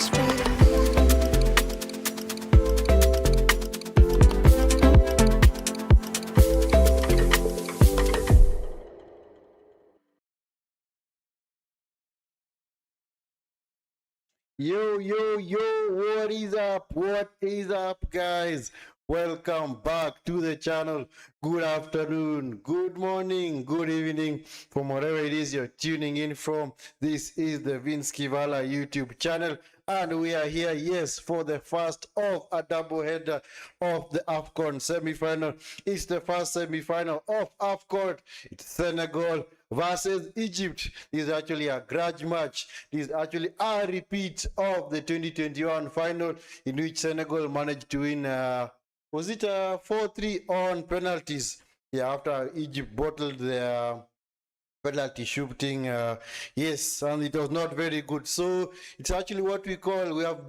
straight. Yo, yo, yo, what is up? What is up, guys? Welcome back to the channel. Good afternoon, good morning, good evening, from wherever it is you're tuning in from. This is the Vinskey Valor YouTube channel, and we are here, yes, for the first of a double header of the AFCON semi-final. It's the first semi-final of AFCON. It's Senegal versus Egypt. This is actually a grudge match. This is actually a repeat of the 2021 final, in which Senegal managed to win, was it 4-3 on penalties? Yeah, after Egypt bottled their penalty shooting. Yes, and it was not very good. So it's actually what we call, we have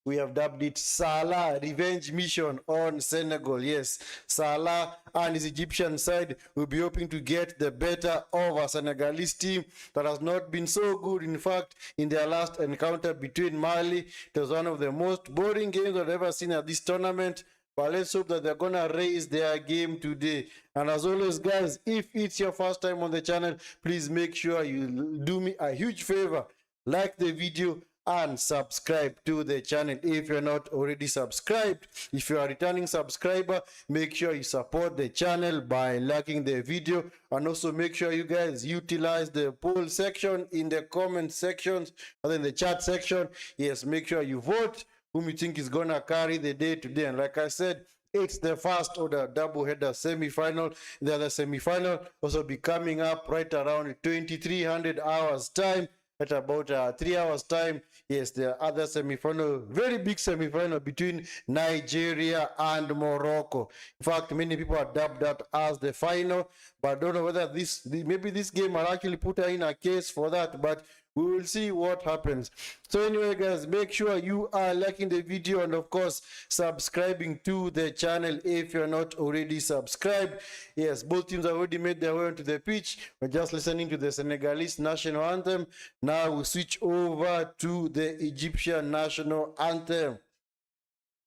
we have dubbed it Salah revenge mission on Senegal. Yes, Salah and his Egyptian side will be hoping to get the better of a Senegalese team that has not been so good. In fact, in their last encounter between Mali, it was one of the most boring games I've ever seen at this tournament. But let's hope that they're going to raise their game today. And as always, guys, if it's your first time on the channel, please make sure you do me a huge favor. Like the video and subscribe to the channel if you're not already subscribed. If you are a returning subscriber, make sure you support the channel by liking the video, and also make sure you guys utilize the poll section in the comment sections and in the chat section. Yes, make sure you vote whom you think is gonna carry the day today. And like I said, it's the first of the double header semi-final. The other semi-final also be coming up right around 2300 hours time, at about 3 hours time. Yes, the other semi-final, very big semi-final between Nigeria and Morocco. In fact, many people are dubbed that as the final, but I don't know whether maybe this game will actually put in a case for that, but we will see what happens. So anyway, guys, make sure you are liking the video and of course subscribing to the channel if you're not already subscribed. Yes, both teams have already made their way onto the pitch. We're just listening to the Senegalese national anthem. Now we switch over to the Egyptian national anthem.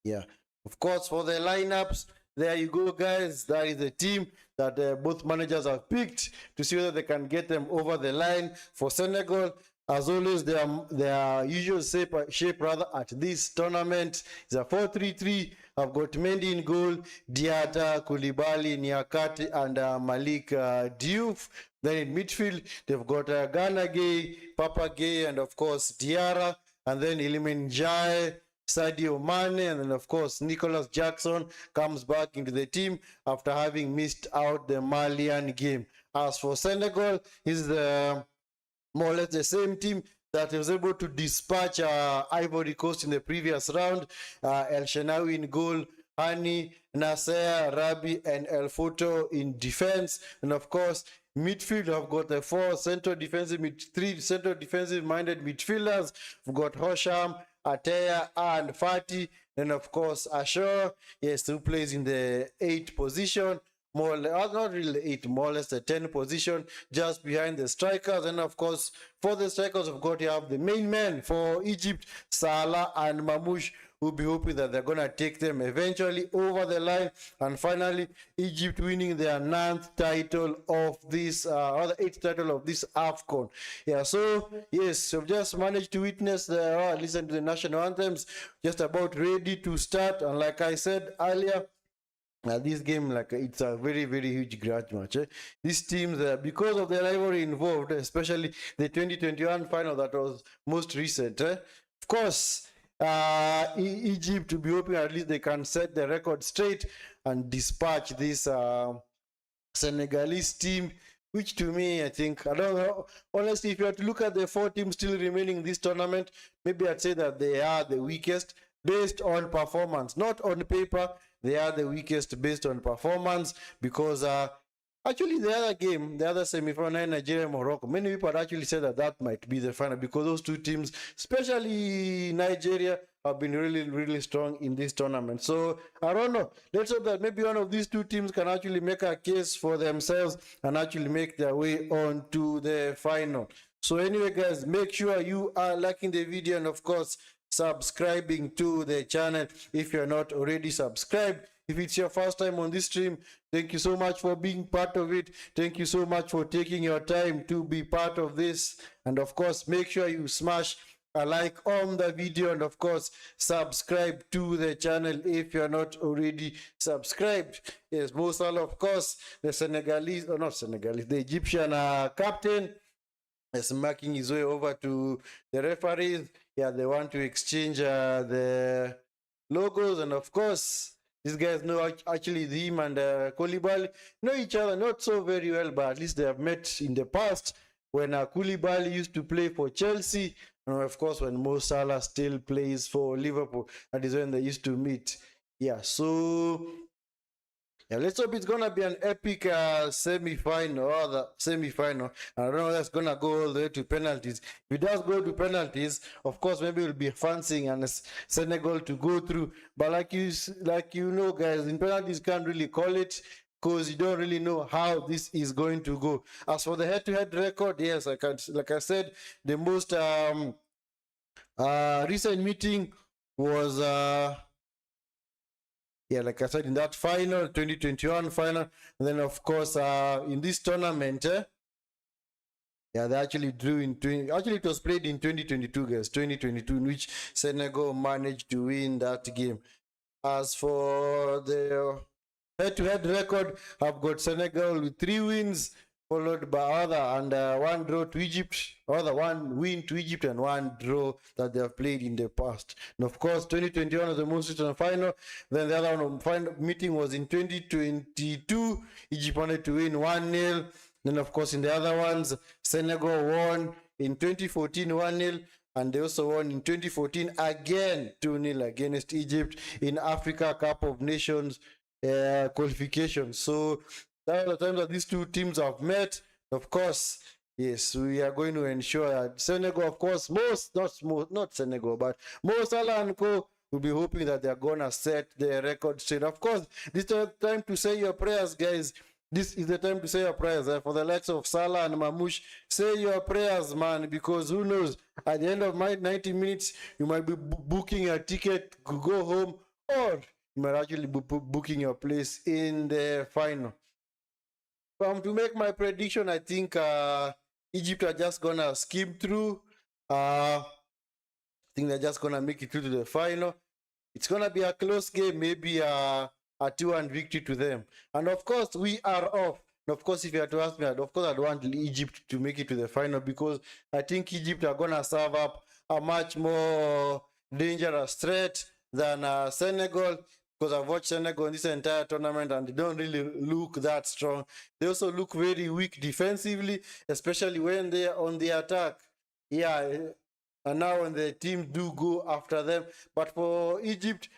Yeah, of course, for the lineups, there you go, guys. That is the team that both managers have picked to see whether they can get them over the line. For Senegal, as always, their usual shape rather at this tournament is a 4-3-3. I've got Mendy in goal, Diata, Koulibaly, Niakate, and Malik Diouf. Then in midfield, they've got Gana Gueye, Papa Gueye, and of course Diarra. And then Iliman Ndiaye, Sadio Mané, and then of course Nicholas Jackson comes back into the team after having missed out the Malian game. As for Senegal, is the more or less the same team that was able to dispatch Ivory Coast in the previous round. El Shenawi in goal, Hani, Nasser, Rabi, and El Foto in defense. And of course, midfield, I've got the three central defensive minded midfielders. We've got Hosham, Ateya, and Fati. And of course, Ashur, yes, who plays in the 8th position. More or less, not really 8, more or less the 10 position, just behind the strikers. And of course, for the strikers, of course, you have the main men for Egypt, Salah and Mamouche, who'll be hoping that they're gonna take them eventually over the line. And finally, Egypt winning their 9th title of this, or the 8th title of this AFCON. Yeah, so yes, we've just managed to witness listen to the national anthems, just about ready to start. And like I said earlier, this game, like, it's a very, very huge grudge match. These teams, because of the rivalry involved, especially the 2021 final that was most recent, of course, Egypt to be hoping at least they can set the record straight and dispatch this Senegalese team, which to me, I think, I don't know, honestly, if you have to look at the 4 teams still remaining in this tournament, maybe I'd say that they are the weakest based on performance, not on paper. They are the weakest based on performance, because actually the other game, the other semi-final, Nigeria and Morocco, many people had actually said that that might be the final, because those two teams, especially Nigeria, have been really, really strong in this tournament. So I don't know. Let's hope that maybe one of these two teams can actually make a case for themselves and actually make their way on to the final. So anyway, guys, make sure you are liking the video and of course subscribing to the channel if you're not already subscribed. If it's your first time on this stream, thank you so much for being part of it. Thank you so much for taking your time to be part of this. And of course, make sure you smash a like on the video and of course subscribe to the channel if you're not already subscribed. Yes, Mo Salah, of course, the Senegalese, or not Senegalese, the Egyptian captain is making his way over to the referees. Yeah, they want to exchange the logos, and of course these guys know actually him and Koulibaly know each other not so very well, but at least they have met in the past when Koulibaly used to play for Chelsea, and of course when Mo Salah still plays for Liverpool. That is when they used to meet. Yeah, so yeah, let's hope it's gonna be an epic semi-final or the semi-final. I don't know if that's gonna go all the way to penalties. If it does go to penalties, of course maybe we'll be fancying and Senegal to go through. But like you know, guys, in penalties you can't really call it because you don't really know how this is going to go. As for the head-to-head record, yes, like I said, the most recent meeting was yeah, like I said, in that final, 2021 final, and then of course in this tournament, yeah, they actually drew in actually it was played in 2022, guys, 2022, in which Senegal managed to win that game. As for the head-to-head record, I've got Senegal with 3 wins, followed by other and 1 draw to Egypt, other 1 win to Egypt and 1 draw that they have played in the past. And of course, 2021 was the most recent final. Then the other one final meeting was in 2022. Egypt wanted to win 1-0. Then of course in the other ones, Senegal won in 2014 1-0. And they also won in 2014 again 2-0 against Egypt in Africa Cup of Nations qualification. So that are the times that these two teams have met. Of course, yes, we are going to ensure that Senegal, of course, not Senegal, but Mo Salah and Co will be hoping that they're gonna set their record straight. Of course, this is the time to say your prayers, guys. This is the time to say your prayers for the likes of Salah and Mamouche. Say your prayers, man, because who knows? At the end of my 90 minutes, you might be booking a ticket to go home, or you might actually be booking your place in the final. To make my prediction, I think Egypt are just gonna skim through. I think they're just gonna make it through to the final. It's gonna be a close game, maybe a 2-1 victory to them. And of course, we are off. And of course, if you had to ask me, of course I'd want Egypt to make it to the final because I think Egypt are gonna serve up a much more dangerous threat than Senegal. Because I've watched Senegal in this entire tournament and they don't really look that strong. They also look very weak defensively, especially when they are on the attack. Yeah, and now when the team do go after them. But for Egypt,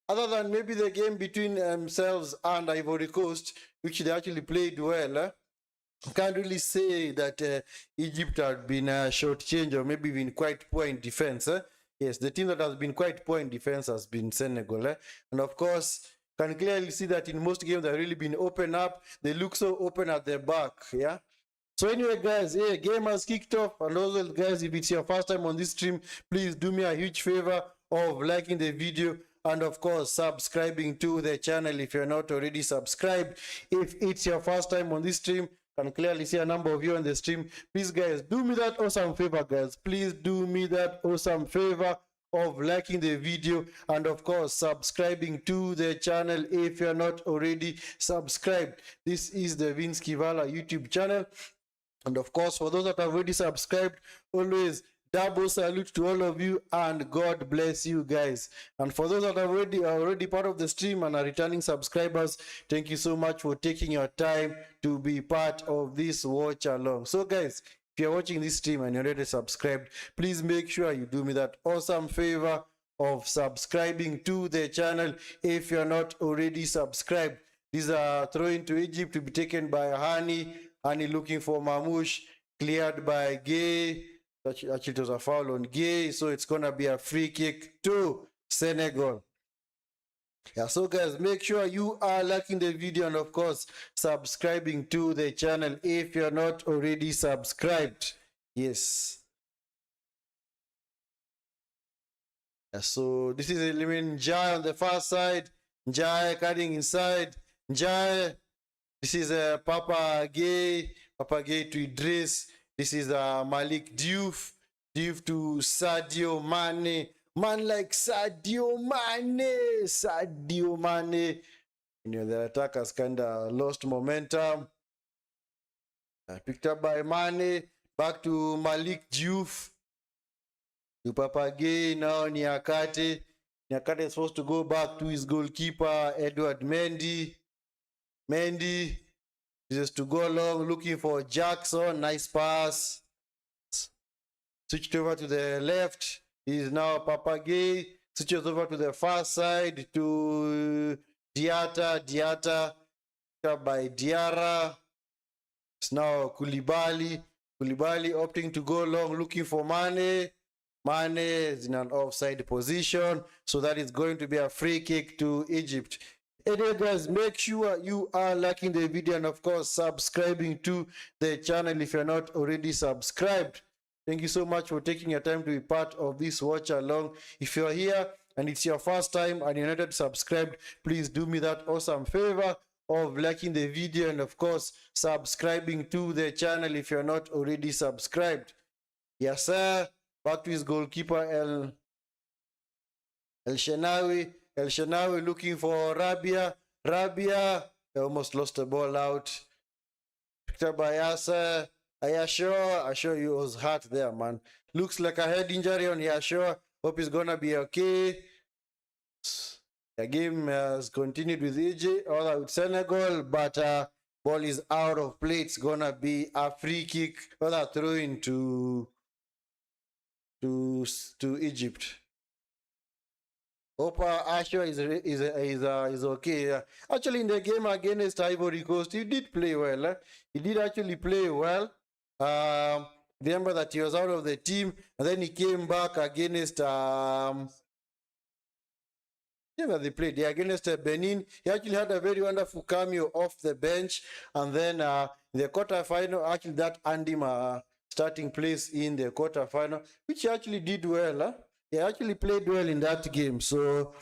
other than maybe the game between themselves and Ivory Coast, which they actually played well, I can't really say that Egypt had been shortchanged or maybe been quite poor in defense. Yes, the team that has been quite poor in defense has been Senegal. And of course, can clearly see that in most games they've really been open up. They look so open at the back, yeah? So anyway, guys, yeah, game has kicked off. And also, guys, if it's your first time on this stream, please do me a huge favor of liking the video and, of course, subscribing to the channel if you're not already subscribed. If it's your first time on this stream, can clearly see a number of you on the stream. Please, guys, do me that awesome favor, guys. Please do me that awesome favor of liking the video and, of course, subscribing to the channel if you're not already subscribed. This is the Vinskey Valor YouTube channel. And, of course, for those that have already subscribed, always double salute to all of you and God bless you guys. And for those that are already part of the stream and are returning subscribers, thank you so much for taking your time to be part of this watch along. So guys, if you're watching this stream and you're already subscribed, please make sure you do me that awesome favor of subscribing to the channel if you're not already subscribed. These are thrown to Egypt to be taken by Hani looking for Mamouche, cleared by Gay. Actually, it was a foul on Gay, so it's gonna be a free kick to Senegal. Yeah, so guys, make sure you are liking the video and, of course, subscribing to the channel if you're not already subscribed. Yes. So this is Elimin Njai on the far side. Njai cutting inside. Njai. This is Papa Gay. Papa Gay to Idris. This is Malik Diouf. Diouf to Sadio Mané. Man like Sadio Mané. Sadio Mané. You know, the attackers kind of lost momentum. Picked up by Mané. Back to Malik Diouf. To Papa Gay, now Niakate. Niakate is supposed to go back to his goalkeeper, Edward Mendy. Mendy is to go along, looking for Jackson. Nice pass. Switched over to the left. He is now Papa Gay. Switches over to the far side to Diata. Diata by Diarra. It's now Koulibaly. Koulibaly opting to go along, looking for Mane. Mane is in an offside position, so that is going to be a free kick to Egypt. Anyway, guys, make sure you are liking the video and, of course, subscribing to the channel if you're not already subscribed. Thank you so much for taking your time to be part of this watch along. If you're here and it's your first time and you're not subscribed, please do me that awesome favor of liking the video and, of course, subscribing to the channel if you're not already subscribed. Yes, sir. Back to his goalkeeper, El Shenawi. El Shenawi looking for Rabia. Rabia, they almost lost the ball out. Picked up by Yasser. Ashur, you was hurt there, man. Looks like a head injury on Yashur. Hope he's gonna be okay. The game has continued with Egypt, or with Senegal, but ball is out of play. It's gonna be a free kick, or a throw in to Egypt. Hope Ashur is okay. Actually, in the game against Ivory Coast, he did play well. He did actually play well. Remember that he was out of the team, and then he came back against they played against Benin. He actually had a very wonderful cameo off the bench, and then the quarterfinal, actually that earned him a starting place in the quarterfinal, which he actually did well. He actually played well in that game, so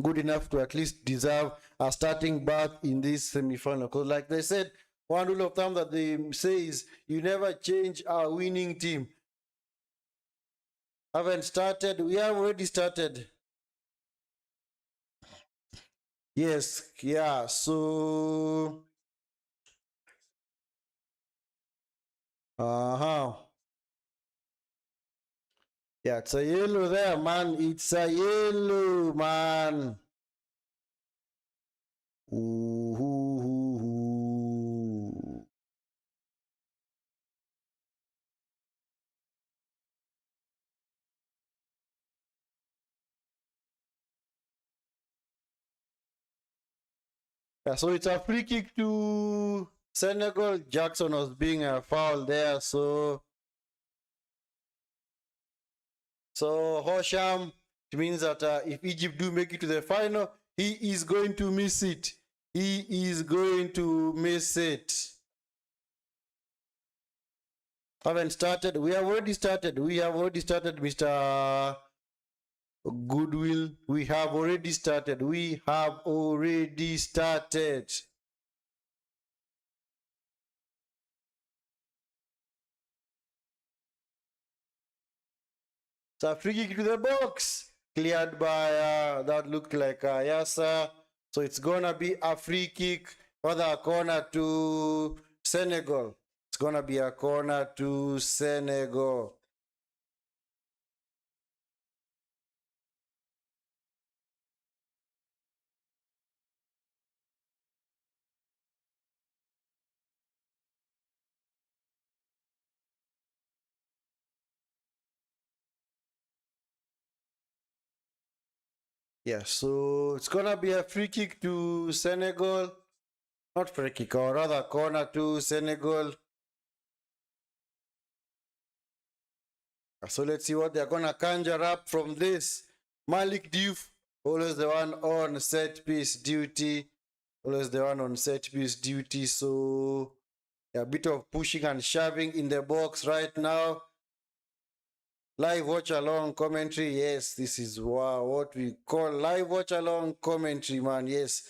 good enough to at least deserve a starting berth in this semi-final. Because like they said, one rule of thumb that they say is you never change a winning team. Haven't started. We have already started. Yes, yeah, so yeah, it's a yellow there, man. It's a yellow, man. Ooh. Yeah, so it's a free kick to Senegal. Jackson was being a foul there, so Hosham, it means that if Egypt do make it to the final, he is going to miss it. He is going to miss it. Haven't started. We have already started. We have already started, Mr. Goodwill. We have already started. We have already started. So free kick to the box. Cleared by, that looked like Yasser. So it's gonna be a free kick for the corner to Senegal. It's gonna be a corner to Senegal. Yeah, so it's gonna be a free kick to Senegal. Not free kick, or rather corner to Senegal. So let's see what they're gonna conjure up from this. Malik Diouf, always the one on set piece duty. Always the one on set piece duty. So A bit of pushing and shoving in the box right now. Live watch along commentary. Yes, this is what we call live watch along commentary, man. Yes.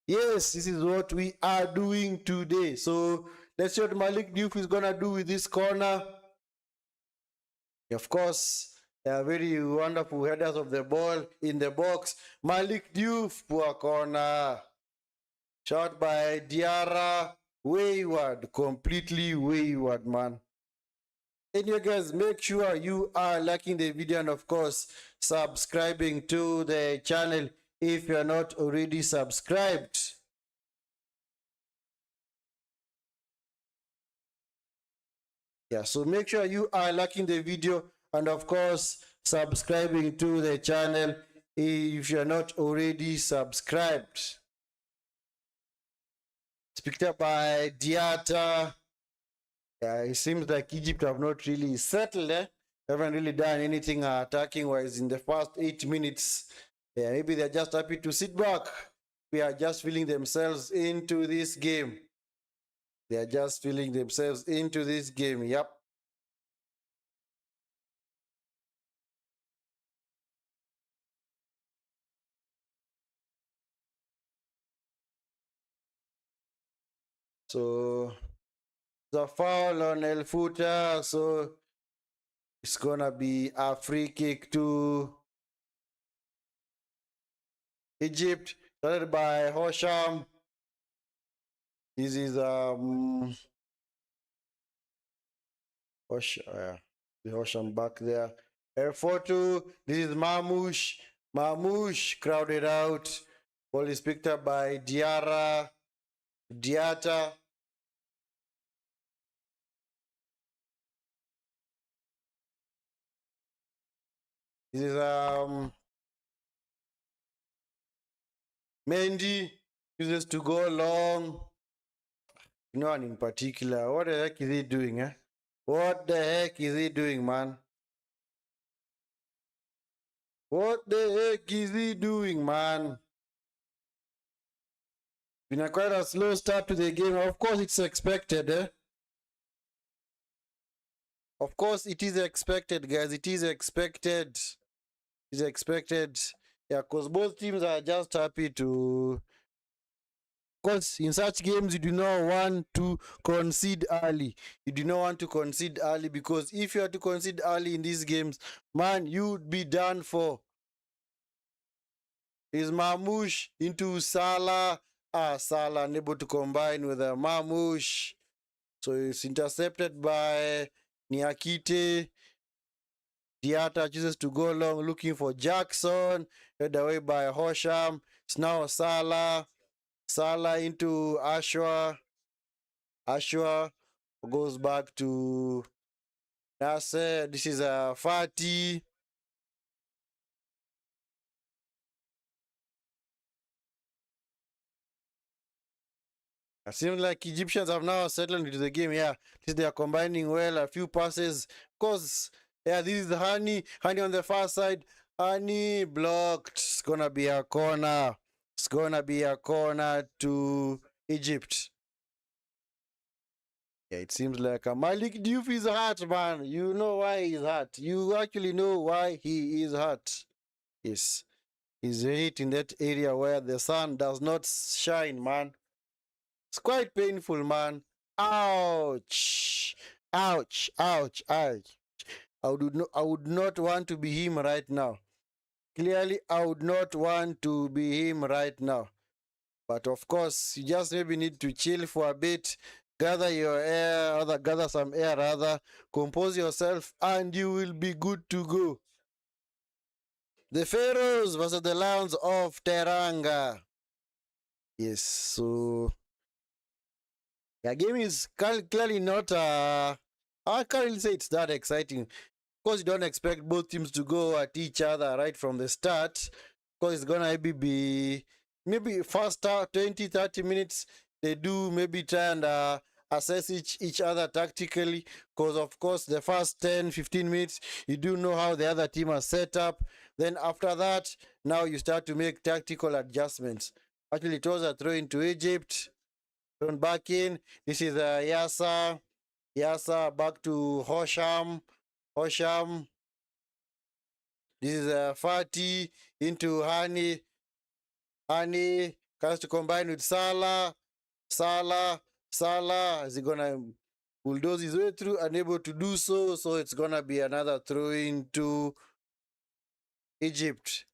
Yes, this is what we are doing today. So let's see what Malik Diouf is gonna do with this corner. Of course, they are very wonderful headers of the ball in the box. Malik Diouf, poor corner. Shot by Diarra. Wayward, completely wayward, man. Anyway, guys, make sure you are liking the video and, of course, subscribing to the channel if you are not already subscribed. Yeah, so make sure you are liking the video and, of course, subscribing to the channel if you are not already subscribed. It's picked up by Diata. Yeah, it seems like Egypt have not really settled. Haven't really done anything attacking wise in the first 8 minutes. Yeah, maybe they're just happy to sit back. We are just feeling themselves into this game. They are just feeling themselves into this game. Yep. So the foul on El Futa. So it's gonna be a free kick to Egypt, started by Hosham. This is the Hosham back there. Airfortu, this is Mamouche. Mamouche crowded out. Ball is picked up by Diarra. Diata. This is Mendy uses to go long. No one in particular. What the heck is he doing, eh? What the heck is he doing, man? What the heck is he doing, man? Been a quite a slow start to the game. Of course, it's expected, eh? Of course, it is expected, guys. It is expected. It's expected. Yeah, because both teams are just happy to. Because in such games, you do not want to concede early. You do not want to concede early because if you are to concede early in these games, man, you'd be done for. Is Mamouche into Salah? Salah unable to combine with Mamouche. So it's intercepted by Niakite. Diata chooses to go long looking for Jackson. Head away by Hosham. It's now Salah. Salah into Ashwa. Ashwa goes back to Nasser. This is a Fati. It seems like Egyptians have now settled into the game. Yeah, they are combining well. A few passes. Of course, yeah, this is Honey. Honey on the far side. Honey blocked. It's gonna be a corner. It's gonna be a corner to Egypt. Yeah, it seems like Malik Diouf is hurt, man. You know why he's hurt. You actually know why he is hurt. Yes. He's hit in that area where the sun does not shine, man. It's quite painful, man. Ouch. Ouch. Ouch. Ouch. I would not want to be him right now. Clearly, I would not want to be him right now. But of course, you just maybe need to chill for a bit, gather your air, gather some air rather, compose yourself, and you will be good to go. The Pharaohs versus the Lions of Teranga. Yes, so the game is clearly not I can't really say it's that exciting. Of course, you don't expect both teams to go at each other right from the start. Because it's gonna be maybe first 20-30 minutes they do maybe try and assess each other tactically, because of course the first 10-15 minutes you do know how the other team are set up. Then after that, now you start to make tactical adjustments. Actually, it was a throw into Egypt. Thrown back in. This is Yasa. Yasa back to Hosham. Hosham. This is Fati into Hani. Hani has to combine with Salah. Salah. Salah. Is he gonna bulldoze his way through? Unable to do so. So it's gonna be another throw into Egypt.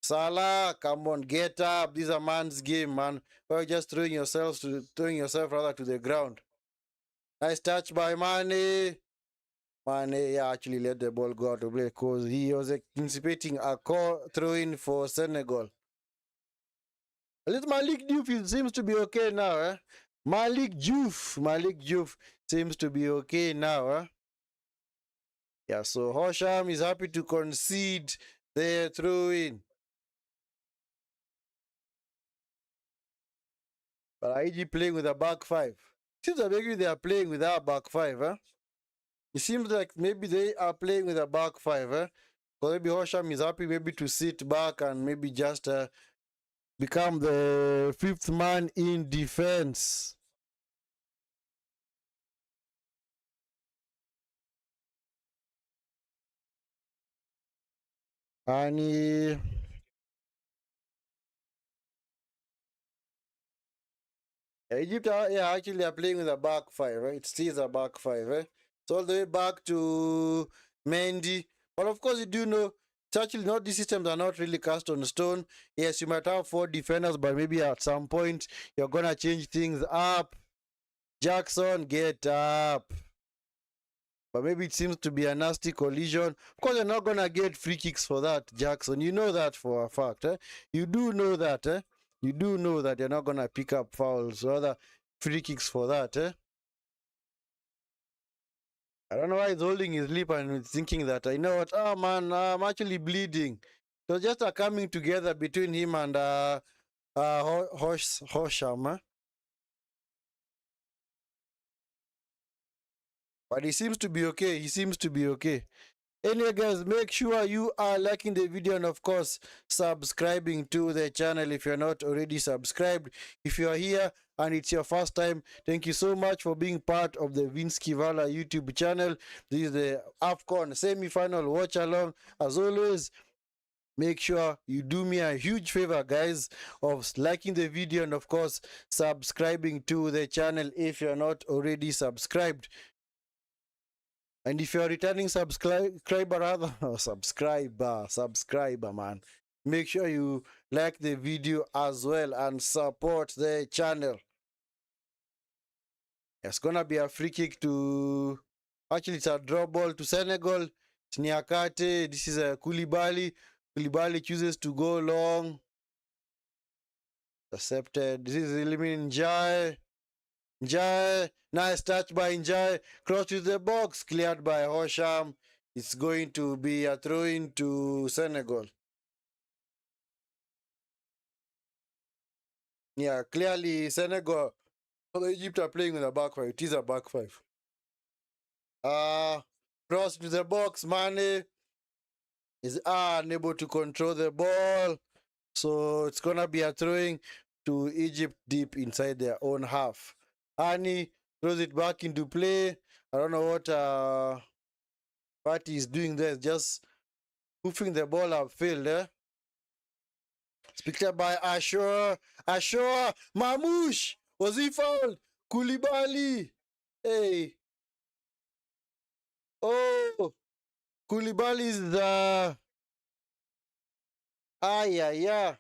Salah, come on, get up. This is a man's game, man. Why are you just throwing yourself rather to the ground? Nice touch by Mane. Mane, yeah, actually let the ball go out of play because he was anticipating a throw in for Senegal. At least Malik Diouf seems to be okay now, eh? Malik Diouf seems to be okay now, eh? Yeah, so Hosham is happy to concede the throw in. But are Egypt playing with a back five? Seems like maybe they are playing without back five, huh? It seems like maybe they are playing with a back five, huh? Because maybe Hosham is happy maybe to sit back and maybe just become the fifth man in defense. And Egypt are, yeah, actually are playing with a back five, right? It still is a back five, right? So all the way back to Mendy. But of course, you do know it's actually not, these systems are not really cast on stone. Yes, you might have four defenders, but maybe at some point you're gonna change things up. Jackson, get up. But maybe it seems to be a nasty collision. Of course, you're not gonna get free kicks for that, Jackson. You know that for a fact, eh? You do know that, eh? You do know that you're not gonna pick up fouls or other free kicks for that, eh? I don't know why he's holding his lip and thinking that, I know what, oh man, I'm actually bleeding. So just a coming together between him and Hosham, eh? But he seems to be okay. He seems to be okay. Anyway, guys, make sure you are liking the video and, of course, subscribing to the channel if you're not already subscribed. If you are here and it's your first time, thank you so much for being part of the Vinskey Valor YouTube channel. This is the AFCON semi-final watch along. As always, make sure you do me a huge favor, guys, of liking the video and, of course, subscribing to the channel if you're not already subscribed. And if you're a returning subscriber, rather, subscriber, man, make sure you like the video as well and support the channel. It's gonna be a free kick to, actually, it's a draw ball to Senegal. It's Niakate. This is a Koulibaly. Koulibaly chooses to go long. Accepted. This is Ilimin Njai. Njai, nice touch by Njai. Cross to the box, cleared by Hosham. It's going to be a throw-in to Senegal. Yeah, clearly Senegal, Egypt are playing with a back five. It is a back five. Cross to the box. Mane is unable to control the ball. So it's going to be a throwing to Egypt deep inside their own half. Hani throws it back into play. I don't know what he's doing there. Just hoofing the ball upfield, eh? It's picked up by Ashur. Ashur. Mamouche. Was he fouled? Koulibaly. Hey. Oh. Koulibaly is the... yeah.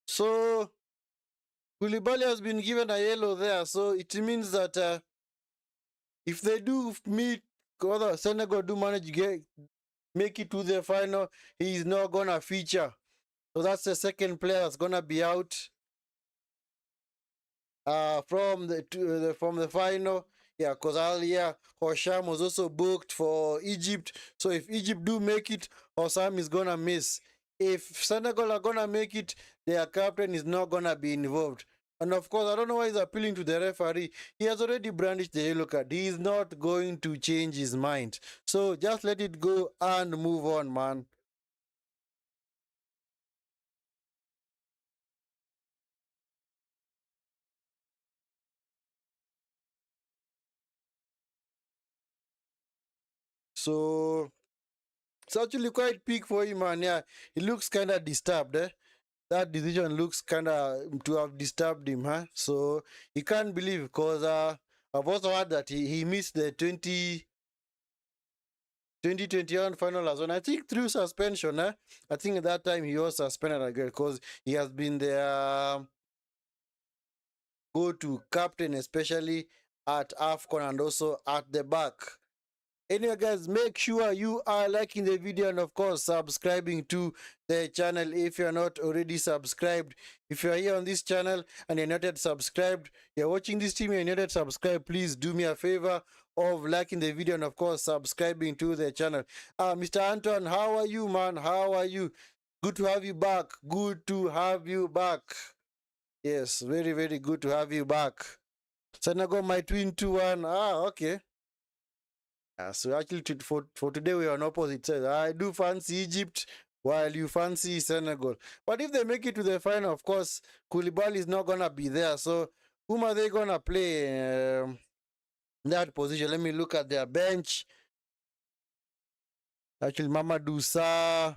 So, Koulibaly has been given a yellow there. So, it means that if they do meet, Senegal do manage to make it to the final, he's not going to feature. So, that's the second player that's going to be out from the final. Yeah, because earlier Hosham was also booked for Egypt. So if Egypt do make it, Hosham is gonna miss. If Senegal are gonna make it, their captain is not gonna be involved. And of course, I don't know why he's appealing to the referee. He has already brandished the yellow card. He is not going to change his mind. So just let it go and move on, man. So it's actually quite peak for him, and yeah, he looks kind of disturbed. That decision looks kind of to have disturbed him, huh? So he can't believe because I've also heard that he missed the 2021 final as well. I think through suspension, I think at that time he was suspended again because he has been the go-to captain, especially at AFCON and also at the back. Anyway, guys, make sure you are liking the video and, of course, subscribing to the channel if you're not already subscribed. If you're here on this channel and you're not yet subscribed, you're watching this team and you're not yet subscribed, please do me a favor of liking the video and, of course, subscribing to the channel. Mr. Anton, how are you, man? How are you? Good to have you back. Good to have you back. Yes, very, very good to have you back. Senegal, my twin 2-1. Okay. So actually, for today, we are on opposite sides. I do fancy Egypt while you fancy Senegal. But if they make it to the final, of course, Koulibaly is not going to be there. So whom are they going to play in that position? Let me look at their bench. Actually, Mamadou Sarr.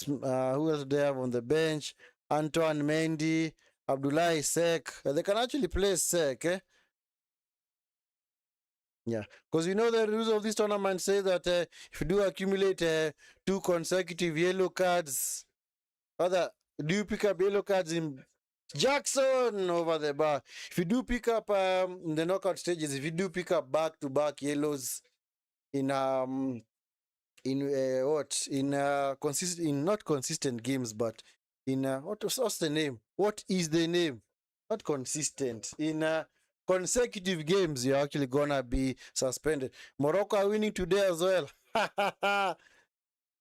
Who else do they have on the bench? Antoine Mendy, Abdoulaye Seck. They can actually play Seck, Yeah, because you know the rules of this tournament say that if you do accumulate 2 consecutive yellow cards, rather, do you pick up yellow cards in Jackson over the bar? If you do pick up in the knockout stages, if you do pick up back-to-back yellows in what in not consistent games, but in what's the name? What is the name? Not consistent in consecutive games, you're actually gonna be suspended. Morocco are winning today as well.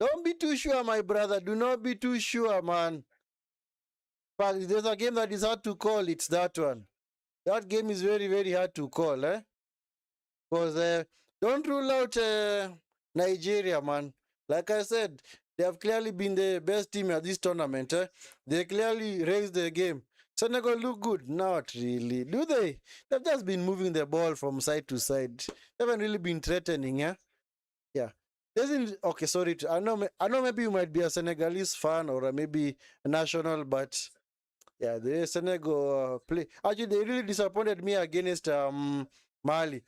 Don't be too sure, my brother. Do not be too sure, man. But there's a game that is hard to call. It's that one. That game is very, very hard to call, Because don't rule out Nigeria, man. Like I said, they have clearly been the best team at this tournament. They clearly raised the game. Senegal look good? Not really. Do they? They've just been moving the ball from side to side. They haven't really been threatening, Yeah. Okay, sorry. I know maybe you might be a Senegalese fan or maybe a national, but yeah, the Senegal play. Actually, they really disappointed me against Mali.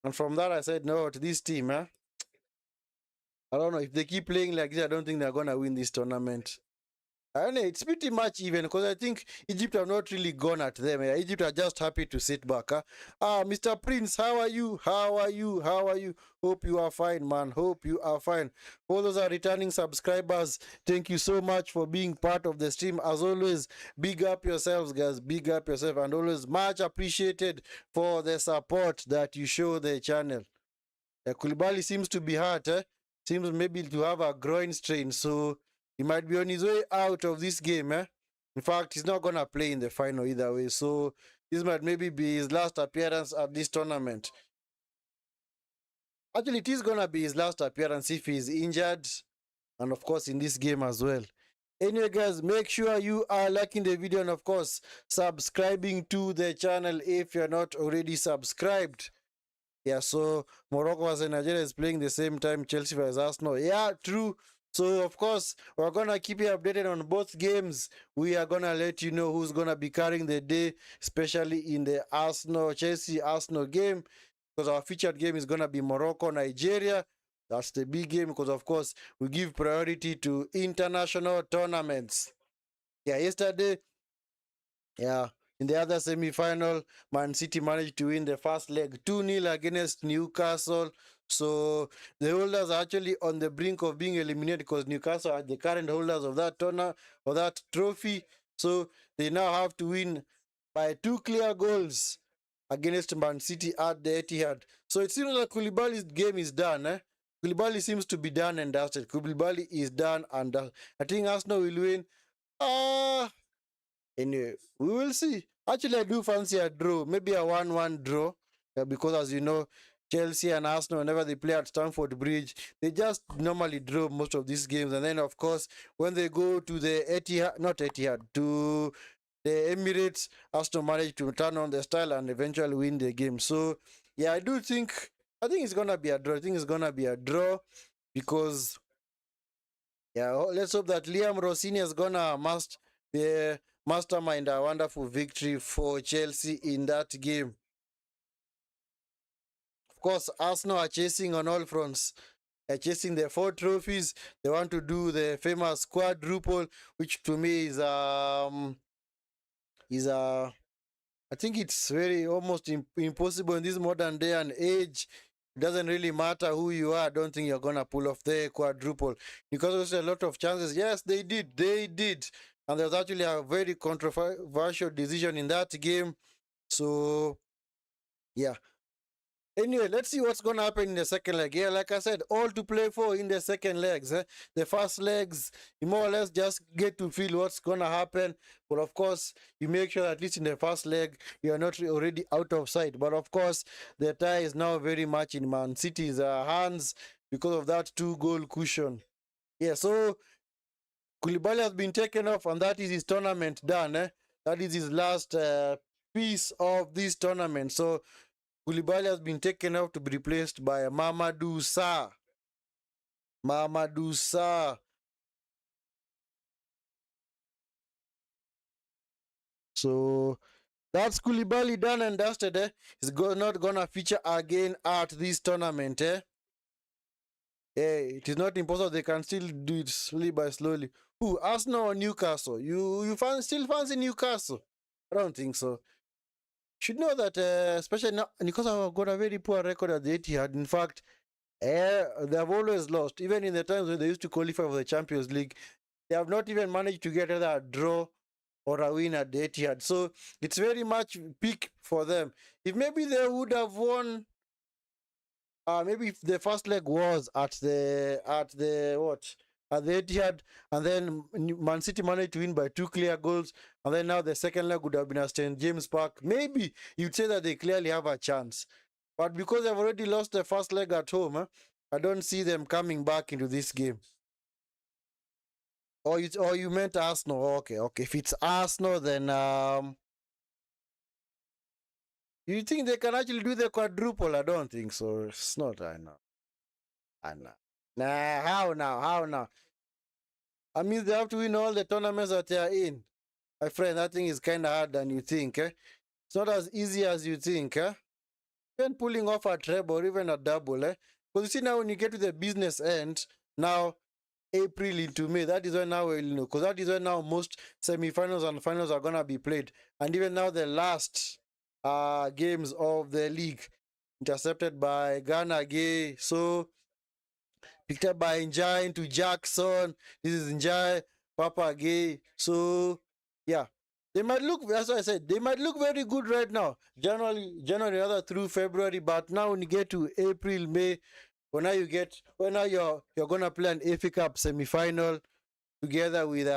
And from that, I said, no, to this team, I don't know. If they keep playing like this, I don't think they're going to win this tournament. I don't know. It's pretty much even because I think Egypt have not really gone at them. Egypt are just happy to sit back. Mr. Prince, how are you? How are you? How are you? Hope you are fine, man. Hope you are fine. All those are returning subscribers. Thank you so much for being part of the stream. As always, big up yourselves, guys. Big up yourself. And always much appreciated for the support that you show the channel. Koulibaly seems to be hurt, Seems maybe to have a groin strain, so he might be on his way out of this game, In fact, he's not going to play in the final either way, so this might maybe be his last appearance at this tournament. Actually, it is going to be his last appearance if he's injured, and of course in this game as well. Anyway, guys, make sure you are liking the video and, of course, subscribing to the channel if you're not already subscribed. Yeah, so Morocco versus Nigeria is playing the same time Chelsea versus Arsenal. Yeah, true. So, of course, we're going to keep you updated on both games. We are going to let you know who's going to be carrying the day, especially in the Chelsea-Arsenal game, because our featured game is going to be Morocco-Nigeria. That's the big game because, of course, we give priority to international tournaments. Yeah, yesterday, in the other semi-final, Man City managed to win the first leg 2-0 against Newcastle. So the holders are actually on the brink of being eliminated because Newcastle are the current holders of that that trophy. So they now have to win by 2 clear goals against Man City at the Etihad. So it seems like Koulibaly's game is done. Koulibaly seems to be done and dusted. Koulibaly is done and dusted. I think Arsenal will win. Anyway, we will see. Actually, I do fancy a draw. Maybe a 1-1 draw. Because as you know, Chelsea and Arsenal, whenever they play at Stamford Bridge, they just normally draw most of these games. And then, of course, when they go to the to the Emirates, Arsenal manage to turn on the style and eventually win the game. So, yeah, I do think I think it's gonna be a draw. I think it's gonna be a draw because yeah, let's hope that Liam Rossini is gonna be mastermind a wonderful victory for Chelsea in that game. Of course, Arsenal are chasing on all fronts. They're chasing their 4 trophies. They want to do the famous quadruple, which to me is I think it's very almost impossible in this modern day and age. It doesn't really matter who you are. I don't think you're gonna pull off the quadruple because there's a lot of chances. Yes, they did, and there was actually a very controversial decision in that game. So yeah, anyway, let's see what's going to happen in the second leg. Yeah, like I said, all to play for in the second legs. The first legs, you more or less just get to feel what's going to happen. But of course, you make sure at least in the first leg, you are not already out of sight. But of course, the tie is now very much in Man City's hands because of that 2-goal cushion. Yeah, so Koulibaly has been taken off, and that is his tournament done. That is his last piece of this tournament. So Koulibaly has been taken off to be replaced by Mamadou Sarr. Mamadou Sarr. So that's Koulibaly done and dusted. He's not gonna feature again at this tournament. It is not impossible. They can still do it slowly by slowly. Who? Arsenal or Newcastle? You still fancy Newcastle? I don't think so. Should know that, especially now, Newcastle have got a very poor record at the Etihad. In fact, they have always lost. Even in the times when they used to qualify for the Champions League, they have not even managed to get either a draw or a win at the Etihad. So it's very much peak for them. If maybe they would have won, maybe if the first leg was at the Etihad, and then Man City managed to win by 2 clear goals, and then now the second leg would have been at St James Park, maybe you'd say that they clearly have a chance. But because they've already lost the first leg at home, I don't see them coming back into this game. Or you meant Arsenal? Okay. If it's Arsenal, then you think they can actually do the quadruple? I don't think so. It's not. I know. Nah. How now? I mean, they have to win all the tournaments that they are in. My friend, that thing is kind of hard than you think. It's not as easy as you think. Even pulling off a treble or even a double. Because you see now when you get to the business end, now April into May, that is when now we'll know. Because that is when now most semi-finals and finals are going to be played. And even now the last games of the league, intercepted by Ghana Gay. So picked up by Njai into Jackson. This is Njai, Papa Gay. So yeah, they might look, that's what I said, they might look very good right now. January rather through February, but now when you get to April, May, when now you're gonna play an FA Cup semi-final together with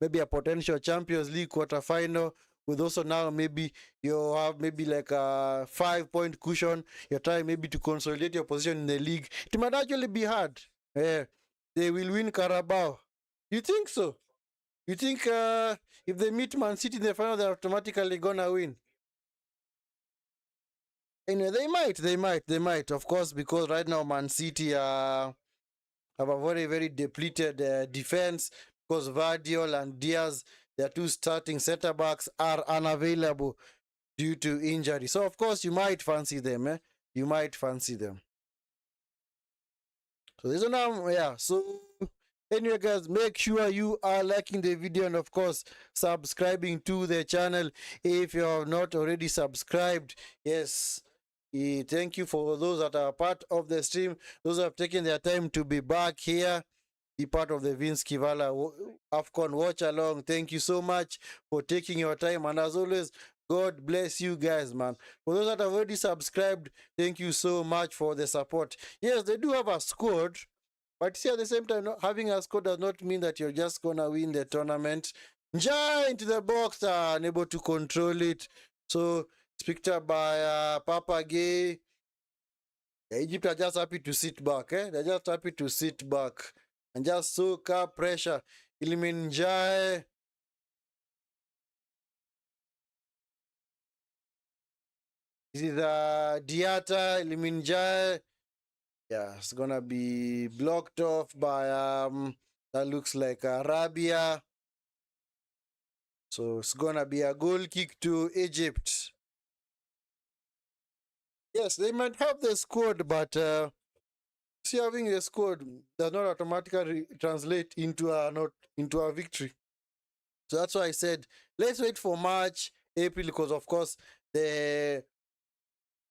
maybe a potential Champions League quarter-final, with also now maybe you have maybe like a 5-point cushion. You're trying maybe to consolidate your position in the league. It might actually be hard. They will win Carabao. You think so? You think if they meet Man City in the final, they're automatically gonna win? Anyway, they might, of course, because right now Man City have a very, very depleted defense because Vardiol and Diaz, their 2 starting center backs, are unavailable due to injury. So of course you might fancy them. You might fancy them. So this one, so anyway guys, make sure you are liking the video and of course subscribing to the channel if you have not already subscribed. Yes, thank you for those that are part of the stream, those who have taken their time to be back here, be part of the Vinskey Valor AFCON watch along. Thank you so much for taking your time, and as always, God bless you guys, man. For those that have already subscribed, thank you so much for the support. Yes, they do have a squad, but see, at the same time, having a squad does not mean that you're just gonna win the tournament. Njai into the box, unable to control it. So it's picked up by Papa Gay. Egypt are just happy to sit back. They're just happy to sit back and just soak up pressure. Ilimin Njai. This is Diata, Liminjai. Yeah, it's gonna be blocked off by that looks like Arabia. So it's gonna be a goal kick to Egypt. Yes, they might have the squad, but see, having the squad does not automatically translate into a victory. So that's why I said let's wait for March, April, because of course the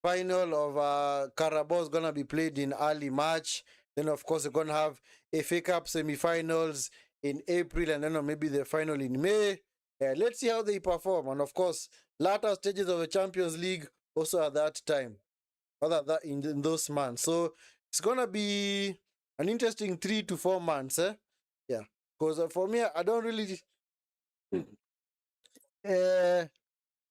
final of Carabao is gonna be played in early March. Then of course they're gonna have FA Cup semi-finals in April, and then maybe the final in May. Yeah, let's see how they perform, and of course latter stages of the Champions League also at that time, other that in those months. So it's gonna be an interesting 3 to 4 months. Yeah, because for me I don't really uh,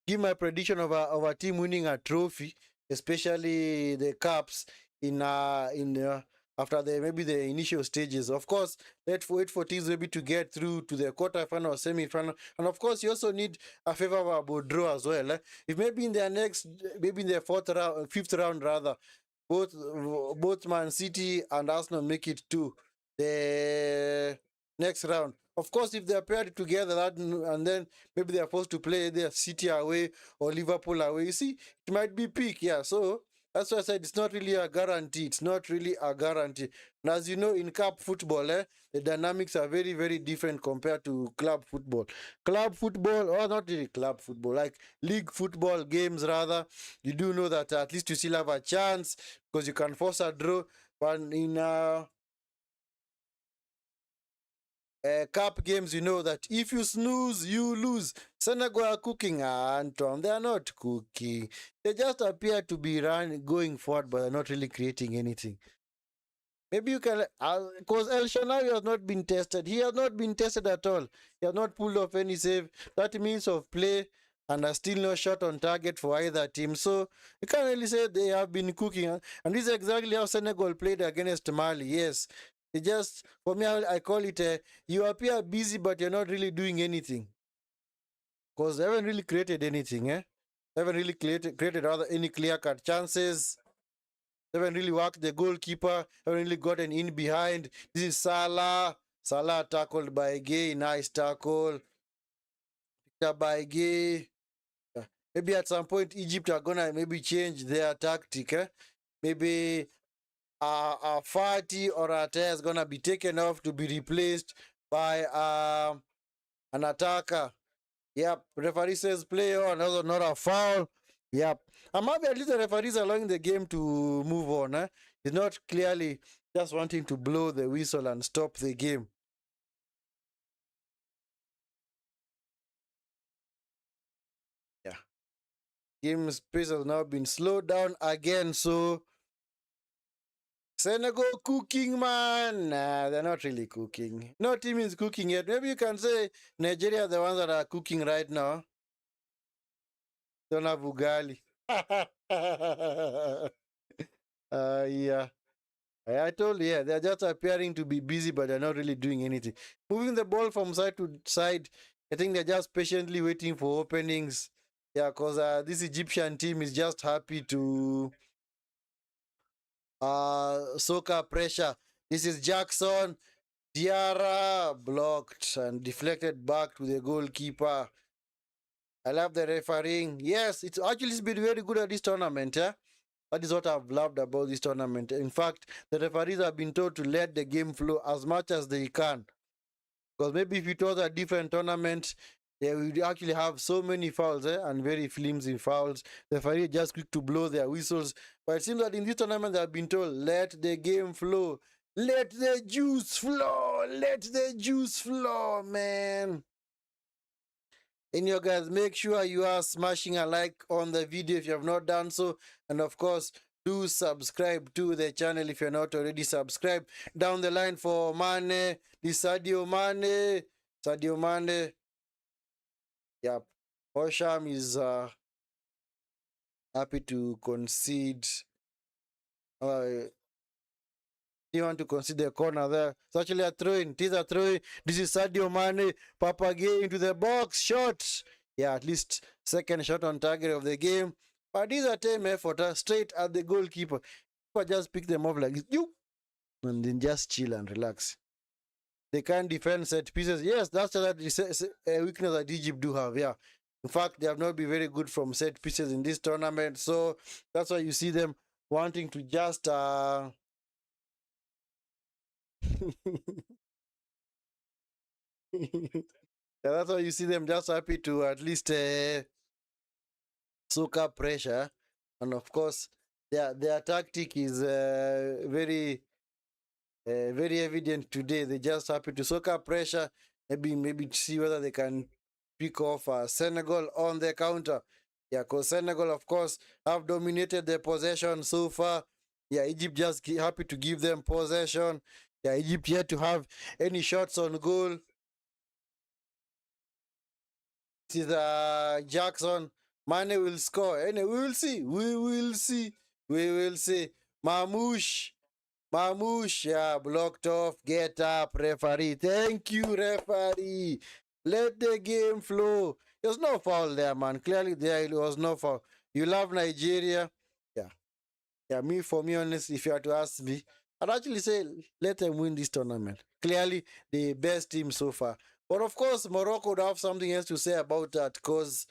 give my prediction of a team winning a trophy, especially the cups in after the maybe the initial stages. Of course, let's wait for teams maybe to get through to the quarterfinal or semi-final, and of course, you also need a favorable draw as well. If maybe in their next, maybe in their fifth round rather, both Man City and Arsenal make it to the next round. Of course, if they are paired together, and then maybe they are forced to play their City away or Liverpool away, you see, it might be peak. Yeah, so that's why I said it's not really a guarantee. It's not really a guarantee. And as you know, in cup football, the dynamics are very, very different compared to club football. Club football, or not really club football, like league football games rather, you do know that at least you still have a chance because you can force a draw. But in cup games, you know that if you snooze, you lose. Senegal are cooking, Anton. They are not cooking. They just appear to be going forward, but they're not really creating anything. Maybe you can, because El Shanawi has not been tested. He has not been tested at all. He has not pulled off any save. That means of play, and are still no shot on target for either team. So you can't really say they have been cooking. And this is exactly how Senegal played against Mali. Yes. It just, for me, I call it you appear busy, but you're not really doing anything. Because they haven't really created anything, They haven't really created rather any clear cut chances. They haven't really worked the goalkeeper, haven't really gotten in behind. This is Salah. Salah tackled by Gay, nice tackle. Picked by Gay. Maybe at some point Egypt are gonna maybe change their tactic. Maybe a Fati or a Taya is gonna be taken off to be replaced by an attacker. Yep, referee says play on, also not a foul. Yep, I'm happy at least the referees are allowing the game to move on. He's not clearly just wanting to blow the whistle and stop the game. Yeah, game pace has now been slowed down again, so Senegal cooking, man. Nah, they're not really cooking. No team is cooking yet. Maybe you can say Nigeria are the ones that are cooking right now. Don't have ugali. Yeah. I told you, yeah, they're just appearing to be busy, but they're not really doing anything. Moving the ball from side to side, I think they're just patiently waiting for openings. Yeah, because this Egyptian team is just happy to soak pressure. This is Jackson. Diarra blocked and deflected back to the goalkeeper. I love the refereeing. Yes, it's actually been very good at this tournament. That is what I've loved about this tournament. In fact, the referees have been told to let the game flow as much as they can. Because maybe if it was a different tournament, they would actually have so many fouls and very flimsy fouls. The referee just quick to blow their whistles. But it seems that in this tournament, they have been told, let the game flow. Let the juice flow. Let the juice flow, man. And you guys, make sure you are smashing a like on the video if you have not done so. And of course, do subscribe to the channel if you're not already subscribed. Down the line for Mane, the Sadio Mané. Sadio Mané. Yep. Osham is happy to concede. You want to consider a corner there. It's actually a throw-in. It is a throw-in. This is Sadio Mané. Papagay into the box. Shot. Yeah, at least second shot on target of the game. But these are team effort, straight at the goalkeeper. But just pick them up like this, you, and then just chill and relax. They can't defend set pieces. Yes, that's a weakness that Egypt do have. Yeah, in fact, they have not been very good from set pieces in this tournament. So that's why you see them wanting to just. Yeah, that's why you see them just happy to at least soak up pressure, and of course, their tactic is very evident today. They just happy to soak up pressure, maybe to see whether they can pick off Senegal on the counter. Yeah, because Senegal, of course, have dominated their possession so far. Yeah, Egypt just happy to give them possession. Yeah, Egypt yet to have any shots on goal. This is Jackson. Mane will score. Anyway, we will see. We will see. We will see. Mamouche. Mamouche, yeah, blocked off. Get up, referee. Thank you, referee. Let the game flow. There's no foul there, man. Clearly, there was no foul. You love Nigeria. Yeah. Yeah, for me, honestly, if you had to ask me, I'd actually say let them win this tournament. Clearly, the best team so far. But of course, Morocco would have something else to say about that because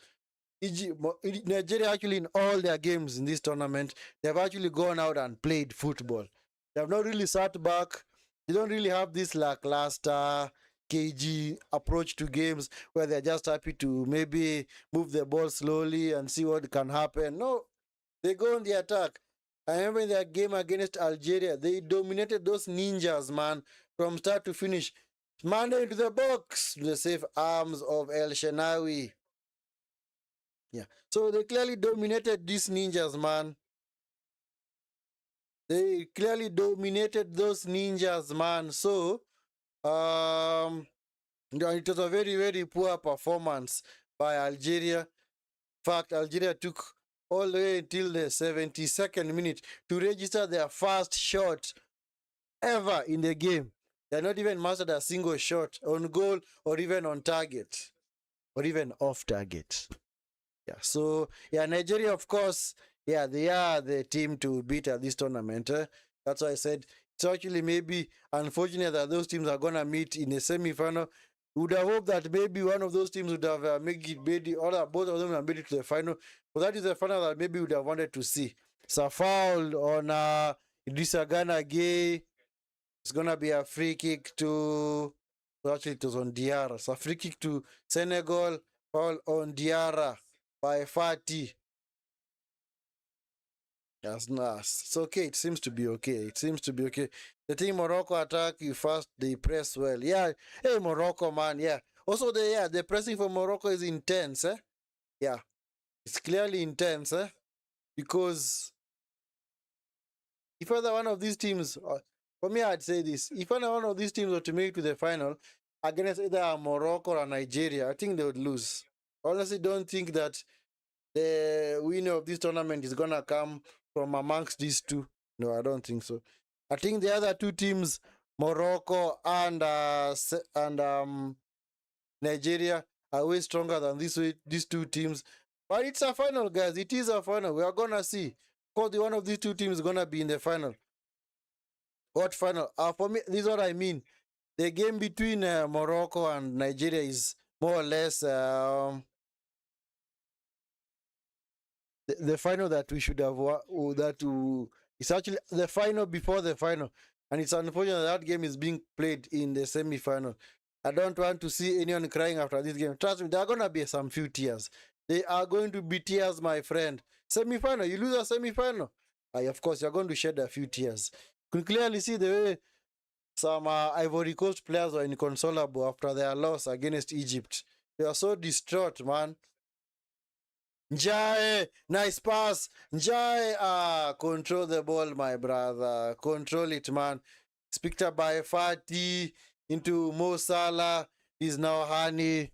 Nigeria actually in all their games in this tournament, they've actually gone out and played football. They have not really sat back. They don't really have this lackluster, cagey approach to games where they're just happy to maybe move the ball slowly and see what can happen. No, they go on the attack. I remember in their game against Algeria, they dominated those ninjas, man, from start to finish. Mane into the box, the safe arms of El Shenawi. Yeah. So they clearly dominated these ninjas, man. They clearly dominated those ninjas, man. So, it was a very, very poor performance by Algeria. In fact, Algeria took all the way until the 72nd minute to register their first shot ever in the game. They not even mastered a single shot on goal or even on target or even off target. Yeah, so yeah, Nigeria, of course, yeah, they are the team to beat at this tournament. That's why I said it's actually maybe unfortunate that those teams are gonna meet in a semi-final. Would have hoped that maybe one of those teams would have made it, or both of them have made it to the final. But that is the final that maybe would have wanted to see. It's a foul on Idrissa Gana Gay. It's gonna be a free kick to. Well, actually, it was on Diarra. It's a free kick to Senegal. Foul on Diarra by Fati. That's nice. It's okay. It seems to be okay. It seems to be okay. The team Morocco attack you first, they press well. Yeah. Hey Morocco, man. Yeah. Also the pressing for Morocco is intense, eh? Yeah. It's clearly intense, eh? Because if either one of these teams for me I'd say this. If either one of these teams were to make it to the final against either Morocco or Nigeria, I think they would lose. Honestly, don't think that the winner of this tournament is gonna come from amongst these two. No, I don't think so. I think the other two teams, Morocco and Nigeria, are way stronger than these two teams. But it's a final, guys. It is a final. We are gonna see. Because one of these two teams is gonna be in the final. What final? For me, this is what I mean. The game between Morocco and Nigeria is more or less the final that we should have it's actually the final before the final, and it's unfortunate that game is being played in the semi-final. I don't want to see anyone crying after this game. Trust me, there are gonna be some few tears. They are going to be tears, my friend. Semi-final, you lose a semi-final, of course you're going to shed a few tears. You can clearly see the way some Ivory Coast players were inconsolable after their loss against Egypt. They are so distraught, man. Njai, nice pass. Njai, control the ball, my brother. Control it, man. It's picked up by Fati into Mo Salah. He's now Hani.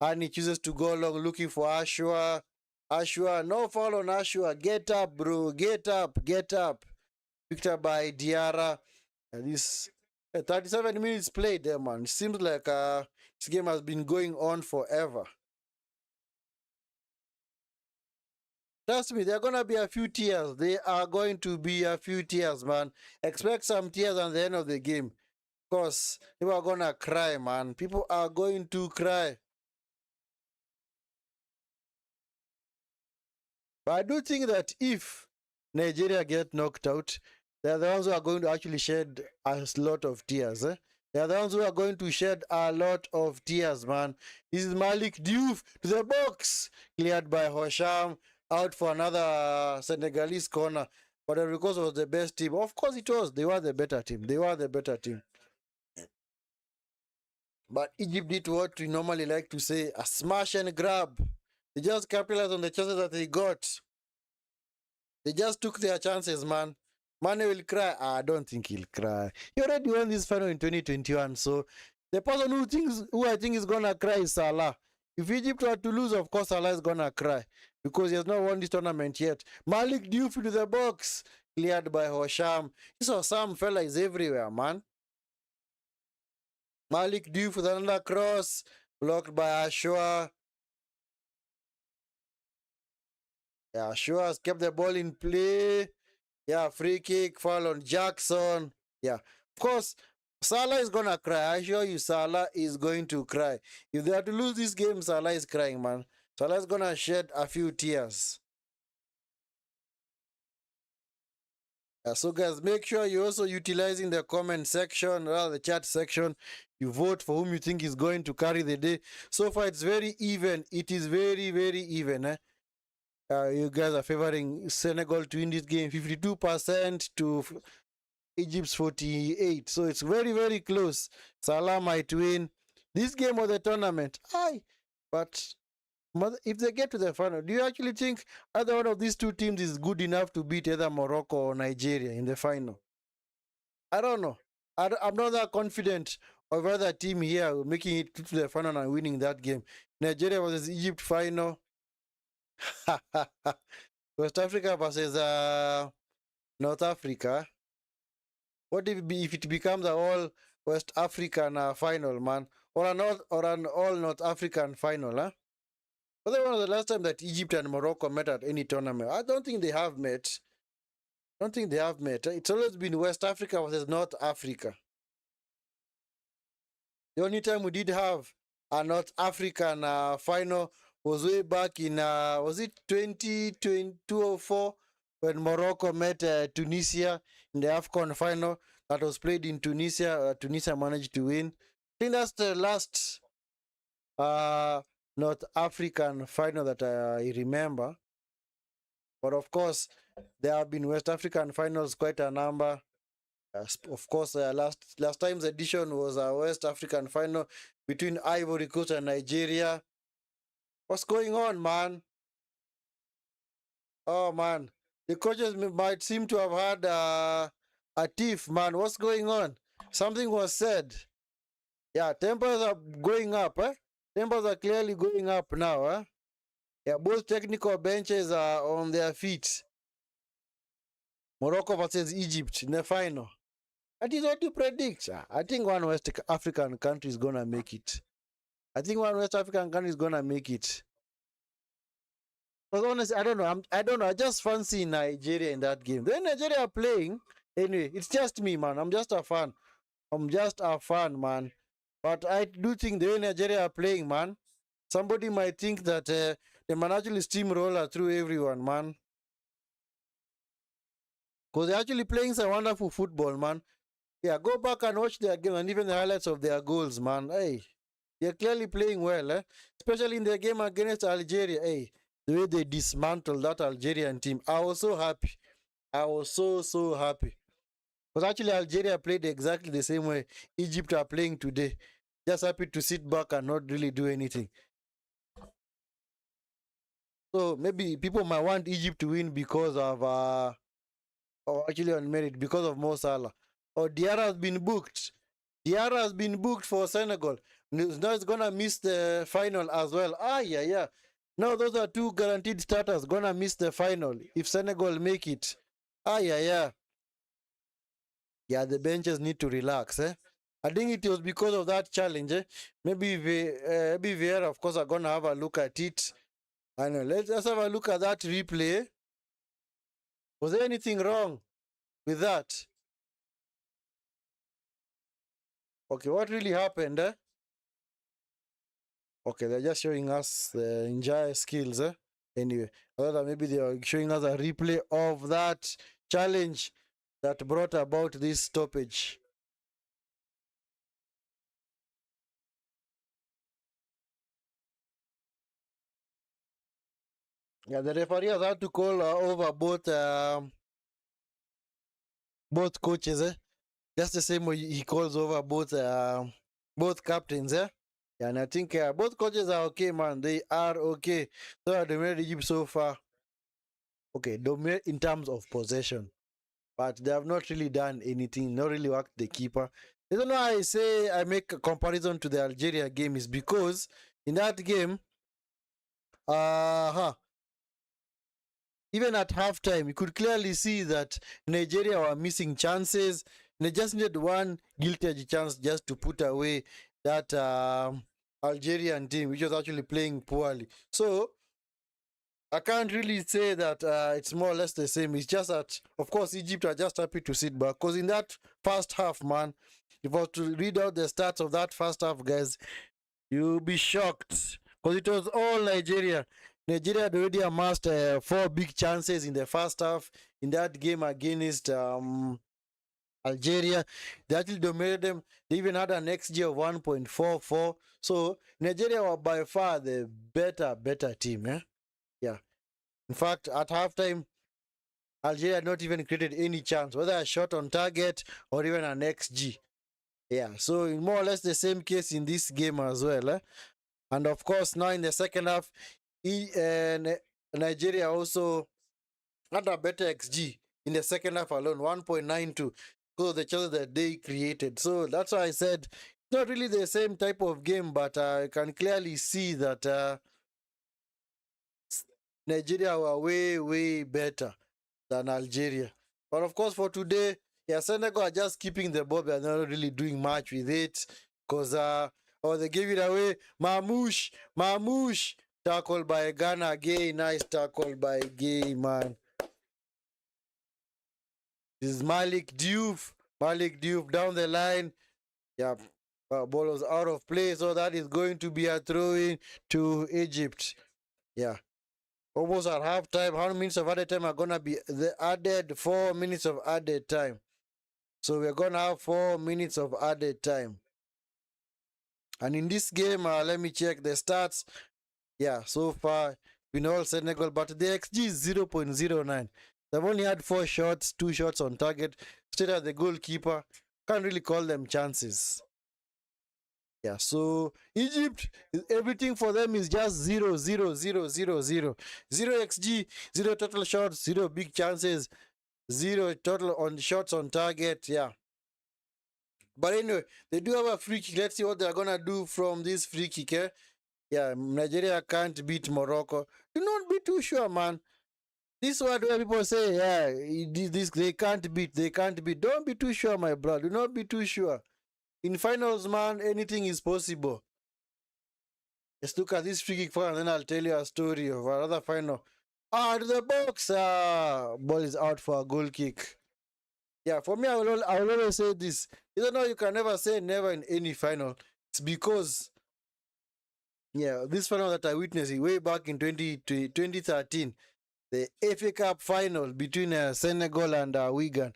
Hani chooses to go long looking for Ashua. Ashua, no foul on Ashua. Get up, bro. Get up. Get up. Picked up by Diarra. And this 37 minutes played there, man. Seems like this game has been going on forever. Trust me, there are gonna be a few tears. They are going to be a few tears, man. Expect some tears at the end of the game. Because people are gonna cry, man. People are going to cry. But I do think that if Nigeria get knocked out, they're the ones who are going to actually shed a lot of tears. They're the ones who are going to shed a lot of tears, man. This is Malik Diouf to the box. Cleared by Hosham. Out for another Senegalese corner. But the Coast was the best team. Of course it was. They were the better team. They were the better team. But Egypt did what we normally like to say, a smash and grab. They just capitalized on the chances that they got. They just took their chances, man. Mane will cry. I don't think he'll cry. He already won this final in 2021. So the person who I think is gonna cry is Salah. If Egypt were to lose, of course Salah is gonna cry because he has not won this tournament yet. Malik Diouf to the box, cleared by Hosham. This Hosham fella is everywhere, man. Malik Diouf with another cross, blocked by Ashua. Yeah, Ashua has kept the ball in play. Yeah, free kick, foul on Jackson. Yeah, of course, Salah is gonna cry. I assure you, Salah is going to cry. If they are to lose this game, Salah is crying, man. Salah is gonna shed a few tears. So guys, make sure you're also utilizing the comment section, or the chat section. You vote for whom you think is going to carry the day. So far, it's very even. It is very, very even. You guys are favoring Senegal to win this game 52% to Egypt's 48%. So it's very, very close. Salah might win this game of the tournament. Aye. But if they get to the final, do you actually think either one of these two teams is good enough to beat either Morocco or Nigeria in the final? I don't know. I'm not that confident of either team here making it to the final and winning that game. Nigeria versus Egypt final. West Africa versus North Africa. What if it becomes an all West African final, man, or an all North African final, huh? But when was the last time that Egypt and Morocco met at any tournament? I don't think they have met. I don't think they have met. It's always been West Africa versus North Africa. The only time we did have a North African final was way back in, was it 2004 when Morocco met Tunisia in the AFCON final that was played in Tunisia. Tunisia managed to win. I think that's the last North African final that I remember. But of course, there have been West African finals quite a number. Of course, last time's edition was a West African final between Ivory Coast and Nigeria. What's going on, man? Oh, man. The coaches might seem to have had a tiff, man. What's going on? Something was said. Yeah, tempers are going up, eh? Tempers are clearly going up now, eh? Yeah, both technical benches are on their feet. Morocco versus Egypt in the final. That is what you predict. I think one West African country is going to make it. I think one West African country is going to make it. But honestly, I don't know. I don't know. I just fancy Nigeria in that game. When Nigeria are playing, anyway, it's just me, man. I'm just a fan. I'm just a fan, man. But I do think the way Nigeria are playing, man, somebody might think that they might actually steamroller through everyone, man. Because they're actually playing some wonderful football, man. Yeah, go back and watch their game and even the highlights of their goals, man. Hey, they're clearly playing well, eh? Especially in their game against Algeria. Hey, the way they dismantled that Algerian team. I was so happy. I was so happy. Because actually Algeria played exactly the same way Egypt are playing today. Just happy to sit back and not really do anything. So maybe people might want Egypt to win because of or actually on merit because of Mo Salah. Or Diarra has been booked. Diarra has been booked for Senegal. Now it's gonna miss the final as well. Yeah. Now those are two guaranteed starters gonna miss the final if Senegal make it. Yeah. Yeah, the benches need to relax, eh? I think it was because of that challenge, eh? Maybe Vieira, of course, are gonna have a look at it I know. Let's have a look at that replay. Was there anything wrong with that? Okay, what really happened? Okay, they're just showing us the ninja skills. Anyway, other than maybe they are showing us a replay of that challenge that brought about this stoppage. Yeah, the referee has had to call over both coaches. Just the same way he calls over both captains. Yeah, and I think both coaches are okay, man. They are okay. So they made Egypt so far. Okay, dominate in terms of possession, but they have not really done anything. Not really worked the keeper. The reason why I say I make a comparison to the Algeria game is because in that game, even at halftime, you could clearly see that Nigeria were missing chances. They just needed one guilty chance just to put away that Algerian team, which was actually playing poorly. So I can't really say that it's more or less the same. It's just that, of course, Egypt are just happy to sit back. Because in that first half, man, if I was to read out the stats of that first half, guys, you'll be shocked. Because it was all Nigeria. Nigeria had already amassed 4 big chances in the first half in that game against Algeria. They actually dominated them. They even had an XG of 1.44. So Nigeria were by far the better team. Yeah. In fact, at halftime, Algeria had not even created any chance, whether a shot on target or even an XG. Yeah, so in more or less the same case in this game as well. And of course, now in the second half, Nigeria also had a better XG in the second half alone, 1.92. So the chances that they created. So that's why I said it's not really the same type of game, but I can clearly see that Nigeria were way better than Algeria. But of course, for today, yeah, Senegal are just keeping the ball. They're not really doing much with it because they gave it away. Mamouche, tackled by Ghana again. Nice tackle by Gay, man. This is Malik Diouf. Malik Diouf down the line. Yeah, ball was out of play, so that is going to be a throw-in to Egypt. Yeah. Almost at halftime. How many minutes of added time are gonna be the added 4 minutes of added time? So we're gonna have 4 minutes of added time. And in this game, let me check the stats. Yeah, so far we know Senegal, but the XG is 0.09. They've only had 4 shots, 2 shots on target. Straight at the goalkeeper. Can't really call them chances. Yeah, so Egypt, everything for them is just 0 XG, 0 total shots, 0 big chances, 0 total on shots on target. Yeah. But anyway, they do have a free kick. Let's see what they're gonna do from this free kick. Yeah, Nigeria can't beat Morocco. Do not be too sure, man. This is what people say, yeah, this they can't beat. Don't be too sure, my brother. Do not be too sure. In finals, man, anything is possible. Let's look at this free kick for, and then I'll tell you a story of another final. To the box. Ball is out for a goal kick. Yeah, for me, I will always say this. You know, you can never say never in any final. It's because, yeah, this final that I witnessed way back in 2013, the FA Cup final between Senegal and Wigan.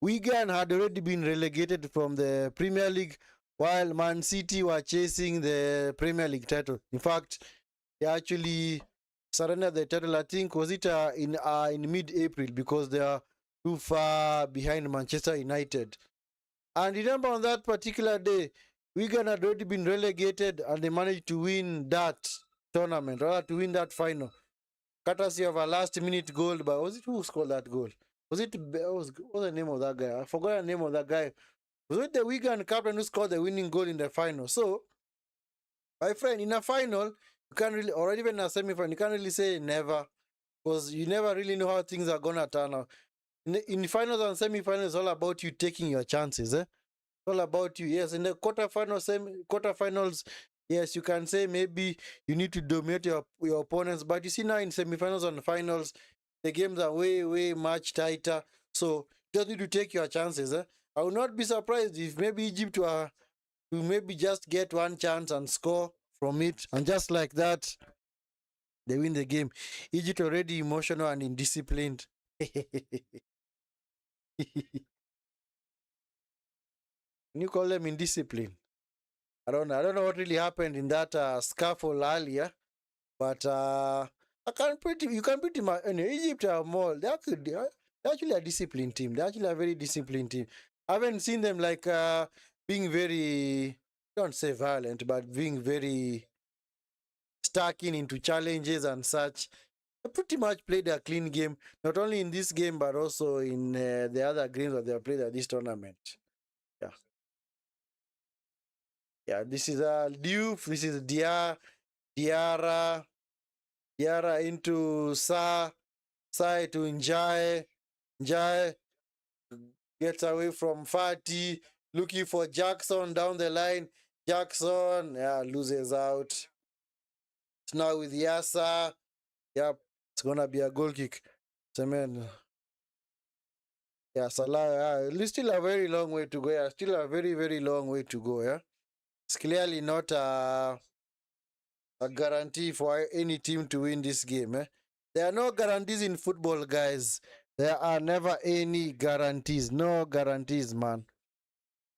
Wigan had already been relegated from the Premier League while Man City were chasing the Premier League title. In fact, they actually surrendered the title, I think, was it in mid-April because they are too far behind Manchester United. And remember on that particular day, Wigan had already been relegated and they managed to win that tournament, rather to win that final. Courtesy of a last-minute goal by, was it who scored that goal? Was it, what was the name of that guy? I forgot the name of that guy. Was it the Wigan captain who scored the winning goal in the final? So, my friend, in a final, you can't really, or even in a semi-final, you can't really say never, because you never really know how things are going to turn out. In finals and semi-finals, it's all about you taking your chances. It's all about you. Yes, in the quarterfinals, Yes, you can say maybe you need to dominate your opponents, but you see now in semifinals and finals, the games are way, way much tighter. So you just need to take your chances. I will not be surprised if maybe Egypt were to maybe just get one chance and score from it, and just like that, they win the game. Egypt already emotional and indisciplined. Can you call them indisciplined? I don't know what really happened in that scuffle earlier, but you can pretty much. Egypt are more. They're actually a disciplined team. They're actually a very disciplined team. I haven't seen them like being very, don't say violent, but being very stuck into challenges and such. They pretty much played a clean game, not only in this game but also in the other games that they have played at this tournament. Yeah, yeah. This is Diouf. This is Diarra, Diarra into Sa to Njai. Njai gets away from Fati, looking for Jackson down the line. Jackson, yeah, loses out. It's now with Yasa. Yep, it's gonna be a goal kick. Semen. Yeah, Salah. Still a very long way to go. Yeah, still a very, very long way to go. Yeah, it's clearly not a guarantee for any team to win this game. There are no guarantees in football, guys. There are never any guarantees. No guarantees, man.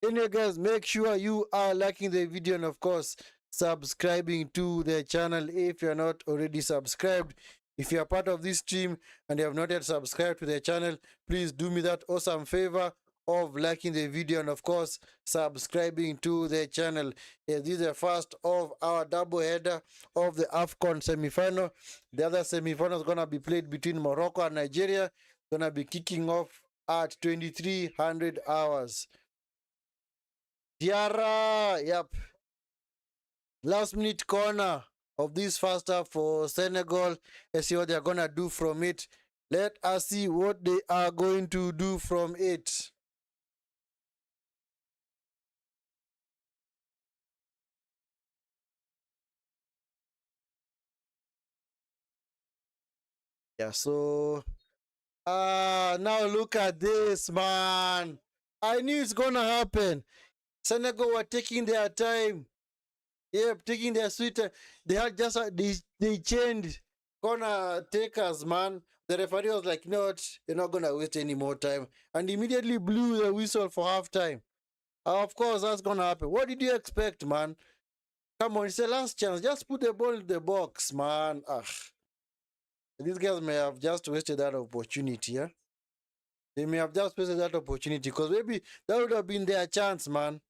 Anyway, guys, make sure you are liking the video and, of course, subscribing to the channel if you're not already subscribed. If you are part of this team and you have not yet subscribed to the channel, please do me that awesome favor of liking the video and, of course, subscribing to the channel. This is the first of our double header of the AFCON semi-final. The other semi-final is going to be played between Morocco and Nigeria. Going to be kicking off at 2300 hours. Diarra, yep. Last minute corner of this first half for Senegal. Let's see what they're going to do from it. Let us see what they are going to do from it. Yeah, so now look at this, man. I knew it's gonna happen. Senegal were taking their time. Yep, taking their sweet time. They had just they changed gonna take us, man. The referee was like, "No, you're not gonna waste any more time," and immediately blew the whistle for halftime. Of course, that's gonna happen. What did you expect, man? Come on, it's the last chance. Just put the ball in the box, man. These guys may have just wasted that opportunity, yeah? They may have just wasted that opportunity because maybe that would have been their chance, man.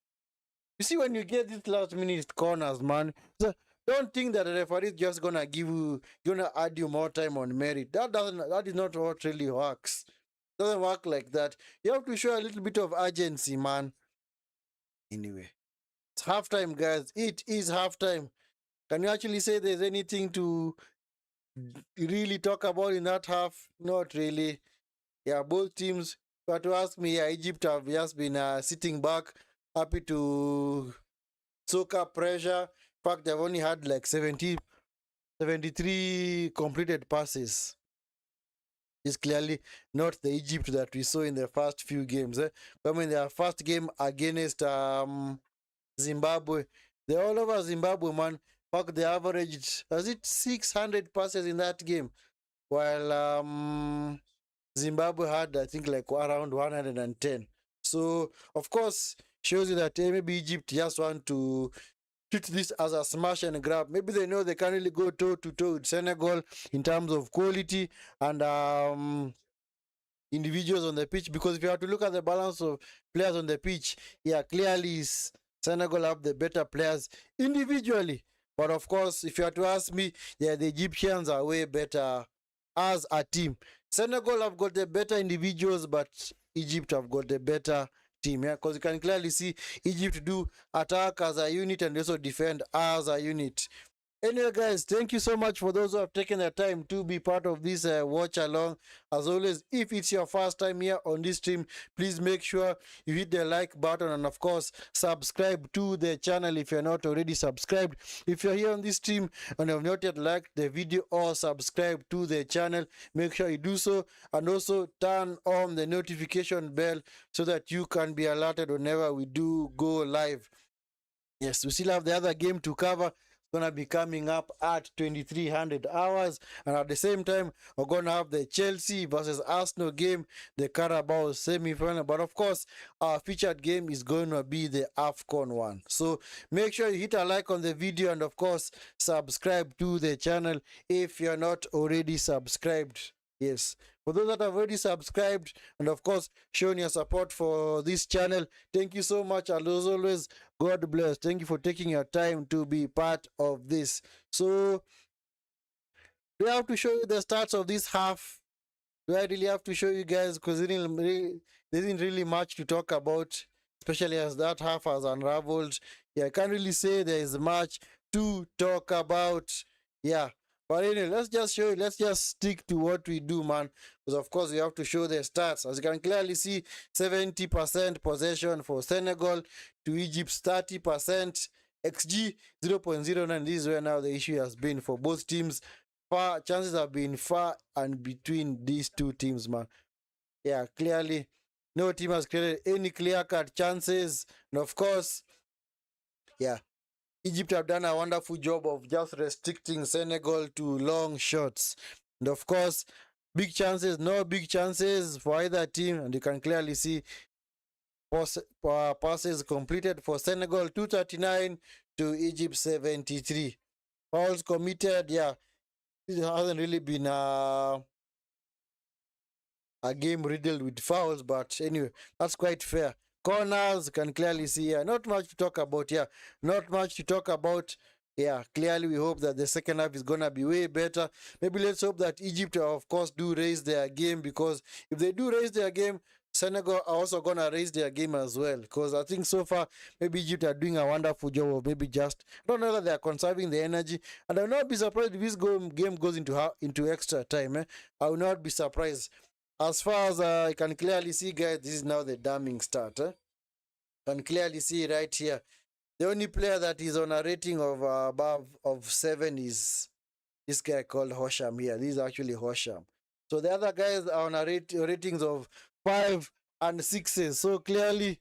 You see, when you get these last minute corners, man, so don't think that the referee is just gonna gonna add you more time on merit. That is not what really works. It doesn't work like that. You have to show a little bit of urgency, man. Anyway, it's halftime, guys. It is halftime. Can you actually say there's anything to really talk about in that half? Not really. Yeah, both teams. But to ask me, yeah, Egypt have just been sitting back, happy to soak up pressure. In fact, they've only had like 73 completed passes. It's clearly not the Egypt that we saw in the first few games. I mean, their first game against Zimbabwe, they're all over Zimbabwe, man. In fact, they averaged, was it 600 passes in that game? While Zimbabwe had, I think, like around 110. So, of course, shows you that maybe Egypt just want to treat this as a smash and grab. Maybe they know they can't really go toe to toe with Senegal in terms of quality and individuals on the pitch. Because if you have to look at the balance of players on the pitch, yeah, clearly Senegal have the better players individually. But of course, if you have to ask me, yeah, the Egyptians are way better as a team. Senegal have got the better individuals, but Egypt have got the better team. Yeah, because you can clearly see Egypt do attack as a unit and also defend as a unit. Anyway, guys, thank you so much for those who have taken the time to be part of this watch along. As always, if it's your first time here on this stream, please make sure you hit the like button and, of course, subscribe to the channel if you're not already subscribed. If you're here on this stream and have not yet liked the video or subscribed to the channel, make sure you do so, and also turn on the notification bell so that you can be alerted whenever we do go live. Yes, we still have the other game to cover. Gonna be coming up at 2300 hours, and at the same time we're gonna have the Chelsea versus Arsenal game, the Carabao semi-final. But of course, our featured game is going to be the AFCON one. So make sure you hit a like on the video, and of course subscribe to the channel if you're not already subscribed. Yes, for those that have already subscribed and of course shown your support for this channel, thank you so much. And as always, God bless. Thank you for taking your time to be part of this. So do I have to show you the stats of this half? Do I really have to show you guys? Because there isn't really much to talk about, especially as that half has unraveled. Yeah, I can't really say there is much to talk about. Yeah. But anyway, let's just show you. Let's just stick to what we do, man. Because of course we have to show the stats. As you can clearly see, 70% possession for Senegal to Egypt's 30%. XG 0.09. This is where now the issue has been for both teams. Chances have been far and between these two teams, man. Yeah, clearly no team has created any clear-cut chances. And of course, yeah, Egypt have done a wonderful job of just restricting Senegal to long shots. And of course, big chances, no big chances for either team. And you can clearly see passes completed for Senegal 239 to Egypt 73. Fouls committed, yeah, it hasn't really been a game riddled with fouls, but anyway, that's quite fair. Corners, can clearly see here. Not much to talk about here. Not much to talk about. Yeah, clearly we hope that the second half is going to be way better. Maybe let's hope that Egypt, of course, do raise their game, because if they do raise their game, Senegal are also going to raise their game as well. Because I think so far, maybe Egypt are doing a wonderful job of maybe just, I don't know that they are conserving the energy. And I will not be surprised if this game goes into extra time. I will not be surprised. As far as I can clearly see, guys, this is now the damning start. Can clearly see right here. The only player that is on a rating of above of 7 is this guy called Hosham here. This is actually Hosham. So the other guys are on a ratings of 5 and 6s. So clearly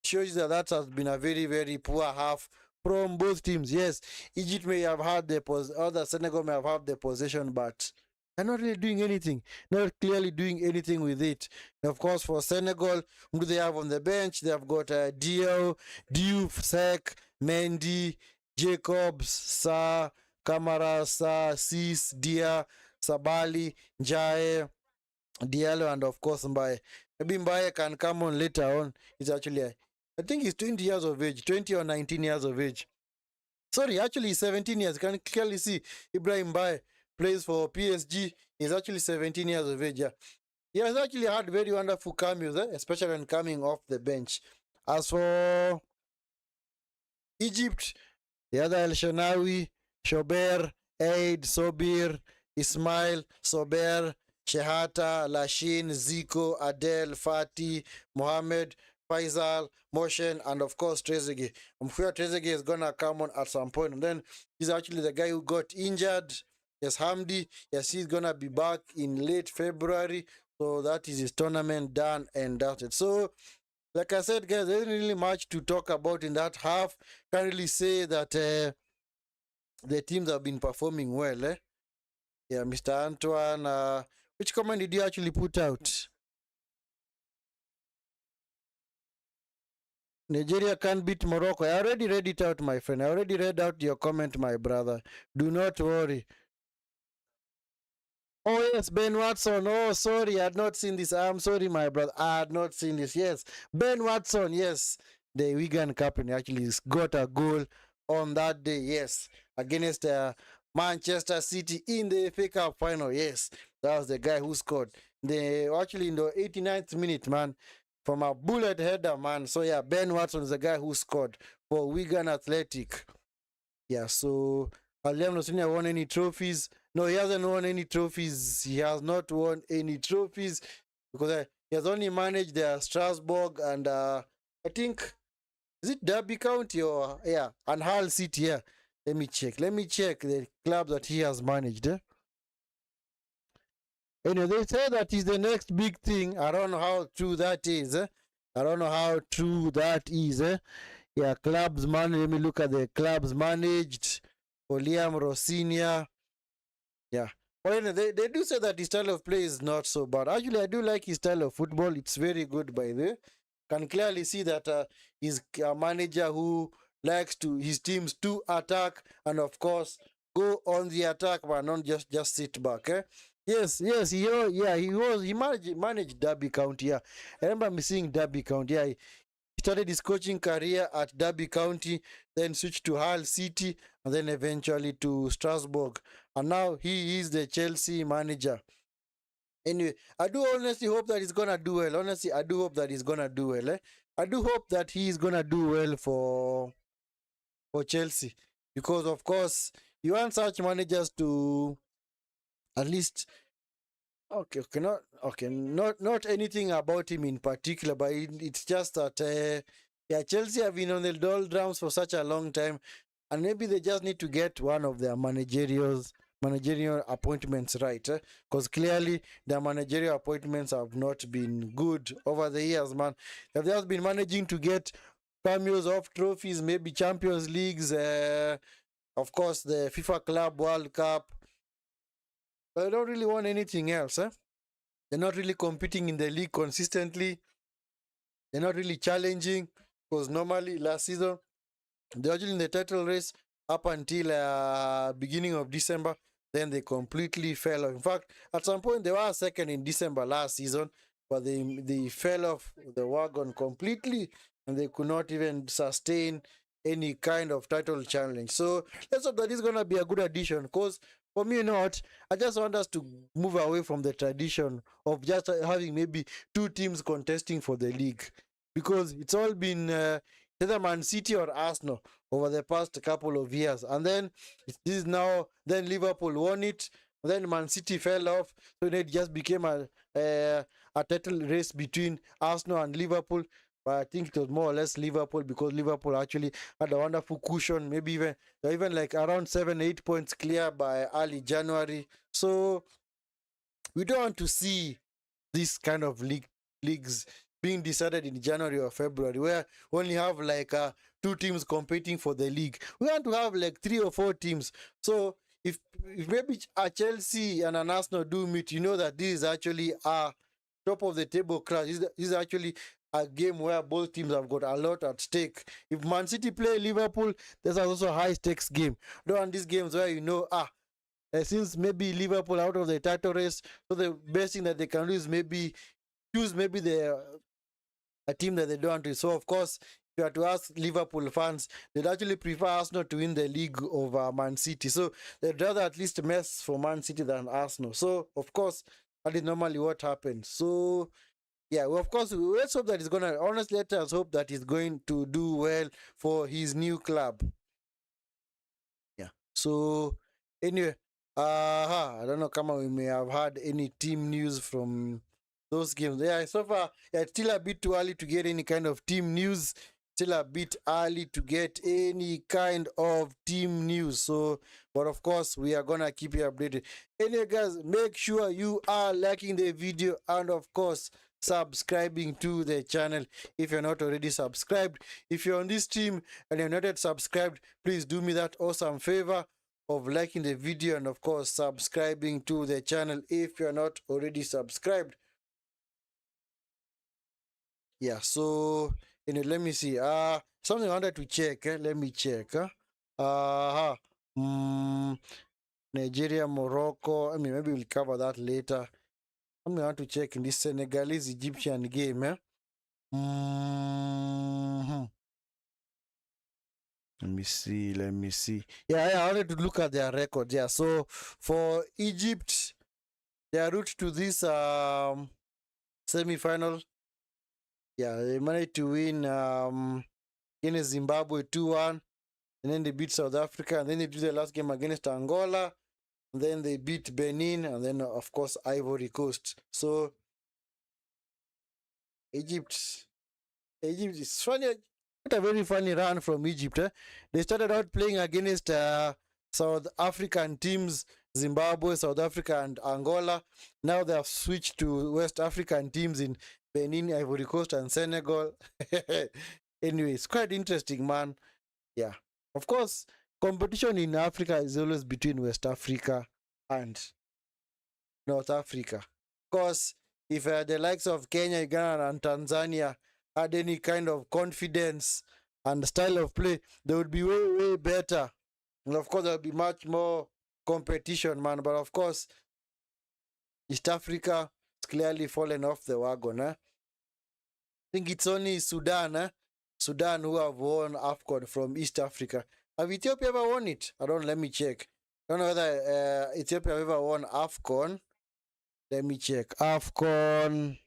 shows that that has been a very, very poor half from both teams. Yes, Egypt may have had the other Senegal may have had the possession, but they're not really doing anything. Not clearly doing anything with it. And of course, for Senegal, who do they have on the bench? They have got Diouf, Sek, Mendy, Jacobs, Sa, Kamara, Sa, Sis, Dia, Sabali, Njae, Diallo, and of course Mbaye. Maybe Mbaye can come on later on. He's actually, I think he's 20 years of age, 20 or 19 years of age. Sorry, actually he's 17 years. You can clearly see Ibrahim Mbaye plays for PSG. He's actually 17 years of age. Yeah, he has actually had very wonderful cameos, especially when coming off the bench. As for Egypt, the other El Shanawi, Shober, Aid, Sobir, Ismail, Sober, Shehata, Lashin, Zico, Adel, Fati, Mohamed, Faisal, Motion, and of course Trezeguet. I'm sure Trezeguet is gonna come on at some point. And then he's actually the guy who got injured. Yes, Hamdi. Yes, he's gonna be back in late February. So that is his tournament done and dusted. So, like I said, guys, there isn't really much to talk about in that half. Can't really say that the teams have been performing well. Yeah, Mr. Antoine, which comment did you actually put out? Nigeria can't beat Morocco. I already read it out, my friend. I already read out your comment, my brother. Do not worry. Oh, yes, Ben Watson. Oh, sorry, I had not seen this. I'm sorry, my brother. I had not seen this. Yes, Ben Watson, yes. The Wigan captain actually got a goal on that day, yes, against Manchester City in the FA Cup final. Yes, that was the guy who scored. Actually in the 89th minute, man, from a bullet header, man. So, yeah, Ben Watson is the guy who scored for Wigan Athletic. Yeah, so Liam Rosini won any trophies? No, he hasn't won any trophies. He has not won any trophies because he has only managed Strasbourg and I think, is it Derby County or yeah, and Hull City? Yeah, let me check. Let me check the club that he has managed. Anyway, they say that is the next big thing. I don't know how true that is. I don't know how true that is. Yeah, clubs managed. Let me look at the clubs managed for Liam Rossinia. Yeah. Well, anyway, they do say that his style of play is not so bad. Actually, I do like his style of football. It's very good, by the way. Can clearly see that he's a manager who likes to his teams to attack and, of course, go on the attack, but not just sit back. Yes, he managed Derby County. Yeah, I remember me seeing Derby County. Yeah, he started his coaching career at Derby County, then switched to Hull City, and then eventually to Strasbourg. And now he is the Chelsea manager. Anyway, I do honestly hope that he's gonna do well. Honestly, I do hope that he's gonna do well. I do hope that he is gonna do well for Chelsea, because of course you want such managers to at least not anything about him in particular, but it's just that yeah, Chelsea have been on the doldrums for such a long time, and maybe they just need to get one of their managerial appointments right, because clearly their managerial appointments have not been good over the years, man. They've just been managing to get cameos of trophies, maybe Champions Leagues, of course the FIFA Club World Cup, but they don't really want anything else. They're not really competing in the league consistently. They're not really challenging, because normally last season they're actually in the title race up until beginning of December. Then they completely fell off. In fact, at some point they were second in December last season, but they fell off the wagon completely, and they could not even sustain any kind of title challenge. So let's hope that is gonna be a good addition, because for me, not, I just want us to move away from the tradition of just having maybe two teams contesting for the league, because it's all been either Man City or Arsenal over the past couple of years, and then this is now, then Liverpool won it, then Man City fell off, so it just became a title race between Arsenal and Liverpool. But I think it was more or less Liverpool, because Liverpool actually had a wonderful cushion, maybe even like around 7-8 points clear by early January. So we don't want to see this kind of leagues being decided in January or February, where we only have like two teams competing for the league. We want to have like 3 or 4 teams. So if maybe a Chelsea and an Arsenal do meet, you know that this is actually a top of the table clash. This is actually a game where both teams have got a lot at stake. If Man City play Liverpool, there's also a high stakes game. Don't want these games where since maybe Liverpool out of the title race, so the best thing that they can do is maybe choose maybe a team that they don't want to. So of course, if you are to ask Liverpool fans, they'd actually prefer Arsenal to win the league over Man City. So they'd rather at least mess for Man City than Arsenal. So of course, that is normally what happens. So yeah, well, of course, let's hope that he's gonna, honestly, let us hope that he's going to do well for his new club. Yeah. So anyway, I don't know, come on, we may have had any team news from those games. Yeah, so far, yeah, it's still a bit too early to get any kind of team news. Still a bit early to get any kind of team news. So, but of course, we are gonna keep you updated. Anyway, guys, make sure you are liking the video and, of course, subscribing to the channel if you're not already subscribed. If you're on this team and you're not yet subscribed, please do me that awesome favor of liking the video and, of course, subscribing to the channel if you're not already subscribed. Yeah, so let me see. Something I wanted to check. Let me check. Nigeria, Morocco. I mean, maybe we'll cover that later. I want to check in this Senegalese Egyptian game. Let me see. Yeah, I wanted to look at their record. Yeah, so for Egypt, their route to this semi-final, yeah, they managed to win in Zimbabwe 2-1. and then they beat South Africa, and then they do the last game against Angola, and then they beat Benin, and then of course Ivory Coast. So Egypt is funny. What a very funny run from Egypt. They started out playing against South African teams, Zimbabwe, South Africa, and Angola. Now they have switched to West African teams in Benin, Ivory Coast, and Senegal. Anyway, it's quite interesting, man. Yeah. Of course, competition in Africa is always between West Africa and North Africa. Because if the likes of Kenya, Uganda, and Tanzania had any kind of confidence and style of play, they would be way, way better. And of course, there will be much more competition, man. But of course, East Africa is clearly fallen off the wagon. I think it's only Sudan, Sudan who have won AFCON from East Africa. Have Ethiopia ever won it? Let me check. I don't know whether Ethiopia have ever won AFCON. Let me check. AFCON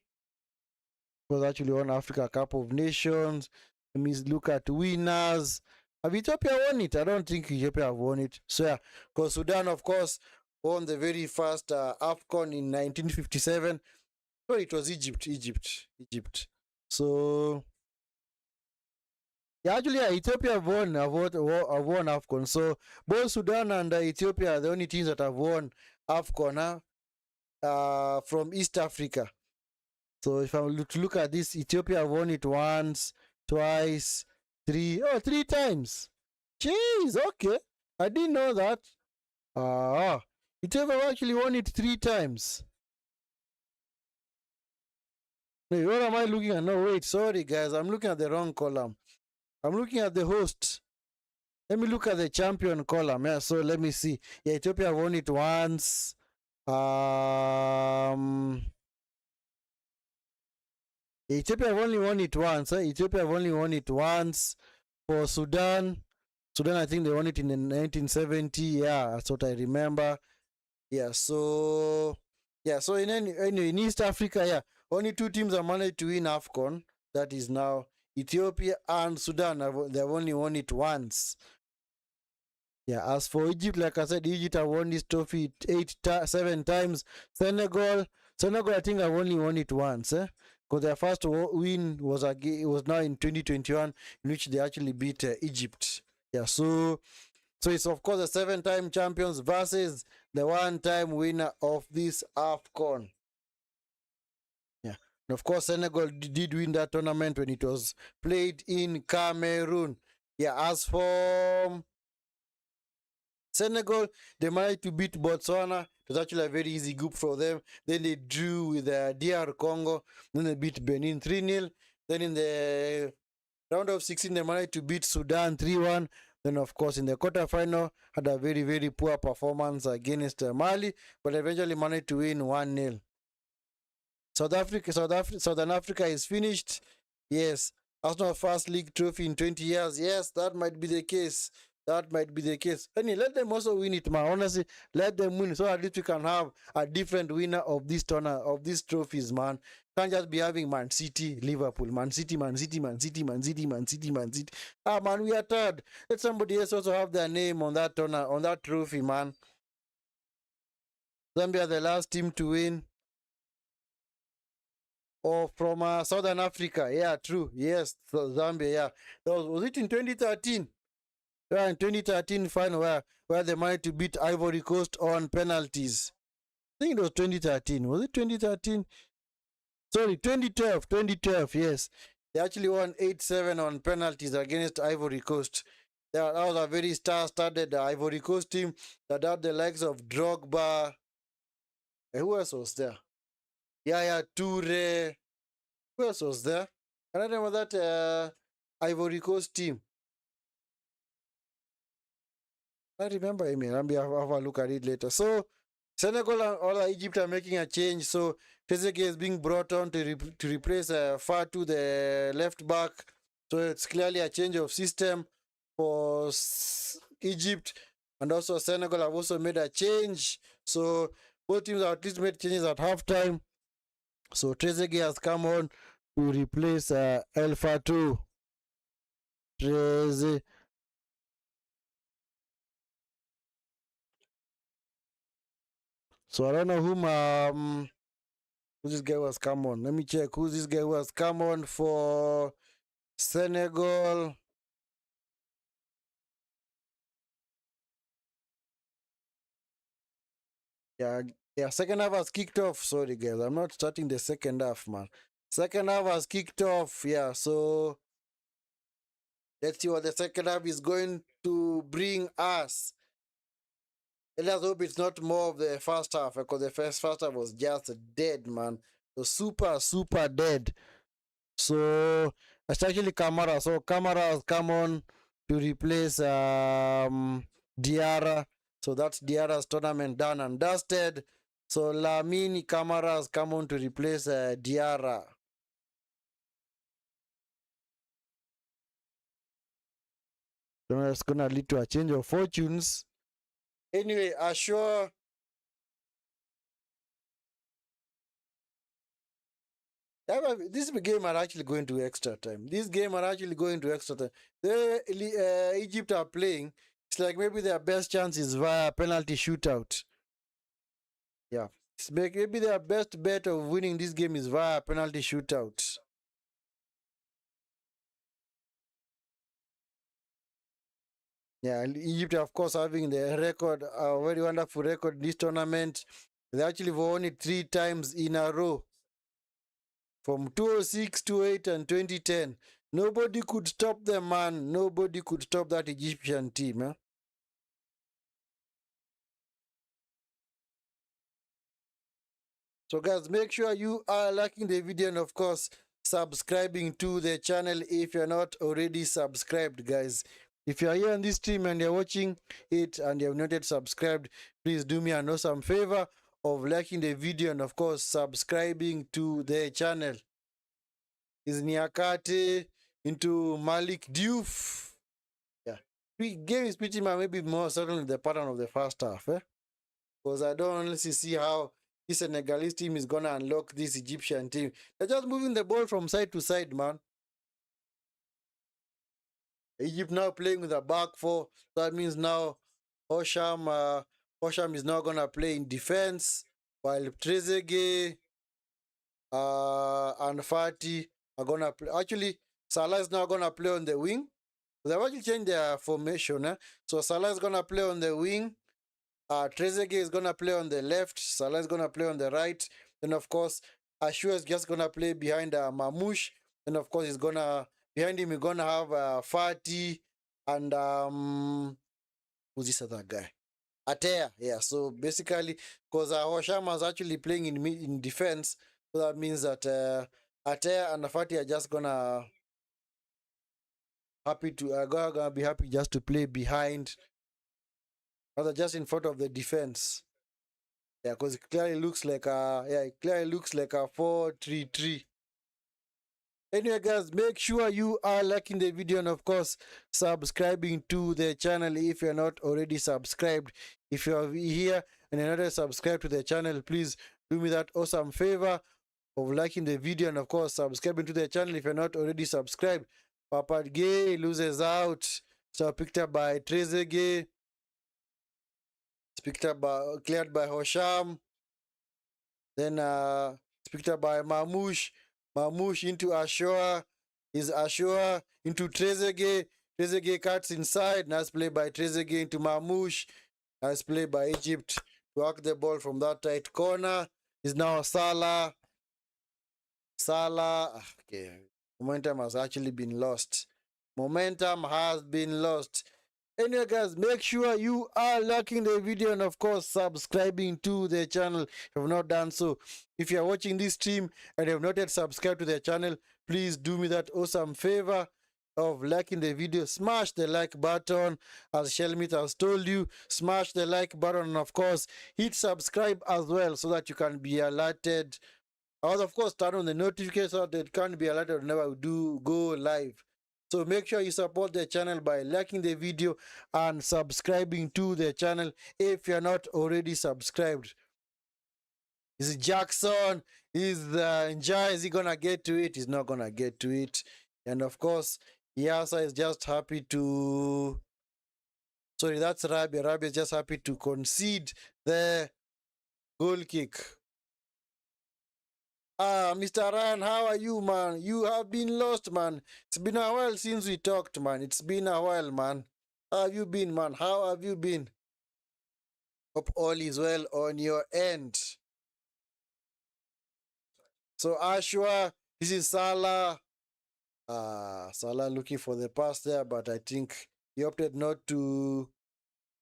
was actually won Africa Cup of Nations. Let me look at winners. Have Ethiopia won it? I don't think Ethiopia have won it. So yeah, because Sudan, of course, won the very first AFCON in 1957. So it was Egypt. So yeah, actually, Ethiopia have won AFCON. So both Sudan and Ethiopia are the only teams that have won AFCON from East Africa. So if I look at this, Ethiopia have won it once, twice, three times. Jeez, okay. I didn't know that. Ethiopia actually won it 3 times. Wait, what am I looking at? No, wait, sorry guys. I'm looking at the wrong column. I'm looking at the host. Let me look at the champion column. Yeah, so let me see. Yeah, Ethiopia won it once. Ethiopia have only won it once. Ethiopia have only won it once. For Sudan, I think they won it in 1970. Yeah, that's what I remember. Yeah, so in East Africa, yeah, only 2 teams are managed to win AFCON. That is now Ethiopia and Sudan. They have only won it once. Yeah, as for Egypt, like I said, Egypt have won this trophy 7 times. Senegal, I think have only won it once. Because their first win was now in 2021, in which they actually beat Egypt. Yeah, so it's of course the 7-time champions versus the 1-time winner of this AFCON. Yeah, and of course Senegal did win that tournament when it was played in Cameroon. Yeah, as for Senegal, they managed to beat Botswana. It was actually a very easy group for them. Then they drew with DR Congo. Then they beat Benin 3-0. Then in the round of 16, they managed to beat Sudan 3-1. Then, of course, in the quarterfinal, had a very, very poor performance against Mali, but eventually managed to win 1-0. Southern Africa is finished. Yes. Arsenal first league trophy in 20 years. Yes, that might be the case. Anyway, let them also win it, man. Honestly, let them win so at least we can have a different winner of this tournament, of these trophies, man. Can't just be having Man City, Liverpool, Man City. Ah, man, we are tired. Let somebody else also have their name on that on that trophy, man. Zambia, the last team to win. Or from Southern Africa. Yeah, true. Yes, so Zambia, yeah. Was it in 2013? Yeah, in 2013 final where they managed to beat Ivory Coast on penalties. I think it was 2013. Was it 2013? Sorry, 2012, yes. They actually won 8-7 on penalties against Ivory Coast. That was a very star-studded Ivory Coast team that had the likes of Drogba. Who else was there? Yaya Toure. Who else was there? Can I remember that Ivory Coast team? I remember him. I'll have a look at it later. So, Senegal and all Egypt are making a change. So, Trezeguet is being brought on to replace Fatou, the left back. So, it's clearly a change of system for Egypt. And also, Senegal have also made a change. So, both teams have at least made changes at halftime. So, Trezeguet has come on to replace El Fatou. So I don't know who this guy was come on. Let me check who this guy was come on for Senegal. Yeah, yeah, second half has kicked off. Sorry guys, I'm not starting the second half, man. Second half has kicked off, yeah. So let's see what the second half is going to bring us. And let's hope it's not more of the first half, because the first half was just dead, man. So super dead. So it's actually Kamara. So Kamara has come on to replace Diarra. So that's Diarra's tournament done and dusted. So Lamine Kamara has come on to replace Diarra. So that's gonna lead to a change of fortunes. Anyway, Ashore. This game are actually going to extra time. This game are actually going to extra time. Egypt are playing. It's like maybe their best chance is via penalty shootout. Yeah. Maybe their best bet of winning this game is via penalty shootout. Yeah, Egypt, of course, having the record, a very wonderful record in this tournament. They actually won it 3 times in a row from 2006, 2008, and 2010. Nobody could stop them, man. Nobody could stop that Egyptian team. Eh? So guys, make sure you are liking the video and of course subscribing to the channel if you're not already subscribed, guys. If you're here on this stream and you're watching it and you have not yet subscribed, please do me an awesome favor of liking the video and of course subscribing to the channel. Is Niakate into Malik Diouf. Yeah. The game is pretty much maybe more certainly the pattern of the first half, eh? Because I don't honestly see how this Senegalese team is gonna unlock this Egyptian team. They're just moving the ball from side to side, man. Egypt now playing with a back four. So that means now Hosham is now gonna play in defense, while Trezeguet and Fati are gonna play. Actually, Salah is now gonna play on the wing. They've actually changed their formation. So Salah is gonna play on the wing. Trezeguet is gonna play on the left. Salah is gonna play on the right. Then of course, Ashua is just gonna play behind Mamouche. Then of course, he's gonna behind him. He's gonna have Fati and who's this other guy? Atea. Yeah. So basically, because Hosham is actually playing in defense, so that means that Atea and Fati are just gonna gonna be happy just to play behind, rather just in front of the defense. Yeah, because it clearly looks like it clearly looks like a 4-3-3. Anyway, guys, make sure you are liking the video and of course subscribing to the channel if you're not already subscribed. If you're here and you're not subscribed to the channel, please do me that awesome favor of liking the video and of course subscribing to the channel if you're not already subscribed. Papa Gay loses out. So picked up by Trezeguet. Cleared by Hosham. Then picked up by Mamouche. Mamouche into Ashua. Is Ashua into Trezeguet. Trezeguet cuts inside. Nice play by Trezeguet into Mamouche. Nice play by Egypt to work the ball from that tight corner. Is now Salah. Salah. Okay. Momentum has actually been lost. Momentum has been lost. Anyway, guys, make sure you are liking the video and of course subscribing to the channel if you have not done so. If you are watching this stream and you have not yet subscribed to the channel, please do me that awesome favor of liking the video. Smash the like button, as Shelmit has told you. Smash the like button and of course hit subscribe as well so that you can be alerted. And of course turn on the notification so that it can be alerted whenever we do go live. So make sure you support the channel by liking the video and subscribing to the channel if you're not already subscribed. Is it Jackson? Is Njai? Is he gonna get to it? He's not gonna get to it. And of course, Yasa is just happy to. Sorry, that's Rabi. Rabi is just happy to concede there. Goal kick. Ah, Mr. Ryan, how are you, man? You have been lost, man. It's been a while since we talked, man. It's been a while, man. How have you been, man? How have you been? Hope all is well on your end. So, Ashwa, this is Salah. Salah looking for the pass there, but I think he opted not to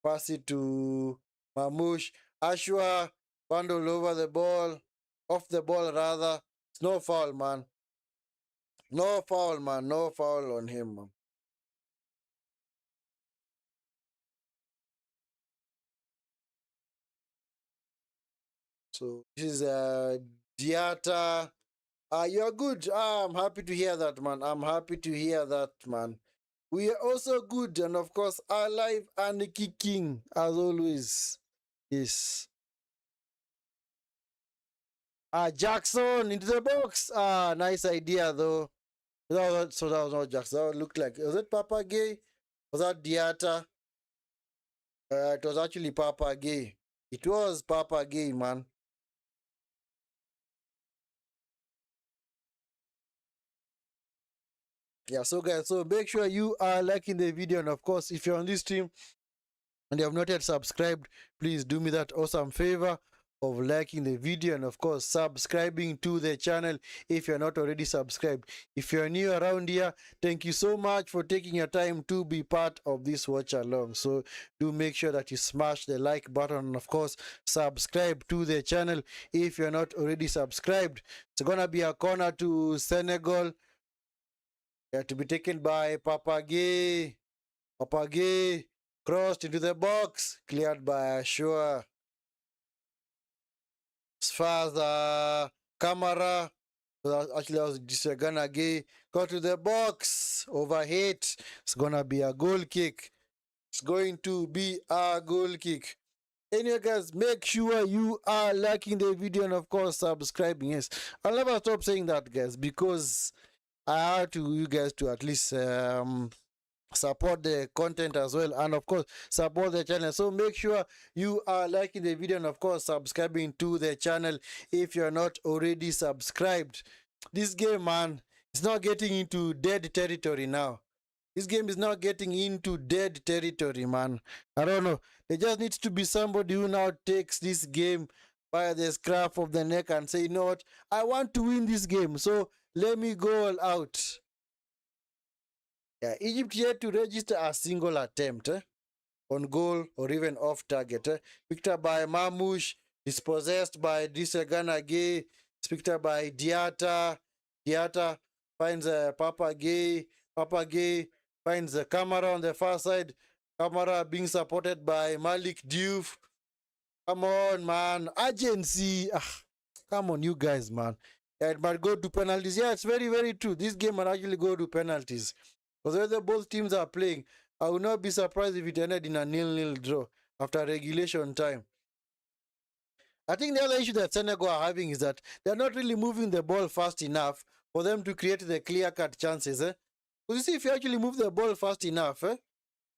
pass it to Mamouche. Ashwa bundled over the ball, off the ball rather. It's no foul, man. No foul, man. No foul on him, man. So this is Diata. You're good. I'm happy to hear that, man. I'm happy to hear that, man. We are also good and of course alive and kicking as always. Yes. Jackson into the box. Nice idea though. So that was not Jackson. That looked like, was it Papa Gay? Was that Diata? It was actually Papa Gay. It was Papa Gay, man. Yeah, so guys, so make sure you are liking the video, and of course, if you're on this stream and you have not yet subscribed, please do me that awesome favor of liking the video and of course subscribing to the channel if you're not already subscribed. If you're new around here, thank you so much for taking your time to be part of this watch along. So do make sure that you smash the like button and of course subscribe to the channel if you're not already subscribed. It's gonna be a corner to Senegal, to be taken by Papagay. Papagay crossed into the box, cleared by Ashua. As far as Camara, actually that was Disaganagay, got to the box, overhit. It's gonna be a goal kick. It's going to be a goal kick. Anyway, guys, make sure you are liking the video and of course subscribing. Yes, I'll never stop saying that, guys, because I have to you guys to at least support the content as well and of course support the channel. So make sure you are liking the video and of course subscribing to the channel if you're not already subscribed. This game, man, is not getting into dead territory now. This game is not getting into dead territory, man. I don't know. There just needs to be somebody who now takes this game by the scruff of the neck and say, you know what, I want to win this game, so let me go all out. Yeah, Egypt yet to register a single attempt on goal or even off target. Picked up by Mamouche, dispossessed by Disaganagay, picked up by Diata. Diata finds Papa Gay. Papa Gay finds the camera on the far side. Camera being supported by Malik Diouf. Come on, man. Agency. Come on, you guys, man. Yeah, it might go to penalties. Yeah, it's very, very true. This game might actually go to penalties. Because whether both teams are playing, I would not be surprised if it ended in a 0-0 draw after regulation time. I think the other issue that Senegal are having is that they're not really moving the ball fast enough for them to create the clear-cut chances. Because you see, if you actually move the ball fast enough,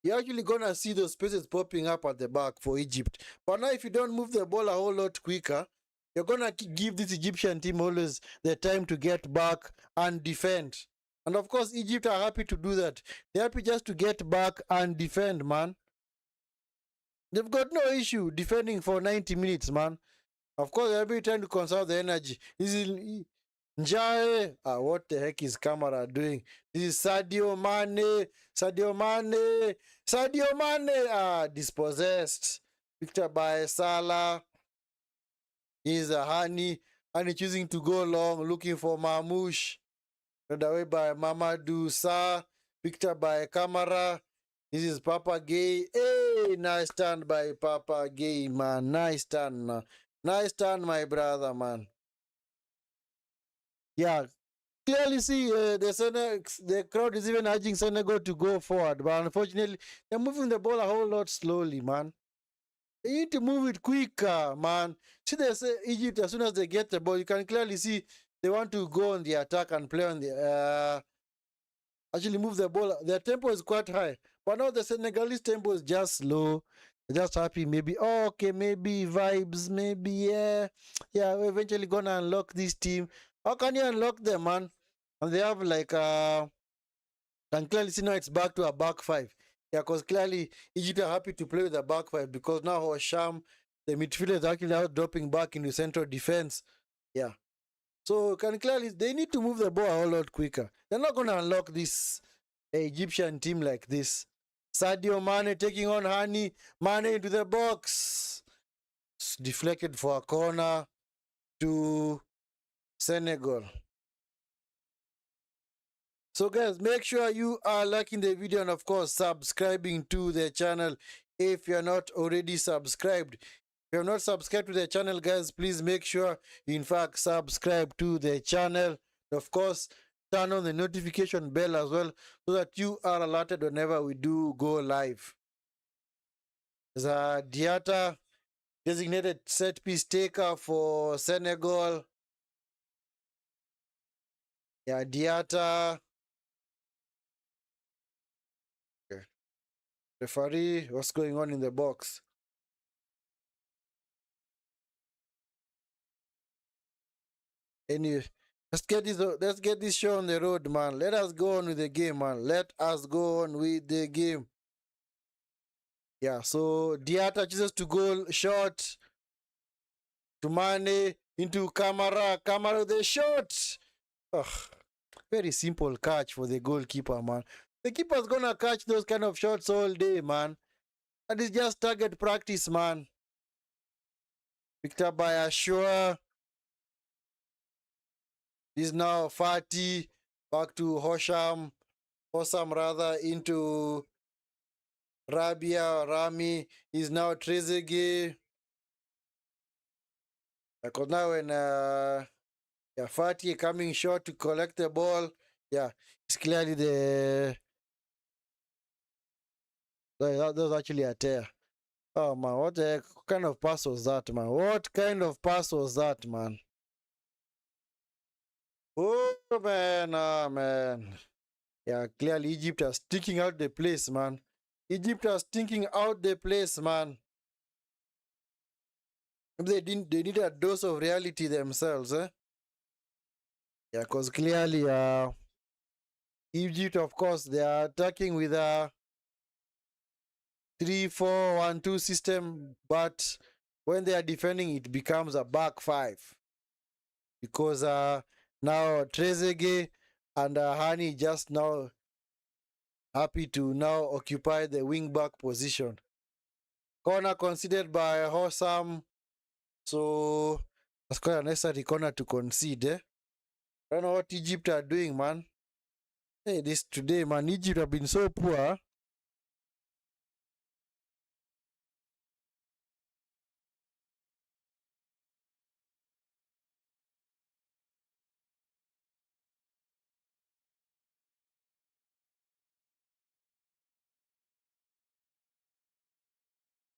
you're actually going to see those spaces popping up at the back for Egypt. But now if you don't move the ball a whole lot quicker, you're going to give this Egyptian team always the time to get back and defend. And of course, Egypt are happy to do that. They're happy just to get back and defend, man. They've got no issue defending for 90 minutes, man. Of course, they're every trying to conserve the energy. This is Njae. What the heck is Camara doing? This is Sadio Mané. Sadio Mané. Sadio Mané. Dispossessed. Picked up by Salah. He's a Hani. Hani choosing to go long, looking for Mamouche. Led away by Mamadou Sa, picked up by Camara. This is Papa Gay. Hey, nice turn by Papa Gay, man. Nice turn. Nice turn, my brother, man. Yeah, clearly see the crowd is even urging Senegal to go forward, but unfortunately, they're moving the ball a whole lot slowly, man. They need to move it quicker, man. See, they say Egypt, as soon as they get the ball, you can clearly see they want to go on the attack and play on the actually move the ball. Their tempo is quite high, but now the Senegalese tempo is just slow. Just happy, maybe, oh, okay, maybe vibes, maybe, yeah, we're eventually gonna unlock this team. How can you unlock them, man? And they have like, and clearly see now it's back to a back five. Yeah, because clearly Egypt are happy to play with a back five because now Hosham, the midfielder, is actually now dropping back into central defense. Yeah. So can clearly they need to move the ball a whole lot quicker. They're not gonna unlock this Egyptian team like this. Sadio Mané taking on Hani. Mané into the box. It's deflected for a corner to Senegal. So guys, make sure you are liking the video and of course subscribing to the channel if you're not already subscribed. If you're not subscribed to the channel, guys, please make sure you in fact subscribe to the channel. Of course, turn on the notification bell as well so that you are alerted whenever we do go live. There's a Diata designated set piece taker for Senegal. Yeah, Diata. Okay. Referee, what's going on in the box? Anyway, let's get this show on the road, man. Let us go on with the game, man. Let us go on with the game. Yeah, so Diata chooses to goal shot to Mane into Camara. Camara with the shot. Ugh, very simple catch for the goalkeeper, man. The keeper's gonna catch those kind of shots all day, man. That is just target practice, man. Victor Bayashua is now Fati. Back to Hosham. Hossam rather into Rabia. Rami is now Trezeguet. Because now when yeah, Fati coming short to collect the ball. Yeah, it's clearly that was actually a tear. Oh man, what the heck kind of pass was that, man? What kind of pass was that, man? Oh man, ah man. Yeah, clearly Egypt are sticking out the place, man. Egypt are stinking out the place, man. They need a dose of reality themselves, eh? Yeah, because clearly Egypt, of course, they are attacking with a 3-4-1-2 system, but when they are defending, it becomes a back five because now Trezeguet and Hani just now happy to now occupy the wing back position. Corner considered by Hossam, so that's quite a necessary corner to concede. Eh? I don't know what Egypt are doing, man. Hey, this today, man, Egypt have been so poor.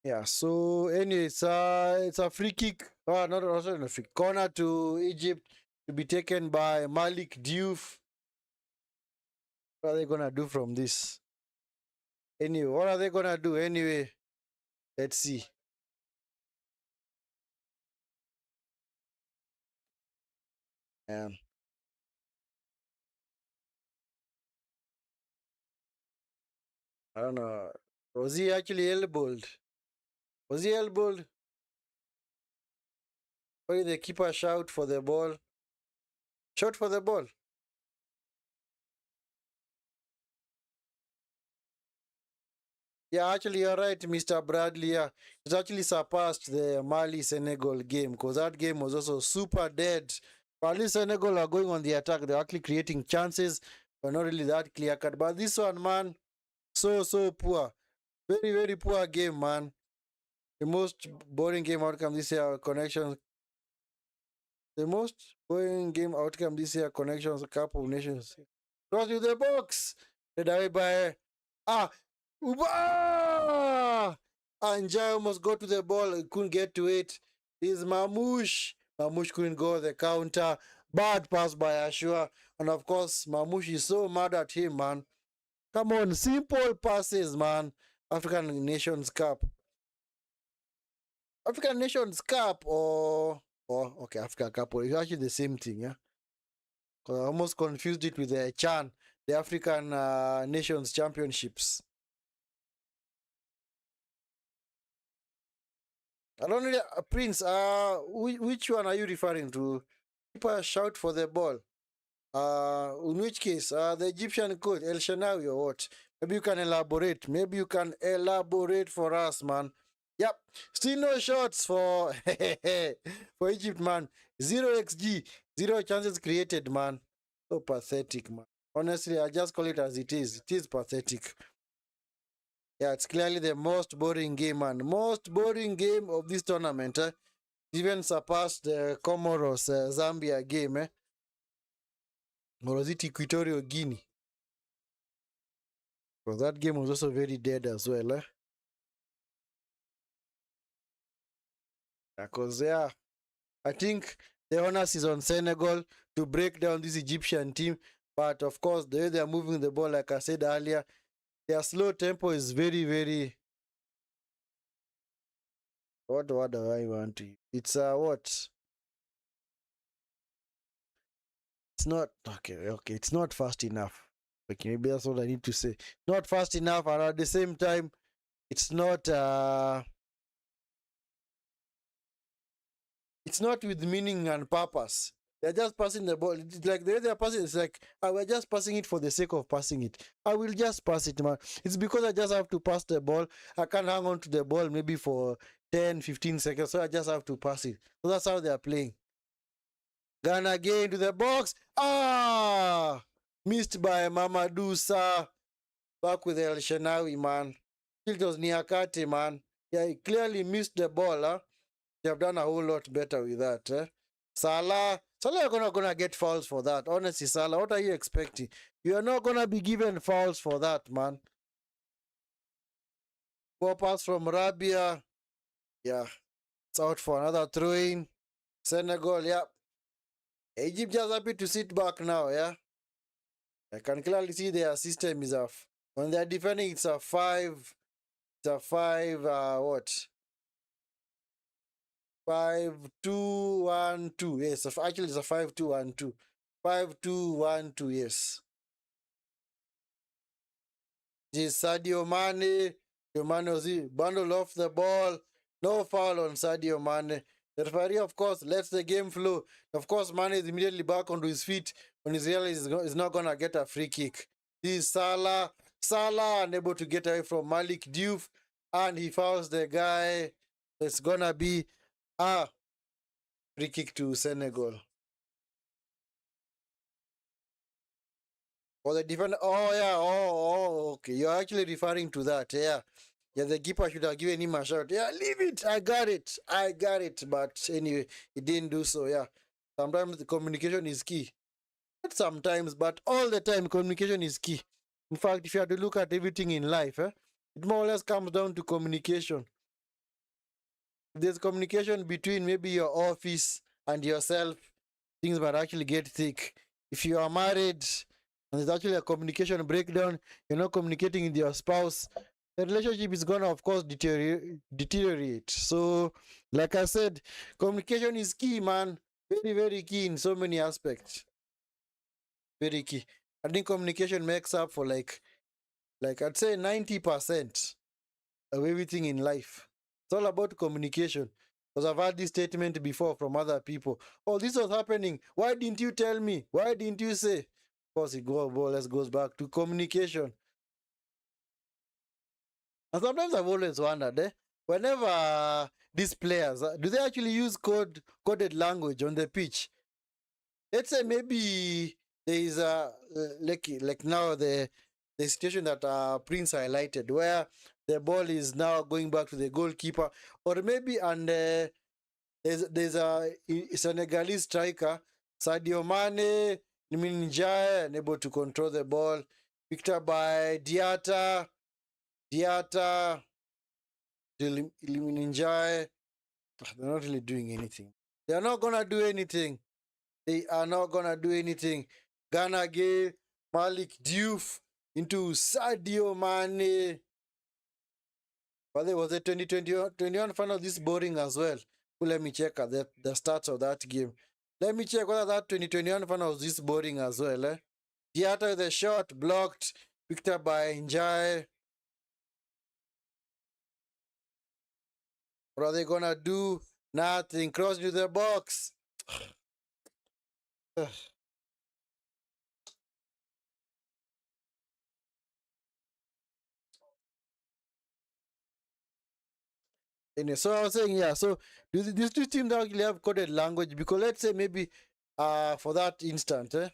Yeah, so anyway, it's a free kick. Oh, not also a free corner to Egypt to be taken by Malik Diouf. What are they gonna do from this? Anyway, what are they gonna do anyway? Let's see. Um, I don't know. Was he actually elbowed? Was he elbowed? Why did the keeper shout for the ball? Shout for the ball. Yeah, actually, you're right, Mr. Bradley. Yeah, it's actually surpassed the Mali Senegal game because that game was also super dead. Mali Senegal are going on the attack. They're actually creating chances, but not really that clear cut. But this one, man, so poor. Very, very poor game, man. The most boring game outcome this year, connections. The most boring game outcome this year, connections, Cup of Nations. Cross with the box. Led away by ah Uba! And Jai almost got to the ball, he couldn't get to it. Is Mamouche. Mamouche couldn't go the counter. Bad pass by Ashua. And of course, Mamouche is so mad at him, man. Come on, simple passes, man. African Nations Cup. African Nations Cup or okay, Africa Cup. It's actually the same thing, yeah. 'Cause I almost confused it with the CHAN, the African Nations Championships. I don't know, Prince. Which one are you referring to? People shout for the ball. In which case, the Egyptian coach El Shenawi or what? Maybe you can elaborate. Maybe you can elaborate for us, man. Yep. Still no shots for for Egypt, man. Zero XG, zero chances created, man. So pathetic, man. Honestly, I just call it as it is. It is pathetic. Yeah, it's clearly the most boring game, man. Most boring game of this tournament. Even surpassed the Comoros Zambia game, eh? Or was it Equatorial Guinea? Because that game was also very dead as well, eh? Because, yeah, I think the onus is on Senegal to break down this Egyptian team. But, of course, the way they are moving the ball, like I said earlier, their slow tempo is very, very... What do I want to use? It's, what? It's not... Okay, it's not fast enough. Okay, maybe that's what I need to say. Not fast enough, and at the same time, it's not... It's not with meaning and purpose. They're just passing the ball. It's like the way they're passing, it's like, we're just passing it for the sake of passing it. I will just pass it, man. It's because I just have to pass the ball. I can't hang on to the ball maybe for 10, 15 seconds, so I just have to pass it. So that's how they're playing. Ghana again to the box. Missed by Mamadou Sa. Back with El Shenawi, man. It was Niakate, man. Yeah, he clearly missed the ball, huh? They have done a whole lot better with that. Salah, you're not gonna get fouls for that. Honestly, Salah, what are you expecting? You are not gonna be given fouls for that, man. Poor pass from Rabia. Yeah, it's out for another throw-in. Senegal, yeah. Egypt just happy to sit back now, yeah. I can clearly see their system is off. When they're defending, it's a 5-2-1-2. Yes, actually it's a 5-2-1-2. 5-2-1-2, yes. This Sadio Mané. Sadio Mané was bundle off the ball. No foul on Sadio Mané. The referee, of course, lets the game flow. Of course, Mané is immediately back onto his feet when he's realized he's not going to get a free kick. This is Salah. Salah unable to get away from Malik Diouf. And he fouls the guy. It's going to be a free kick to Senegal. Or the defender. Oh, yeah. Okay. You're actually referring to that. Yeah. Yeah, the keeper should have given him a shot. Yeah, leave it. I got it. But anyway, he didn't do so. Yeah. Sometimes the communication is key. Not sometimes, but all the time, communication is key. In fact, if you have to look at everything in life, it more or less comes down to communication. If there's communication between maybe your office and yourself, things might actually get thick. If you are married and there's actually a communication breakdown, you're not communicating with your spouse, the relationship is gonna, of course, deteriorate. So, like I said, communication is key, man. Very, very key in so many aspects. Very key. I think communication makes up for like I'd say 90% of everything in life. It's all about communication. Because I've had this statement before from other people. Oh, this was happening. Why didn't you tell me? Why didn't you say? Of course, it goes back to communication. And sometimes I've always wondered, whenever these players, do they actually use coded language on the pitch? Let's say maybe there is a, like now the situation that Prince highlighted, where the ball is now going back to the goalkeeper, or maybe there's a Senegalese striker, Sadio Mané, Njai, unable to control the ball, picked up by Diata, Njai. They're not really doing anything. They're not gonna do anything. They are not gonna do anything. Ghana Gay, Malik Diouf into Sadio Mane. But there was a 2021 final this boring as well. Well, let me check at the stats of that game. Let me check whether that 2021 final was this boring as well. Theater with a shot blocked, picked up by Njai. What are they gonna do? Nothing. Cross to the box. Anyway, so I was saying, yeah, so these two teams actually have coded language because let's say maybe for that instant, there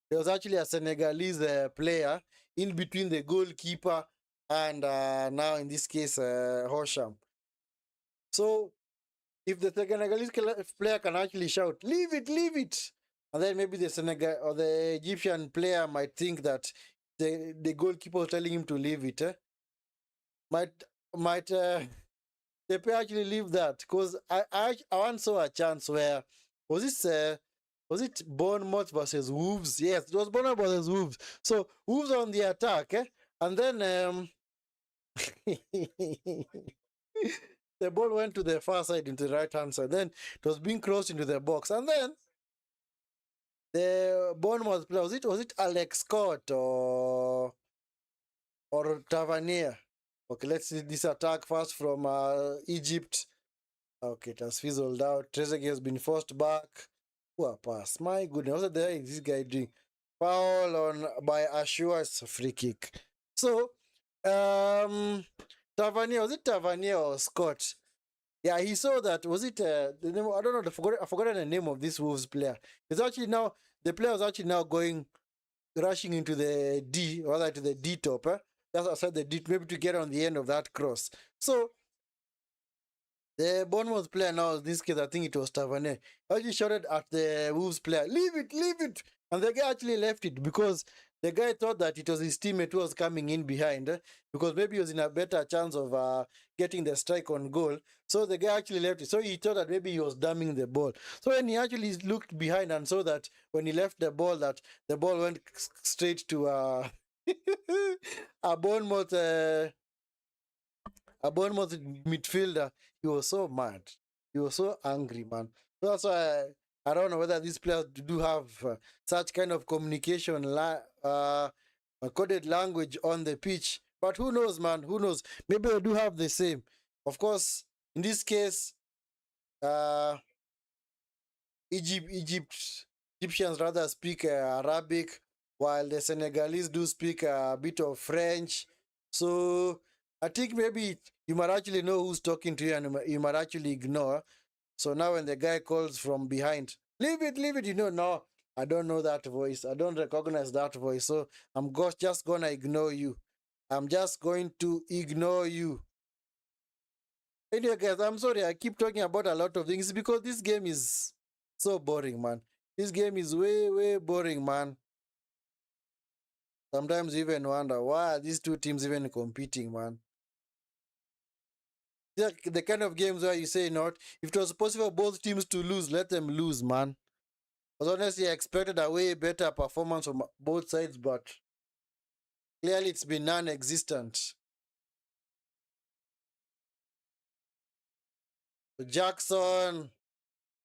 was actually a Senegalese player in between the goalkeeper and now in this case Hosham. So if the Senegalese player can actually shout, leave it, and then maybe the Senegal or the Egyptian player might think that the goalkeeper was telling him to leave it, might might they may actually leave that because I once saw a chance where was this was it Bournemouth versus Wolves? Yes, it was Bournemouth versus Wolves. So Wolves on the attack, and then the ball went to the far side into the right hand side. Then it was being crossed into the box, and then the Bournemouth player was it Alex Scott or Tavernier? Okay, let's see this attack first from Egypt. Okay, it has fizzled out. Trezeguet has been forced back. Poor pass. My goodness, what the hell is this guy doing? Foul on by Ashua. It's a free kick. So, Tavernier, was it Tavernier or Scott? Yeah, he saw that. Was it the name? I don't know. I forgot the name of this Wolves player. It's actually now the player was actually now going rushing into the D, rather to the D top. Just outside the D, maybe to get on the end of that cross. So the Bournemouth player now, in this case, I think it was Tavernier, actually shouted at the Wolves player, leave it. And the guy actually left it because the guy thought that it was his teammate who was coming in behind because maybe he was in a better chance of getting the strike on goal. So the guy actually left it. So he thought that maybe he was damming the ball. So when he actually looked behind and saw that when he left the ball, that the ball went straight to a Bournemouth midfielder. He was so mad. He was so angry, man. So that's why I don't know whether these players do have such kind of communication, coded language on the pitch. But who knows, man? Who knows? Maybe they do have the same. Of course, in this case, uh, Egyptians rather speak Arabic, while the Senegalese do speak a bit of French. So I think maybe you might actually know who's talking to you and you might actually ignore. So now when the guy calls from behind, leave it, no, I don't know that voice. I don't recognize that voice. So I'm just gonna ignore you. I'm just going to ignore you. Anyway, guys, I'm sorry. I keep talking about a lot of things because this game is so boring, man. This game is way boring, man. Sometimes you even wonder why are these two teams even competing, man. They're the kind of games where you say, not if it was possible for both teams to lose, let them lose, man. Because honestly, I expected a way better performance from both sides, but clearly it's been non-existent. So Jackson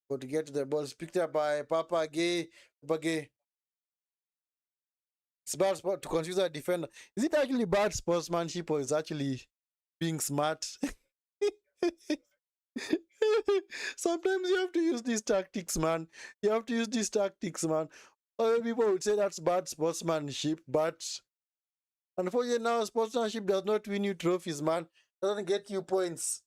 got to get to the ball. It's picked up by Papa Gay. Papa Gay. It's bad sport to confuse a defender. Is it actually bad sportsmanship or is actually being smart? Sometimes you have to use these tactics, man. You have to use these tactics, man. Other people would say that's bad sportsmanship, but unfortunately now sportsmanship does not win you trophies, man. Doesn't get you points.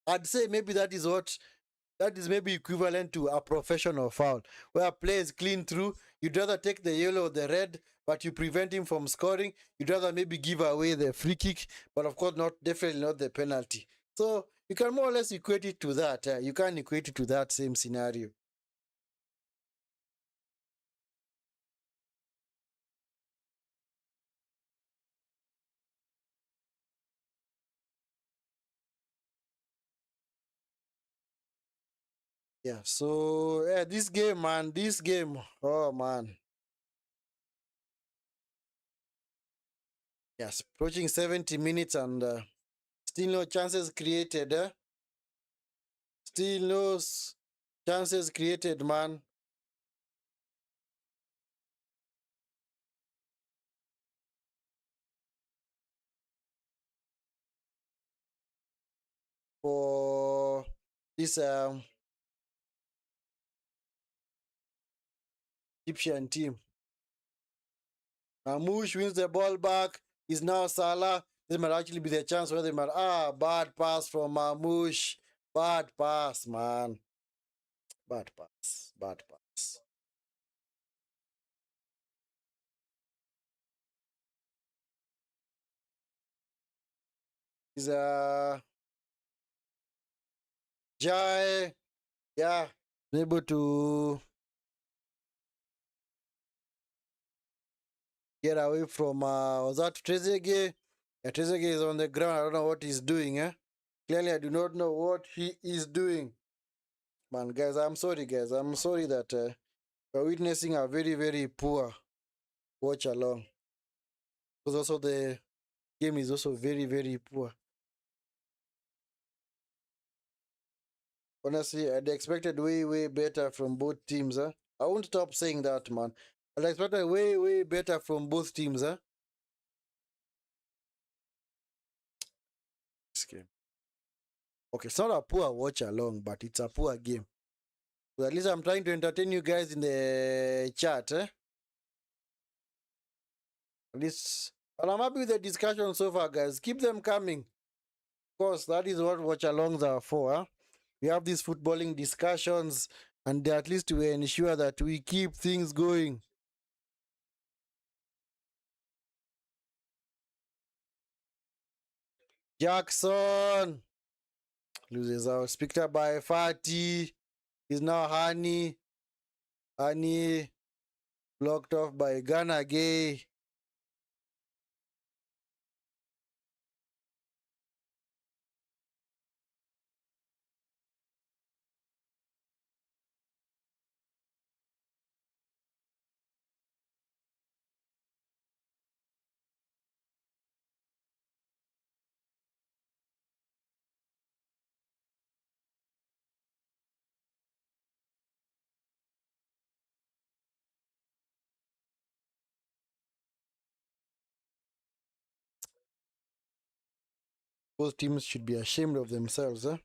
I'd say maybe that is maybe equivalent to a professional foul, where a player is clean through. You'd rather take the yellow or the red, but you prevent him from scoring. You'd rather maybe give away the free kick, but of course definitely not the penalty. So you can more or less equate it to that. You can equate it to that same scenario. Yeah. So yeah, this game, man, oh man, yes, approaching 70 minutes and Still no chances created, eh? Still no chances created, man. For this Egyptian team. Mamouche wins the ball back. Is now Salah. This might actually be the chance where they might. Bad pass from Mamouche. Bad pass, man. Bad pass. Bad pass. Is Jai. Yeah. Able to get away from was that Trezeguet? Yeah, Trezeguet is on the ground. I don't know what he's doing, eh? Clearly I do not know what he is doing. Man, guys, I'm sorry, guys. I'm sorry that we're witnessing a very, very poor watch along. Because also the game is also very, very poor. Honestly, I'd expected way, way better from both teams, huh? I won't stop saying that, man. I'd expected way, way better from both teams, huh? This game. Okay, it's not a poor watch along, but it's a poor game. So at least I'm trying to entertain you guys in the chat, eh? At least, and I'm happy with the discussion so far, guys. Keep them coming. Of course, that is what watch alongs are for, huh? We have these footballing discussions, and at least we ensure that we keep things going. Jackson loses out. Picked up by Fatih. Is now Hani. Hani blocked off by Ghana Gay. Both teams should be ashamed of themselves, eh?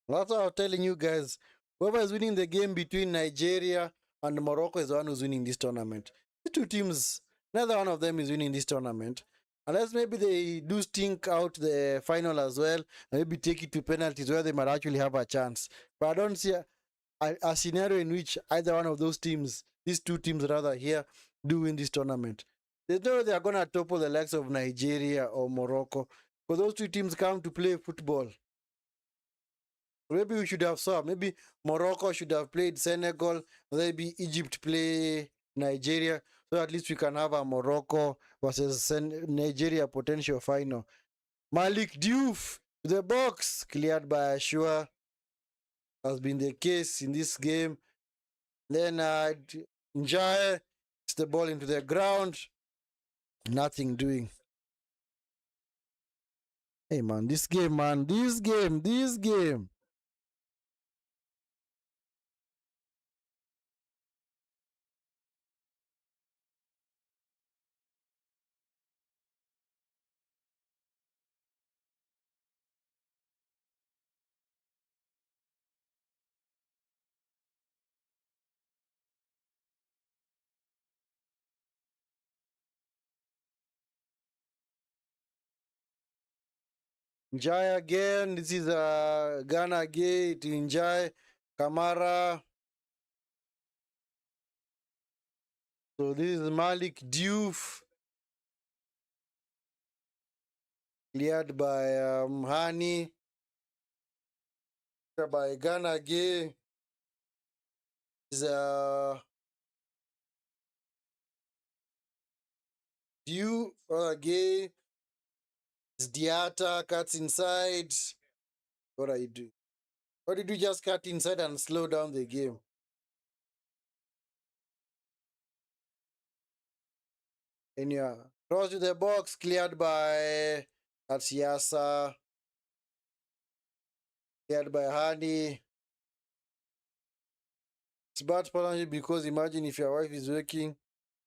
That's what I was telling you guys. Whoever is winning the game between Nigeria and Morocco is the one who's winning this tournament. The two teams, neither one of them is winning this tournament. Unless maybe they do stink out the final as well, and maybe take it to penalties where they might actually have a chance. But I don't see a scenario in which either one of those teams, these two teams rather here, do win this tournament. There's no way they are going to topple the likes of Nigeria or Morocco, because those two teams come to play football. Maybe we should have saw. Maybe Morocco should have played Senegal. Maybe Egypt play Nigeria. So at least we can have a Morocco versus Nigeria potential final. Malik Diouf to the box. Cleared by Ashua. Has been the case in this game. Then Njae. It's the ball into the ground. Nothing doing. Hey man, this game, man. This game. Njai again. This is Ghana Gate. Njai. Kamara. So this is Malik Diouf. Cleared by Hani. By Ghana Gay. Is Diouf. Gay. Is Diata. Cuts inside. What are you doing? What did you just cut inside and slow down the game? And yeah, Cross to the box, cleared by that's Yasa, cleared by Hani. It's bad for because imagine if your wife is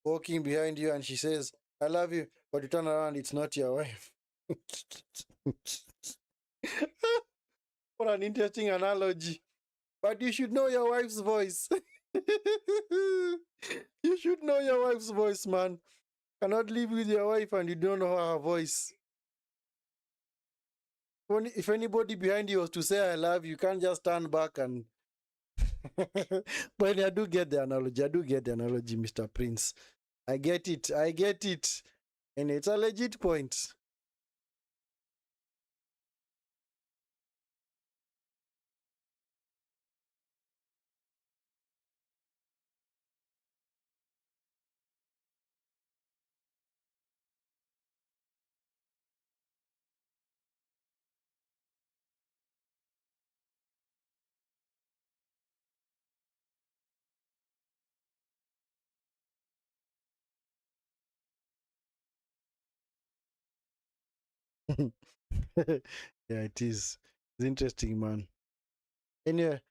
walking behind you and she says, I love you, but you turn around, it's not your wife. What an interesting analogy. But you should know your wife's voice. You should know your wife's voice, man. Cannot live with your wife and you don't know her voice. If anybody behind you was to say I love you, you can't just turn back and but I do get the analogy. I do get the analogy, Mr. Prince. I get it. I get it. And it's a legit point. Yeah, it is. It's interesting, man. Anyway,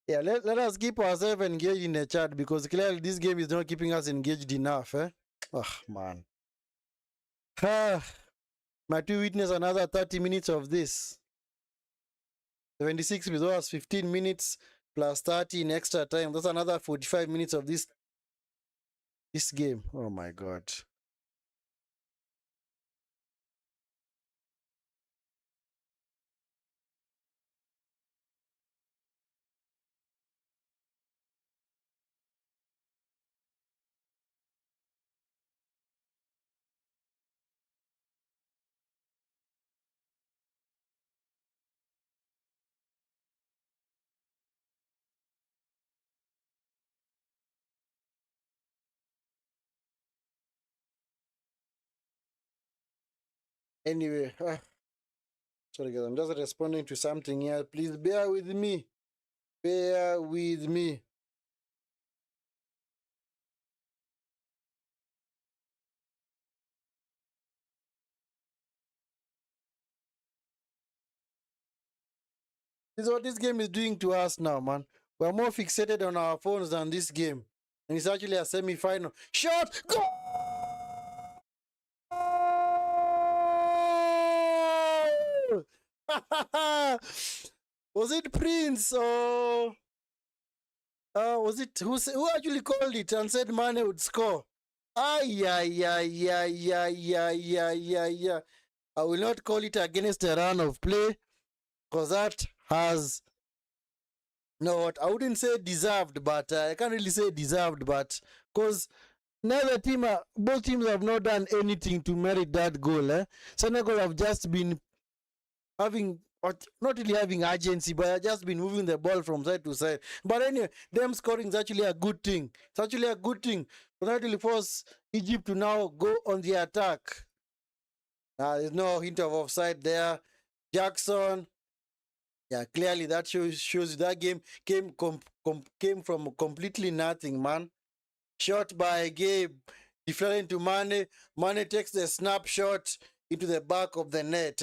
yeah, let us keep ourselves engaged in the chat because clearly this game is not keeping us engaged enough, eh? Oh, man. Might we witness another 30 minutes of this? 76 with 15 minutes plus 30 in extra time. That's another 45 minutes of this game. Oh my god. Anyway, sorry guys, I'm just responding to something here. Please bear with me. Bear with me. This is what this game is doing to us now, man. We're more fixated on our phones than this game. And it's actually a semi-final. Shot! Go! Was it Prince or was it who actually called it and said Mane would score? Yeah. I will not call it against a run of play because that has no what I wouldn't say deserved, but I can't really say deserved, but because both teams have not done anything to merit that goal. Senegal have just been having not really having urgency, but just been moving the ball from side to side. But anyway, them scoring is actually a good thing. It's actually a good thing. But not really force Egypt to now go on the attack. There's no hint of offside there. Jackson, yeah, clearly that shows that game came from completely nothing, man. Shot by Gabe, deflecting to Mane. Mane takes the snapshot into the back of the net.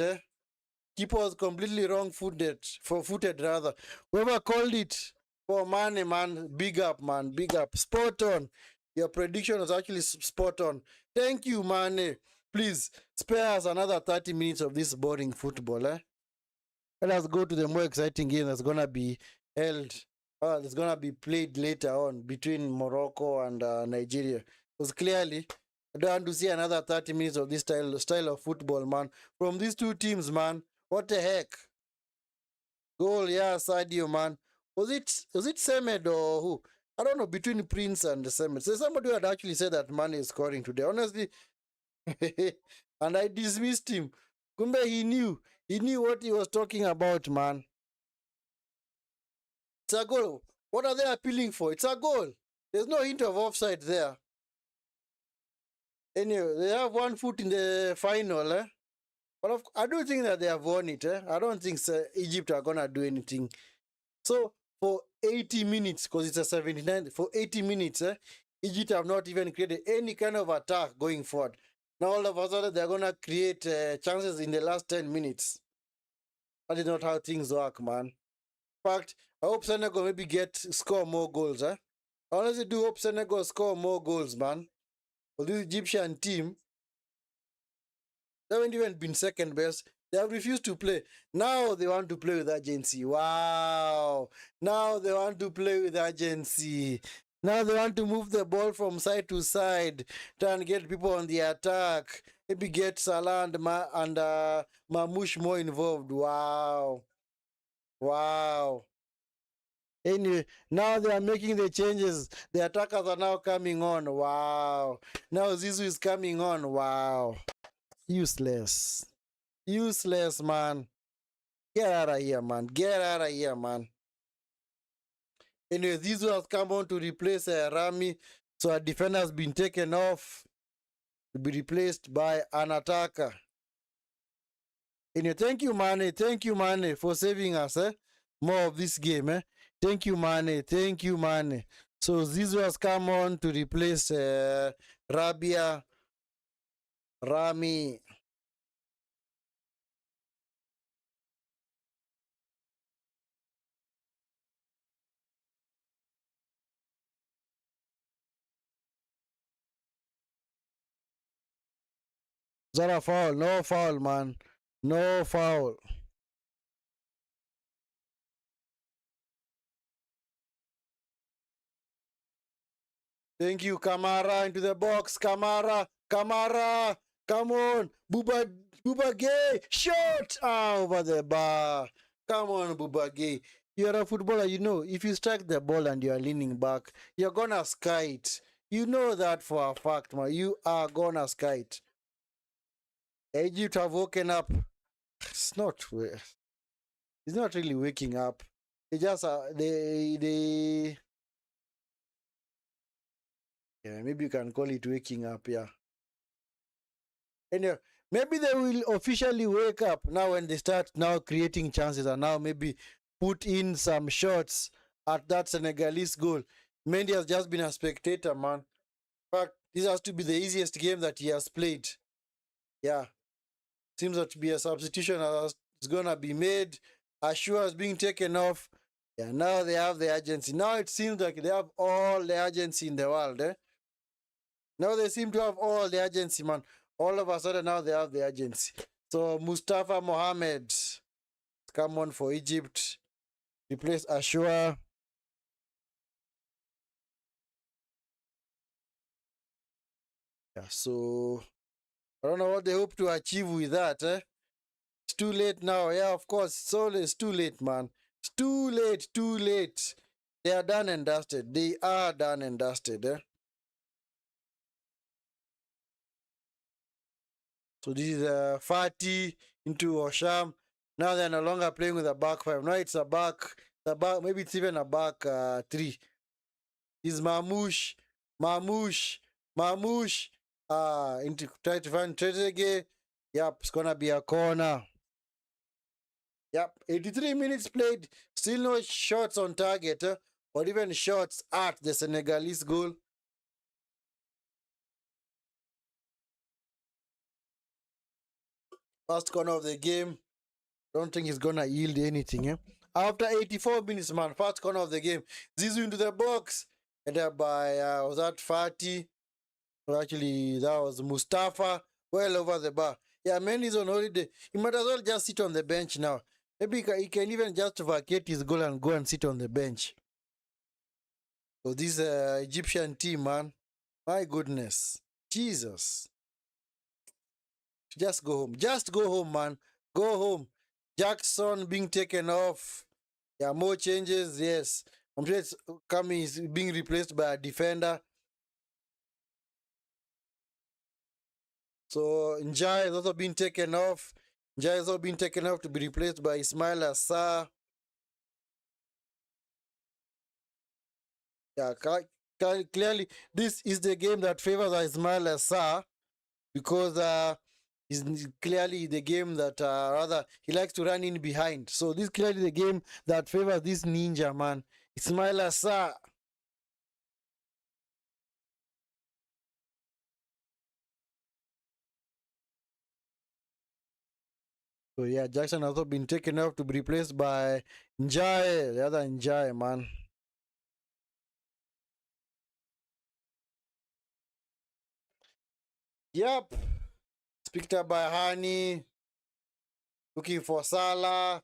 Keeper was completely footed rather. Whoever called it for Mane, man, big up, man, big up. Spot on. Your prediction was actually spot on. Thank you, Mane. Please spare us another 30 minutes of this boring football. Let us go to the more exciting game that's gonna be held. It's gonna be played later on between Morocco and Nigeria. Because clearly, I don't want to see another 30 minutes of this style of football, man. From these two teams, man. What the heck? Goal, yeah, Sadio, man. Was it Semed or who? I don't know, between Prince and Semed. So somebody had actually said that Mane is scoring today. Honestly, and I dismissed him. Kumbe, he knew. He knew what he was talking about, man. It's a goal. What are they appealing for? It's a goal. There's no hint of offside there. Anyway, they have 1 foot in the final, But I do think that they have won it, I don't think Egypt are going to do anything. So, for 80 minutes, because it's a 79, for 80 minutes, Egypt have not even created any kind of attack going forward. Now all of a sudden they're gonna create chances in the last 10 minutes. That is not how things work, man. In fact, I hope Senegal maybe score more goals, eh? I honestly do hope Senegal score more goals, man. For this Egyptian team, they haven't even been second best. They have refused to play. Now they want to play with urgency. Wow. Now they want to play with urgency. Now they want to move the ball from side to side, try and get people on the attack. Maybe get Salah and, Mamouche more involved. Wow. Wow. Anyway, now they are making the changes. The attackers are now coming on. Wow. Now Zizou is coming on. Wow. Useless. Useless, man. Get out of here, man. Get out of here, man. Anyway, Zizou has come on to replace Rami. So a defender has been taken off to be replaced by an attacker. Anyway, thank you, Mane. Thank you, Mane, for saving us. More of this game. Thank you, Mane. Thank you, Mane. So Zizou has come on to replace Rabia, Rami. Is that a foul? No foul, man. No foul. Thank you, Kamara, into the box. Kamara, Kamara, come on. Buba Gay, shot! Over the bar. Come on, Buba Gay. You're a footballer, you know, if you strike the ball and you're leaning back, you're gonna sky it. You know that for a fact, man. You are gonna sky it. Egypt have woken up. It's not, it's not really waking up. They just, yeah, maybe you can call it waking up, yeah. Anyway, maybe they will officially wake up now when they start now creating chances and now maybe put in some shots at that Senegalese goal. Mendy has just been a spectator, man. But this has to be the easiest game that he has played. Yeah. Seems to be a substitution is gonna be made. Ashua is being taken off. Yeah, now they have the urgency. Now it seems like they have all the urgency in the world, eh? Now they seem to have all the urgency, man. All of a sudden now they have the urgency. So Mustafa Mohamed come on for Egypt. Replace Ashua. Yeah, so I don't know what they hope to achieve with that, eh? It's too late now. Yeah, of course. It's too late, man. It's too late, too late. They are done and dusted. They are done and dusted, eh? So this is Fati into Osham. Now they're no longer playing with a back five. Now it's a back, maybe it's even a back three. Is Mamouche, Mamouche. Into try to find Trezeguet. Yep, it's gonna be a corner. Yep, 83 minutes played. Still no shots on target, or even shots at the Senegalese goal. First corner of the game. Don't think he's gonna yield anything. After 84 minutes, man, first corner of the game. Zizou into the box. And by was that Fati? Well, actually, that was Mustafa. Well over the bar. Yeah, man is on holiday. He might as well just sit on the bench now. Maybe he can even just vacate his goal and go and sit on the bench. So this Egyptian team, man, my goodness, Jesus. Just go home. Just go home, man. Go home. Jackson being taken off. Yeah, more changes. Yes. I'm sure it's coming, is being replaced by a defender. So Njai has also been taken off. Njai has also been taken off to be replaced by Ismail Assar. Yeah, clearly this is the game that favors Ismail Assar because is clearly the game that rather he likes to run in behind. So this is clearly the game that favors this ninja, man. Ismail Assar. So yeah, Jackson has also been taken off to be replaced by Njai, the other Njai, man. Yep. It's picked up by Hani. Looking for Salah.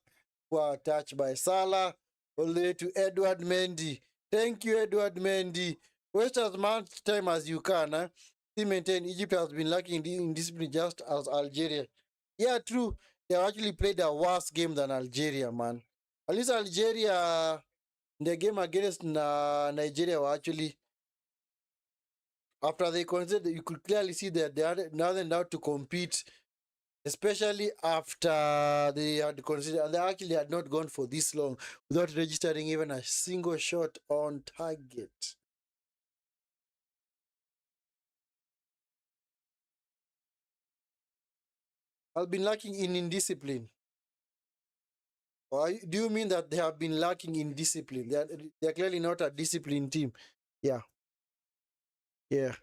Were touched by Salah. All the way to Edward Mendy. Thank you, Edward Mendy. Waste as much time as you can. Still maintain Egypt has been lacking in discipline just as Algeria. Yeah, true. They have actually played a worse game than Algeria, man. At least Algeria, in the game against Nigeria, were actually, after they considered, you could clearly see that they had nothing now to compete, especially after they had considered, and they actually had not gone for this long without registering even a single shot on target. I've been lacking in indiscipline. Or do you mean that they have been lacking in discipline? They're clearly not a disciplined team. Yeah, yeah.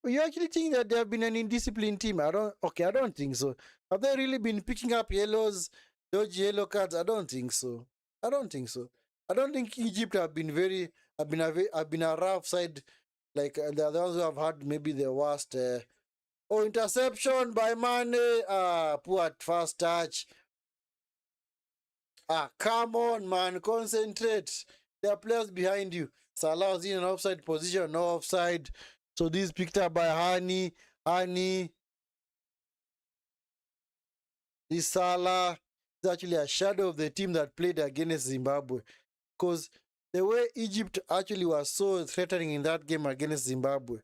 You actually think that they have been an indisciplined team? I don't. Okay, I don't think so. Have they really been picking up yellows, dodgy yellow cards? I don't think so. I don't think so. I don't think Egypt have been very. Have been a rough side, like the others who have had maybe the worst. Oh, interception by Mane. Poor at first touch. Come on, man, concentrate. There are players behind you. Salah was in an offside position, no offside. So this picked up by Hani, this Salah is actually a shadow of the team that played against Zimbabwe. Because the way Egypt actually was so threatening in that game against Zimbabwe,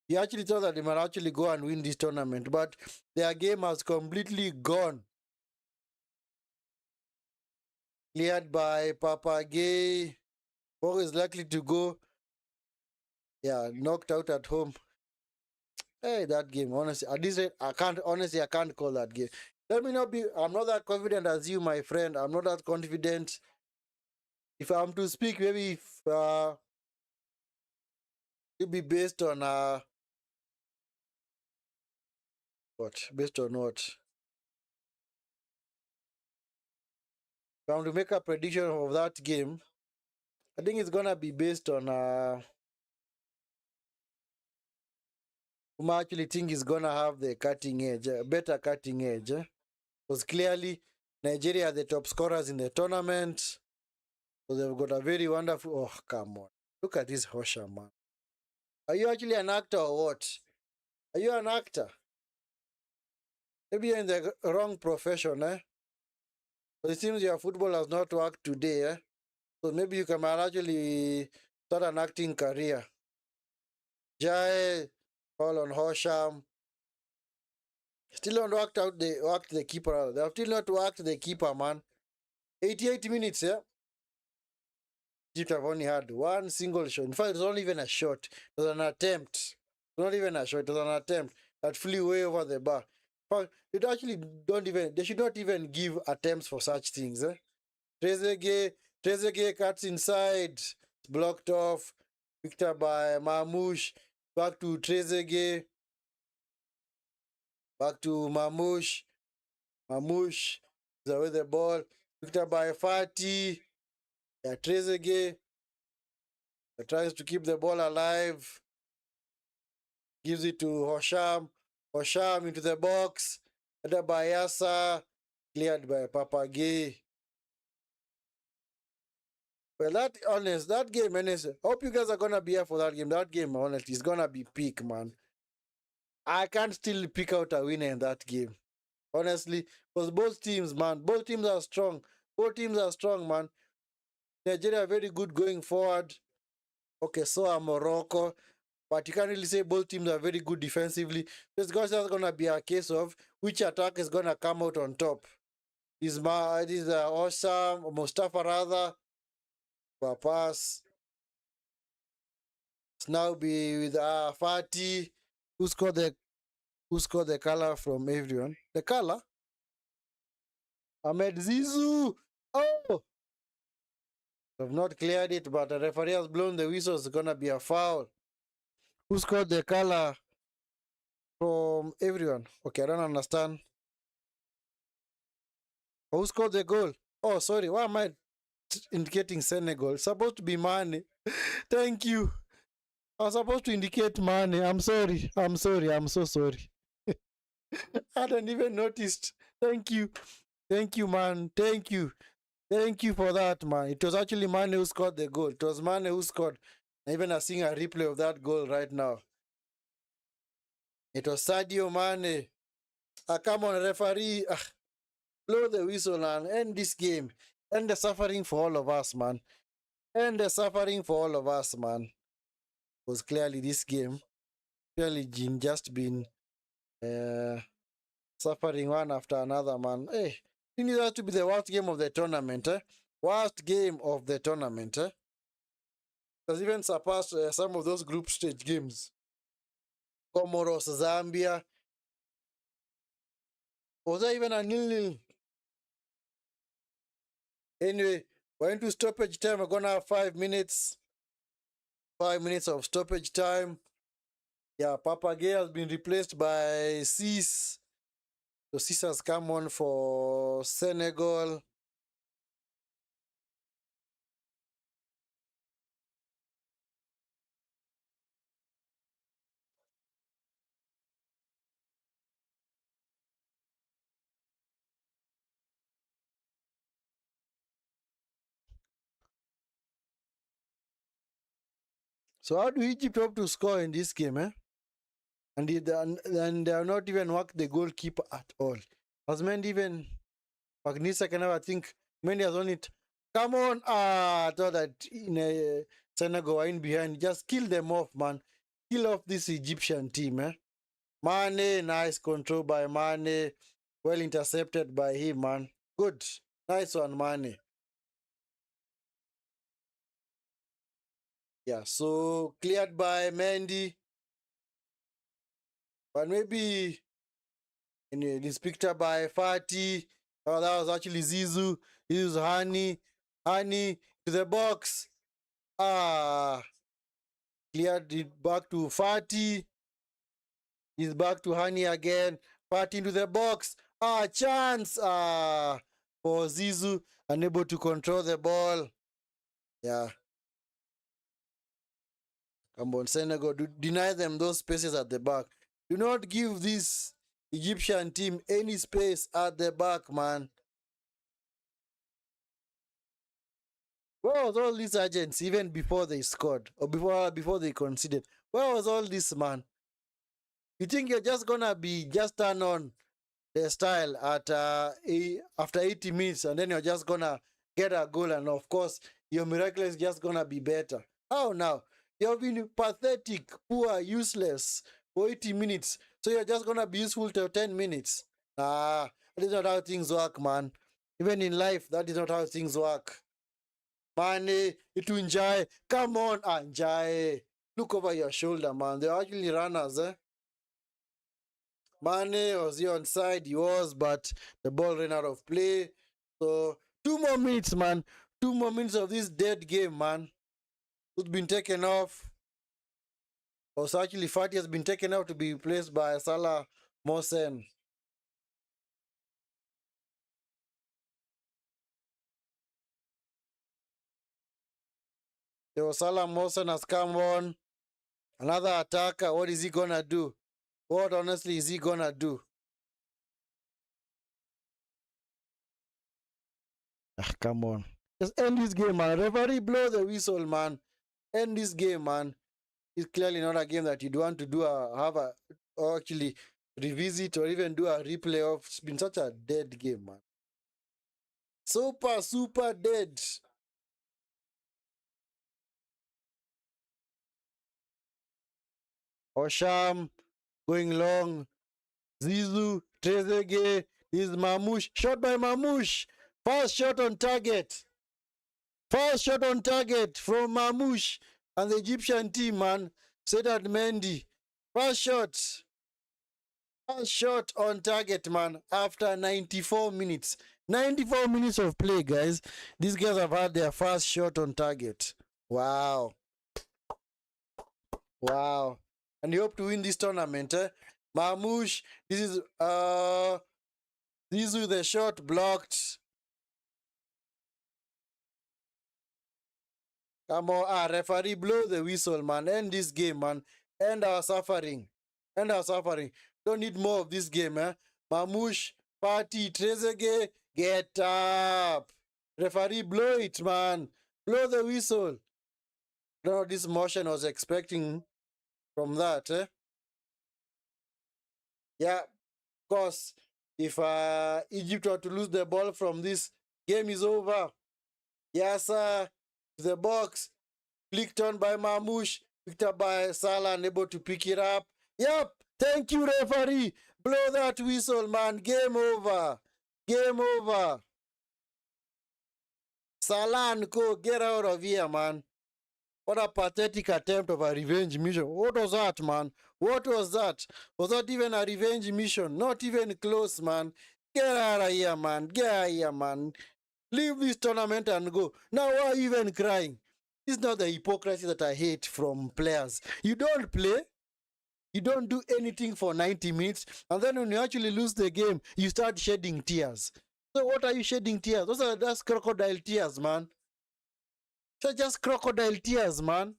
you actually thought that they might actually go and win this tournament, but their game has completely gone. Cleared by Papa Gay. Who is likely to go? Yeah, knocked out at home. Hey, that game, honestly, at this rate, I can't call that game. Let me not be, I'm not that confident as you, my friend. I'm not that confident. If I'm to speak, maybe if, it be based on, what? Based on what? If I'm to make a prediction of that game, I think it's gonna be based on, whom I actually think is gonna have the cutting edge, better cutting edge. Because clearly, Nigeria are the top scorers in the tournament. So they've got a very wonderful. Oh, come on. Look at this Hosha, man. Are you actually an actor or what? Are you an actor? Maybe you're in the wrong profession, eh? But it seems your football has not worked today, eh? So maybe you can actually start an acting career. Jai, Paul on Horsham. Still not worked the keeper out. They have still not worked the keeper, man. 88 minutes, yeah? Egypt have only had one single shot. In fact, it was not even a shot. It was an attempt. Not even a shot. It was an attempt that flew way over the bar. In fact, they actually don't even. They should not even give attempts for such things. Eh? Trezeguet cuts inside, blocked off. Picked up by Mamouche. Back to Trezeguet. Back to Mamouche. Mamouche is away the ball. Picked up by Fati. Yeah, Trezeguet tries to keep the ball alive. Gives it to Hosham. Hosham into the box. Headed by Yasa. Cleared by Papagay. Well, that game, honestly, hope you guys are gonna be here for that game. That game, honestly, is gonna be peak, man. I can't still pick out a winner in that game. Honestly, because both teams, man, both teams are strong. Both teams are strong, man. Nigeria are very good going forward. Okay, so are Morocco. But you can't really say both teams are very good defensively. It's gonna be a case of which attack is gonna come out on top. Is awesome Mustafa rather for a pass. It's now be with Fati, who scored the color from everyone. The color? Ahmed Zizou. Oh, have not cleared it, but the referee has blown the whistle. It's gonna be a foul. Who scored the color from everyone? Okay, I don't understand. Who scored the goal? Oh, sorry. Why am I indicating Senegal? It's supposed to be Mane. Thank you. I was supposed to indicate Mane. I'm sorry. I'm sorry. I'm so sorry. I hadn't even noticed. Thank you. Thank you, man. Thank you. Thank you for that, man. It was actually Mane who scored the goal. It was Mane who scored. Even I'm seeing a replay of that goal right now. It was Sadio Mané. Come on, referee. Blow the whistle and end this game. End the suffering for all of us, man. End the suffering for all of us, man. Because clearly this game, clearly Jin just been suffering one after another, man. Hey, it needs to be the worst game of the tournament, eh? Worst game of the tournament, eh? Has even surpassed some of those group stage games. Comoros, Zambia. Was there even a 0-0? Anyway, we're into stoppage time. We're gonna have 5 minutes. 5 minutes of stoppage time. Yeah, Papa Gay has been replaced by Cis. So Cis has come on for Senegal. So how do Egypt hope to score in this game, eh? And they are not even worked the goalkeeper at all. Has Mendy even Magnisa can I think Mendy has on it. Come on, I thought that in Senegal are in behind. Just kill them off, man. Kill off this Egyptian team, eh? Mane, nice control by Mane. Well intercepted by him, man. Good. Nice one, Mane. Yeah, so cleared by Mendy. But maybe it's picked up by Fati. Oh, that was actually Zizou. Zizou's Hani. Hani to the box. Cleared it back to Fati. He's back to Hani again. Fati into the box. Chance. For Zizou. Unable to control the ball. Yeah. Come on, Senegal. Deny them those spaces at the back. Do not give this Egyptian team any space at the back, man. Where was all these agents even before they scored or before they conceded? Where was all this, man? You think you're just gonna be just turn on the style at after 80 minutes and then you're just gonna get a goal and of course your miracle is just gonna be better? How now? You've been pathetic, poor, useless for 80 minutes, so you're just gonna be useful till 10 minutes? That is not how things work, man. Even in life, that is not how things work. Mane, itu Njai. Come on, Njai. Look over your shoulder, man. They're actually runners, eh? Mane, was he on side? He was, but the ball ran out of play. So, 2 more minutes, man. 2 more minutes of this dead game, man. Who's been taken off? Also, actually, Fati has been taken off to be replaced by Salah Mohsen. So, Salah Mohsen has come on. Another attacker. What is he gonna do? What honestly is he gonna do? Come on. Just end this game, man. Referee, blow the whistle, man. End this game, man. It's clearly not a game that you'd want to do or actually revisit or even do a replay of. It's been such a dead game, man. Super, super dead. Osham going long. Zizou, Trezeguet, is Mamouche. Shot by Mamouche. First shot on target. First shot on target from Mamouche and the Egyptian team, man. Sedat Mendy. First shot. First shot on target, man. After 94 minutes. 94 minutes of play, guys. These guys have had their first shot on target. Wow. Wow. And you hope to win this tournament, eh? Mamouche, this is the shot blocked. Come on, referee, blow the whistle, man. End this game, man. End our suffering. End our suffering. Don't need more of this game, eh? Mamush, Party, Trezeguet, get up. Referee, blow it, man. Blow the whistle. No, this motion was expecting from that, eh? Yeah, of course. If Egypt were to lose the ball from this, game is over. Yes, sir. The box. Flicked on by Mamouche. Picked up by Salah, unable to pick it up. Yep. Thank you, referee. Blow that whistle, man. Game over. Game over. Salah and Co. Get out of here, man. What a pathetic attempt of a revenge mission. What was that, man? What was that? Was that even a revenge mission? Not even close, man. Get out of here, man. Get out of here, man. Leave this tournament and go. Now, why are you even crying? This is not the hypocrisy that I hate from players. You don't play. You don't do anything for 90 minutes. And then when you actually lose the game, you start shedding tears. So what are you shedding tears? That's crocodile tears, man. So just crocodile tears, man.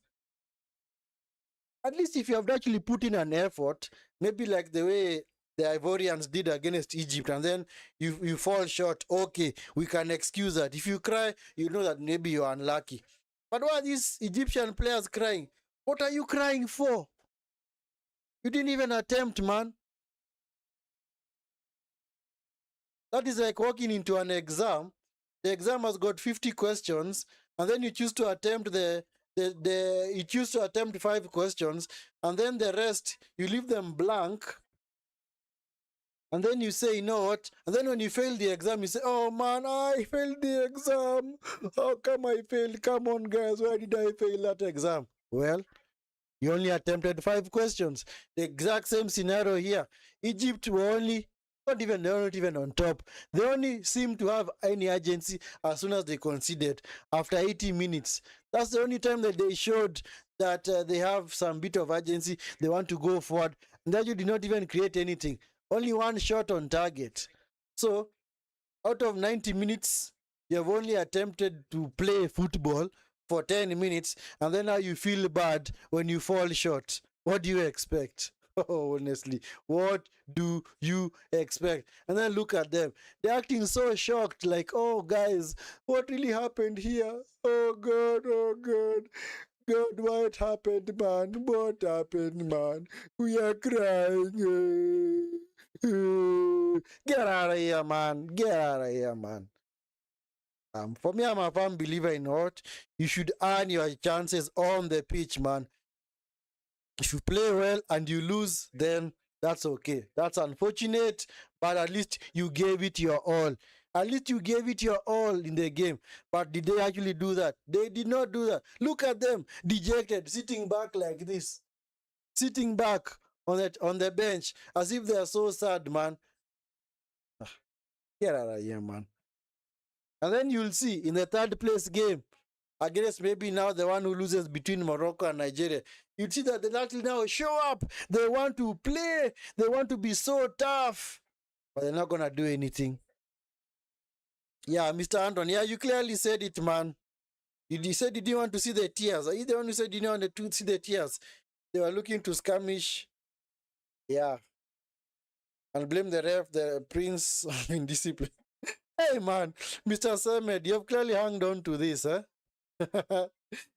At least if you have actually put in an effort, maybe like the way the Ivorians did against Egypt, and then you fall short, okay, we can excuse that. If you cry, you know that maybe you're unlucky. But why are these Egyptian players crying? What are you crying for? You didn't even attempt, man. That is like walking into an exam. The exam has got 50 questions, and then you choose to attempt you choose to attempt 5 questions, and then the rest you leave them blank. And then you say, you know what? And then when you fail the exam, you say, oh man, I failed the exam. How come I failed? Come on, guys, why did I fail that exam? Well, you only attempted 5 questions. The exact same scenario here. Egypt were they're not even on top. They only seem to have any urgency as soon as they conceded after 80 minutes. That's the only time that they showed that they have some bit of urgency. They want to go forward. And that you did not even create anything. Only 1 shot on target. So, out of 90 minutes, you have only attempted to play football for 10 minutes, and then now you feel bad when you fall short. What do you expect? Oh, honestly, what do you expect? And then look at them. They're acting so shocked, like, oh, guys, what really happened here? Oh, God, oh, God. God, what happened, man? What happened, man? We are crying. Get out of here, man. Get out of here, man. For me, I'm a firm believer in what you should earn your chances on the pitch, man. If you play well and you lose, then that's okay. That's unfortunate, but at least you gave it your all. At least you gave it your all in the game. But did they actually do that? They did not do that. Look at them, dejected, sitting back like this. Sitting back on the bench as if they are so sad, man. Get out of here, man. And then you'll see in the 3rd place game, against maybe now the one who loses between Morocco and Nigeria, you see that they actually now show up. They want to play. They want to be so tough. But they're not going to do anything. Yeah, Mr. Anton, yeah, you clearly said it, man. You said you didn't want to see the tears. Are you the one who said you didn't want to see the tears? They were looking to skirmish. Yeah. And blame the ref, the prince of indiscipline. Hey, man, Mr. Samed, you've clearly hung on to this, eh?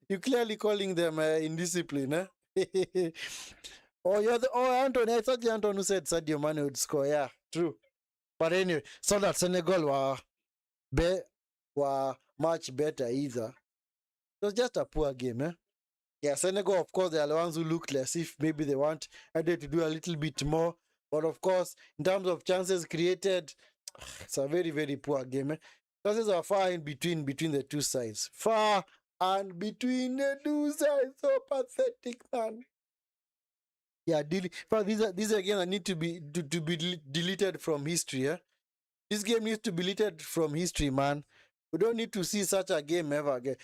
You're clearly calling them indiscipline, eh? Anton, it's actually Anton who said Sadio Mané would score. Yeah, true. But anyway, so that Senegal were much better either. It was just a poor game, eh? Yeah, Senegal, of course, they are the ones who looked as if maybe they wanted to do a little bit more. But of course, in terms of chances created, it's a very, very poor game. Eh? Chances are far in between the two sides. Far and between the two sides. So pathetic, man. Yeah, these again need to be deleted from history. Eh? This game needs to be deleted from history, man. We don't need to see such a game ever again.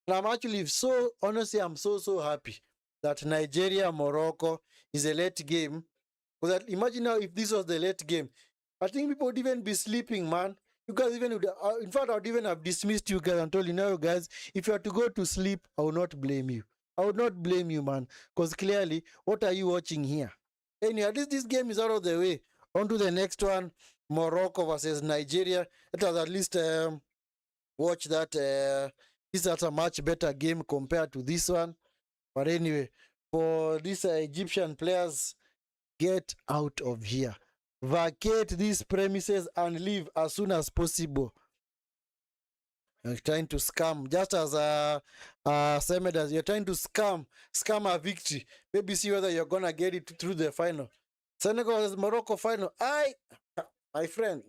And I'm actually honestly, I'm so happy that Nigeria, Morocco is a late game. Because imagine now if this was the late game, I think people would even be sleeping, man. You guys even would, in fact, I would even have dismissed you guys and told you, no, guys, if you are to go to sleep, I will not blame you. I would not blame you, man, because clearly, what are you watching here? Anyway, at least this game is out of the way. On to the next one, Morocco versus Nigeria. Let us at least watch that. This is a much better game compared to this one. But anyway, for these Egyptian players, get out of here. Vacate these premises and leave as soon as possible. You're trying to scam, just as Semedas, you're trying to scam a victory. Maybe see whether you're gonna get it through the final. Senegal is Morocco final. My friend,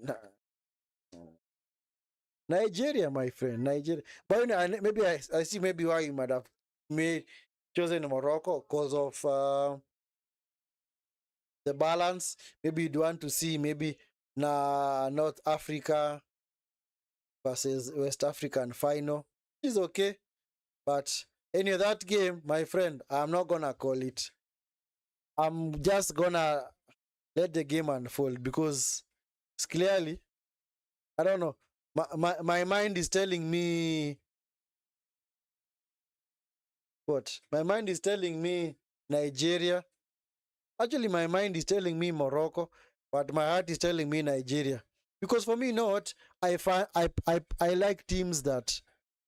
Nigeria, my friend, Nigeria. But maybe I see maybe why you might have chosen Morocco because of the balance. Maybe you'd want to see maybe North Africa versus West African final. It's okay. But anyway, that game, my friend, I'm not gonna call it. I'm just gonna let the game unfold because it's clearly, I don't know. My mind is telling me what? My mind is telling me Nigeria. Actually, my mind is telling me Morocco, but my heart is telling me Nigeria. Because for me, you know what? I like teams that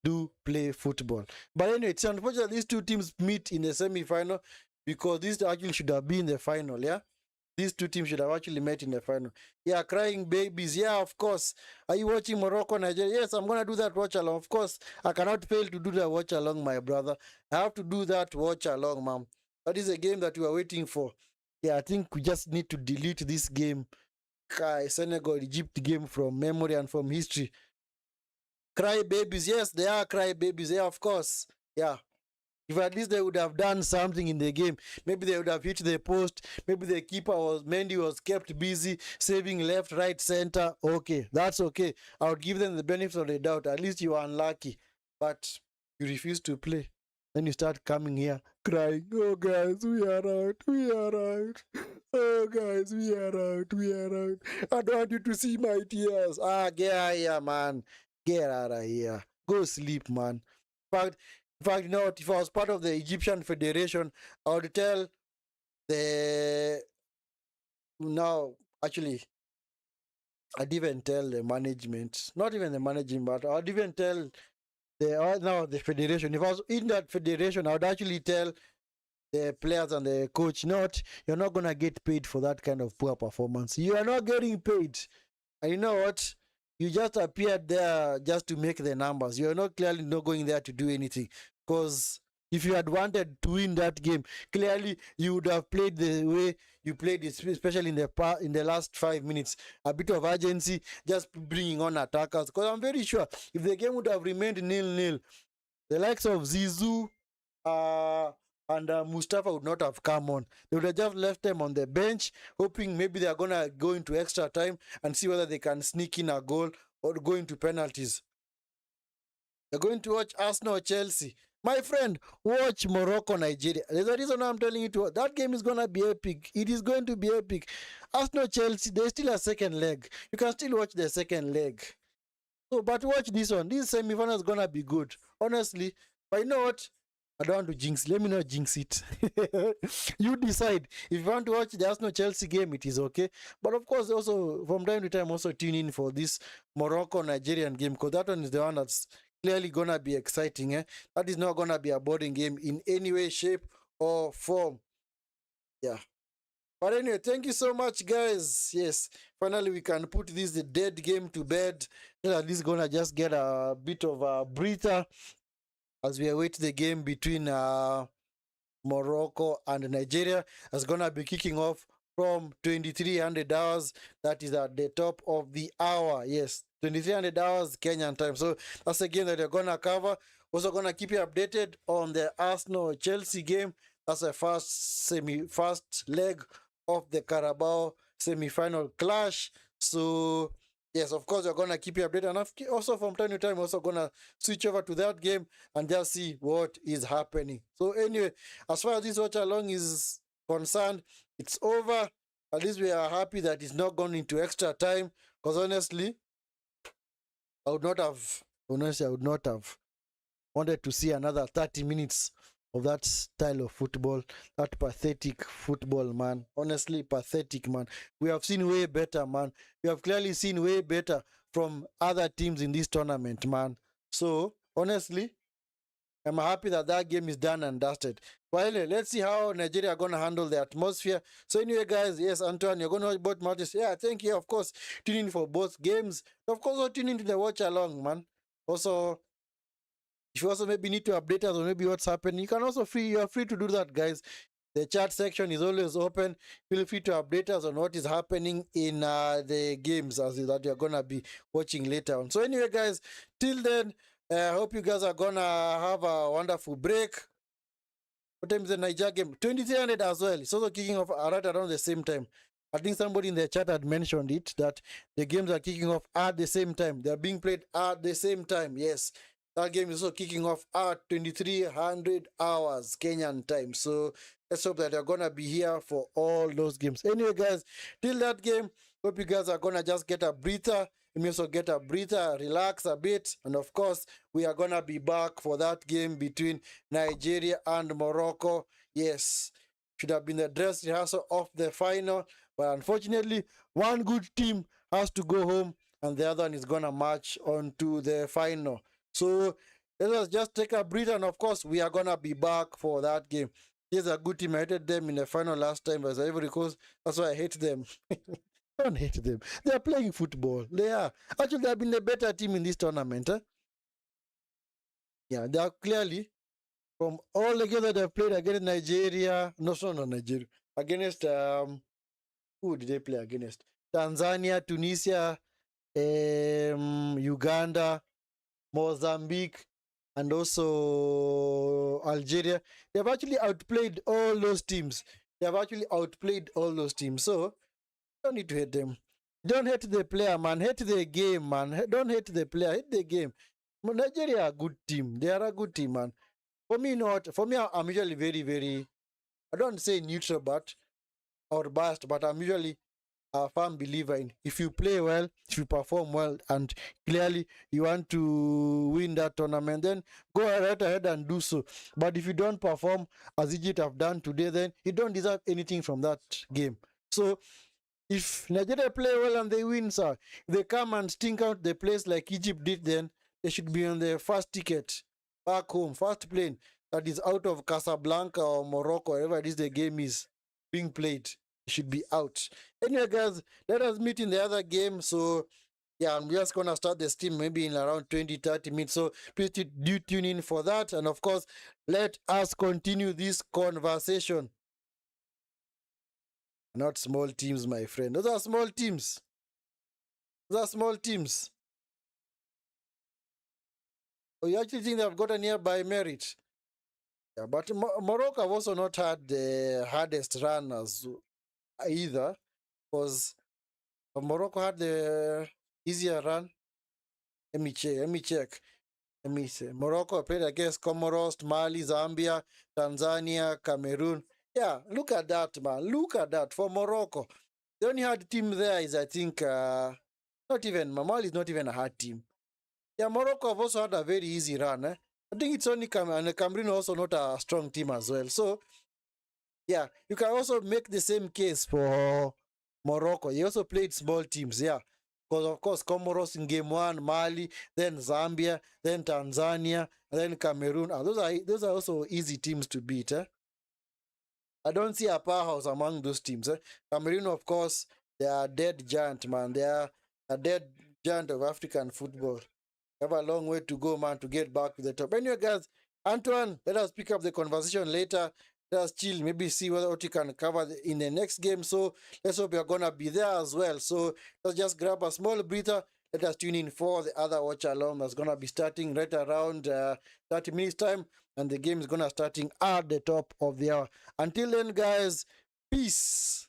do play football. But anyway, it's unfortunate these two teams meet in the semi-final because this actually should have been the final, yeah? These two teams should have actually met in the final. Yeah, crying babies. Yeah, of course. Are you watching Morocco, Nigeria? Yes, I'm going to do that watch along. Of course, I cannot fail to do that watch along, my brother. I have to do that watch along, ma'am. That is a game that we are waiting for. Yeah, I think we just need to delete this game, Senegal Egypt game, from memory and from history. Cry babies, yes, they are cry babies. Yeah, of course. Yeah. If at least they would have done something in the game, maybe they would have hit the post. Maybe the keeper Mendy was kept busy saving left, right, center. Okay, that's okay. I would give them the benefit of the doubt. At least you are unlucky, but you refuse to play. Then you start coming here crying, oh guys, we are out, we are out. Oh guys, we are out, we are out. I don't want you to see my tears. Get out of here, man. Get out of here. Go sleep, man. In fact, you know what? If I was part of the Egyptian Federation, I would tell the now actually I'd even tell the management, not even the managing, but I'd even tell the federation. If I was in that federation, I would actually tell the players and the coach, not you're not gonna get paid for that kind of poor performance. You are not getting paid. And you know what? You just appeared there just to make the numbers. You're not clearly not going there to do anything. Because if you had wanted to win that game, clearly you would have played the way you played, especially in the last 5 minutes. A bit of urgency, just bringing on attackers. Because I'm very sure if the game would have remained 0-0, the likes of Zizou and Mustafa would not have come on. They would have just left them on the bench, hoping maybe they are going to go into extra time and see whether they can sneak in a goal or go into penalties. They're going to watch Arsenal or Chelsea. My friend, watch Morocco, Nigeria. There's a reason I'm telling you to. That game is going to be epic. It is going to be epic. Arsenal, Chelsea, there's still a second leg. You can still watch the second leg. So, but watch this one. This semi-final is going to be good. Honestly. But you know what? I don't want to jinx. Let me not jinx it. You decide. If you want to watch the Arsenal Chelsea game, it is okay. But of course, also from time to time, also tune in for this Morocco Nigerian game because that one is the one that's clearly gonna be exciting. That is not gonna be a boring game in any way, shape, or form. Yeah. But anyway, thank you so much, guys. Yes, finally we can put this dead game to bed. At least gonna just get a bit of a breather as we await the game between Morocco and Nigeria. Is gonna be kicking off from 2300 hours. That is at the top of the hour. Yes, 2300 hours Kenyan time. So that's a game that they're gonna cover. Also gonna keep you updated on the Arsenal Chelsea game. That's the first leg of the Carabao semi-final clash. So yes, of course, we're going to keep you updated. And also from time to time, also going to switch over to that game and just see what is happening. So anyway, as far as this watch along is concerned, it's over. At least we are happy that it's not gone into extra time. Because honestly, I would not have, honestly, I would not have wanted to see another 30 minutes of that style of football, that pathetic football, man. Honestly, pathetic, man. We have seen way better, man. We have clearly seen way better from other teams in this tournament, man. So, honestly, I'm happy that that game is done and dusted. Well, let's see how Nigeria are going to handle the atmosphere. So anyway, guys, yes, Antoine, you're going to watch both matches. Yeah, thank you. Of course, tune in for both games. Of course, also tune in to the watch along, man. Also, if you also maybe need to update us on maybe what's happening, you can also you are free to do that, guys. The chat section is always open. Feel free to update us on what is happening in the games as that you're gonna be watching later on. So anyway, guys, till then, I hope you guys are gonna have a wonderful break. What time is the Niger game? 2300 as well. It's also kicking off right around the same time. I think somebody in the chat had mentioned it, that the games are kicking off at the same time. They are being played at the same time. Yes. That game is also kicking off at 2300 hours Kenyan time. So let's hope that you're going to be here for all those games. Anyway, guys, till that game, hope you guys are going to just get a breather. You may also get a breather, relax a bit. And of course, we are going to be back for that game between Nigeria and Morocco. Yes, should have been the dress rehearsal of the final. But unfortunately, one good team has to go home and the other one is going to march on to the final. So let us just take a breather, and of course, we are going to be back for that game. Here's a good team. I hated them in the final last time, as I recall. That's why I hate them. Don't hate them. They are playing football. They are. Actually, they have been the better team in this tournament. Yeah, they are clearly, from all the games that they have played against Nigeria. No, Nigeria. Against, who did they play against? Tanzania, Tunisia, Uganda, Mozambique, and also Algeria. They have actually outplayed all those teams. So, don't need to hate them. Don't hate the player, man. Hate the game, man. Don't hate the player. Hate the game. Nigeria are a good team. They are a good team, man. For me, not. For me, I'm usually very, very, I don't say neutral, but, or biased, but I'm usually a firm believer in if you play well, if you perform well, and clearly you want to win that tournament, then go right ahead and do so. But if you don't perform as Egypt have done today, then you don't deserve anything from that game. So if Nigeria play well and they win, sir, if they come and stink out the place like Egypt did, then they should be on the first ticket back home, first plane that is out of Casablanca or Morocco, wherever it is the game is being played. Should be out. Anyway, guys, let us meet in the other game. So yeah, I'm just gonna start the stream maybe in around 20-30 minutes. So please do tune in for that. And of course, let us continue this conversation. Not small teams, my friend. Those are small teams. Oh, you actually think they've got a nearby merit? Yeah, but Morocco have also not had the hardest run as either, because Morocco had the easier run. Let me check. Let me see. Morocco played against Comoros, Mali, Zambia, Tanzania, Cameroon. Yeah, look at that, man. Look at that for Morocco. The only hard team there is, I think, not even, Mali is not even a hard team. Yeah, Morocco have also had a very easy run. I think it's only Cameroon also not a strong team as well. So, yeah, you can also make the same case for Morocco. He also played small teams, yeah. Because, of course, Comoros in game one, Mali, then Zambia, then Tanzania, then Cameroon. Those are also easy teams to beat. I don't see a powerhouse among those teams. Cameroon, of course, they are a dead giant, man. They are a dead giant of African football. They have a long way to go, man, to get back to the top. Anyway, guys, Antoine, let us pick up the conversation later. Let us chill, maybe see what you can cover in the next game. So let's hope you're going to be there as well. So let's just grab a small breather. Let us tune in for the other watch along that's going to be starting right around 30 minutes time. And the game is going to starting at the top of the hour. Until then, guys, peace.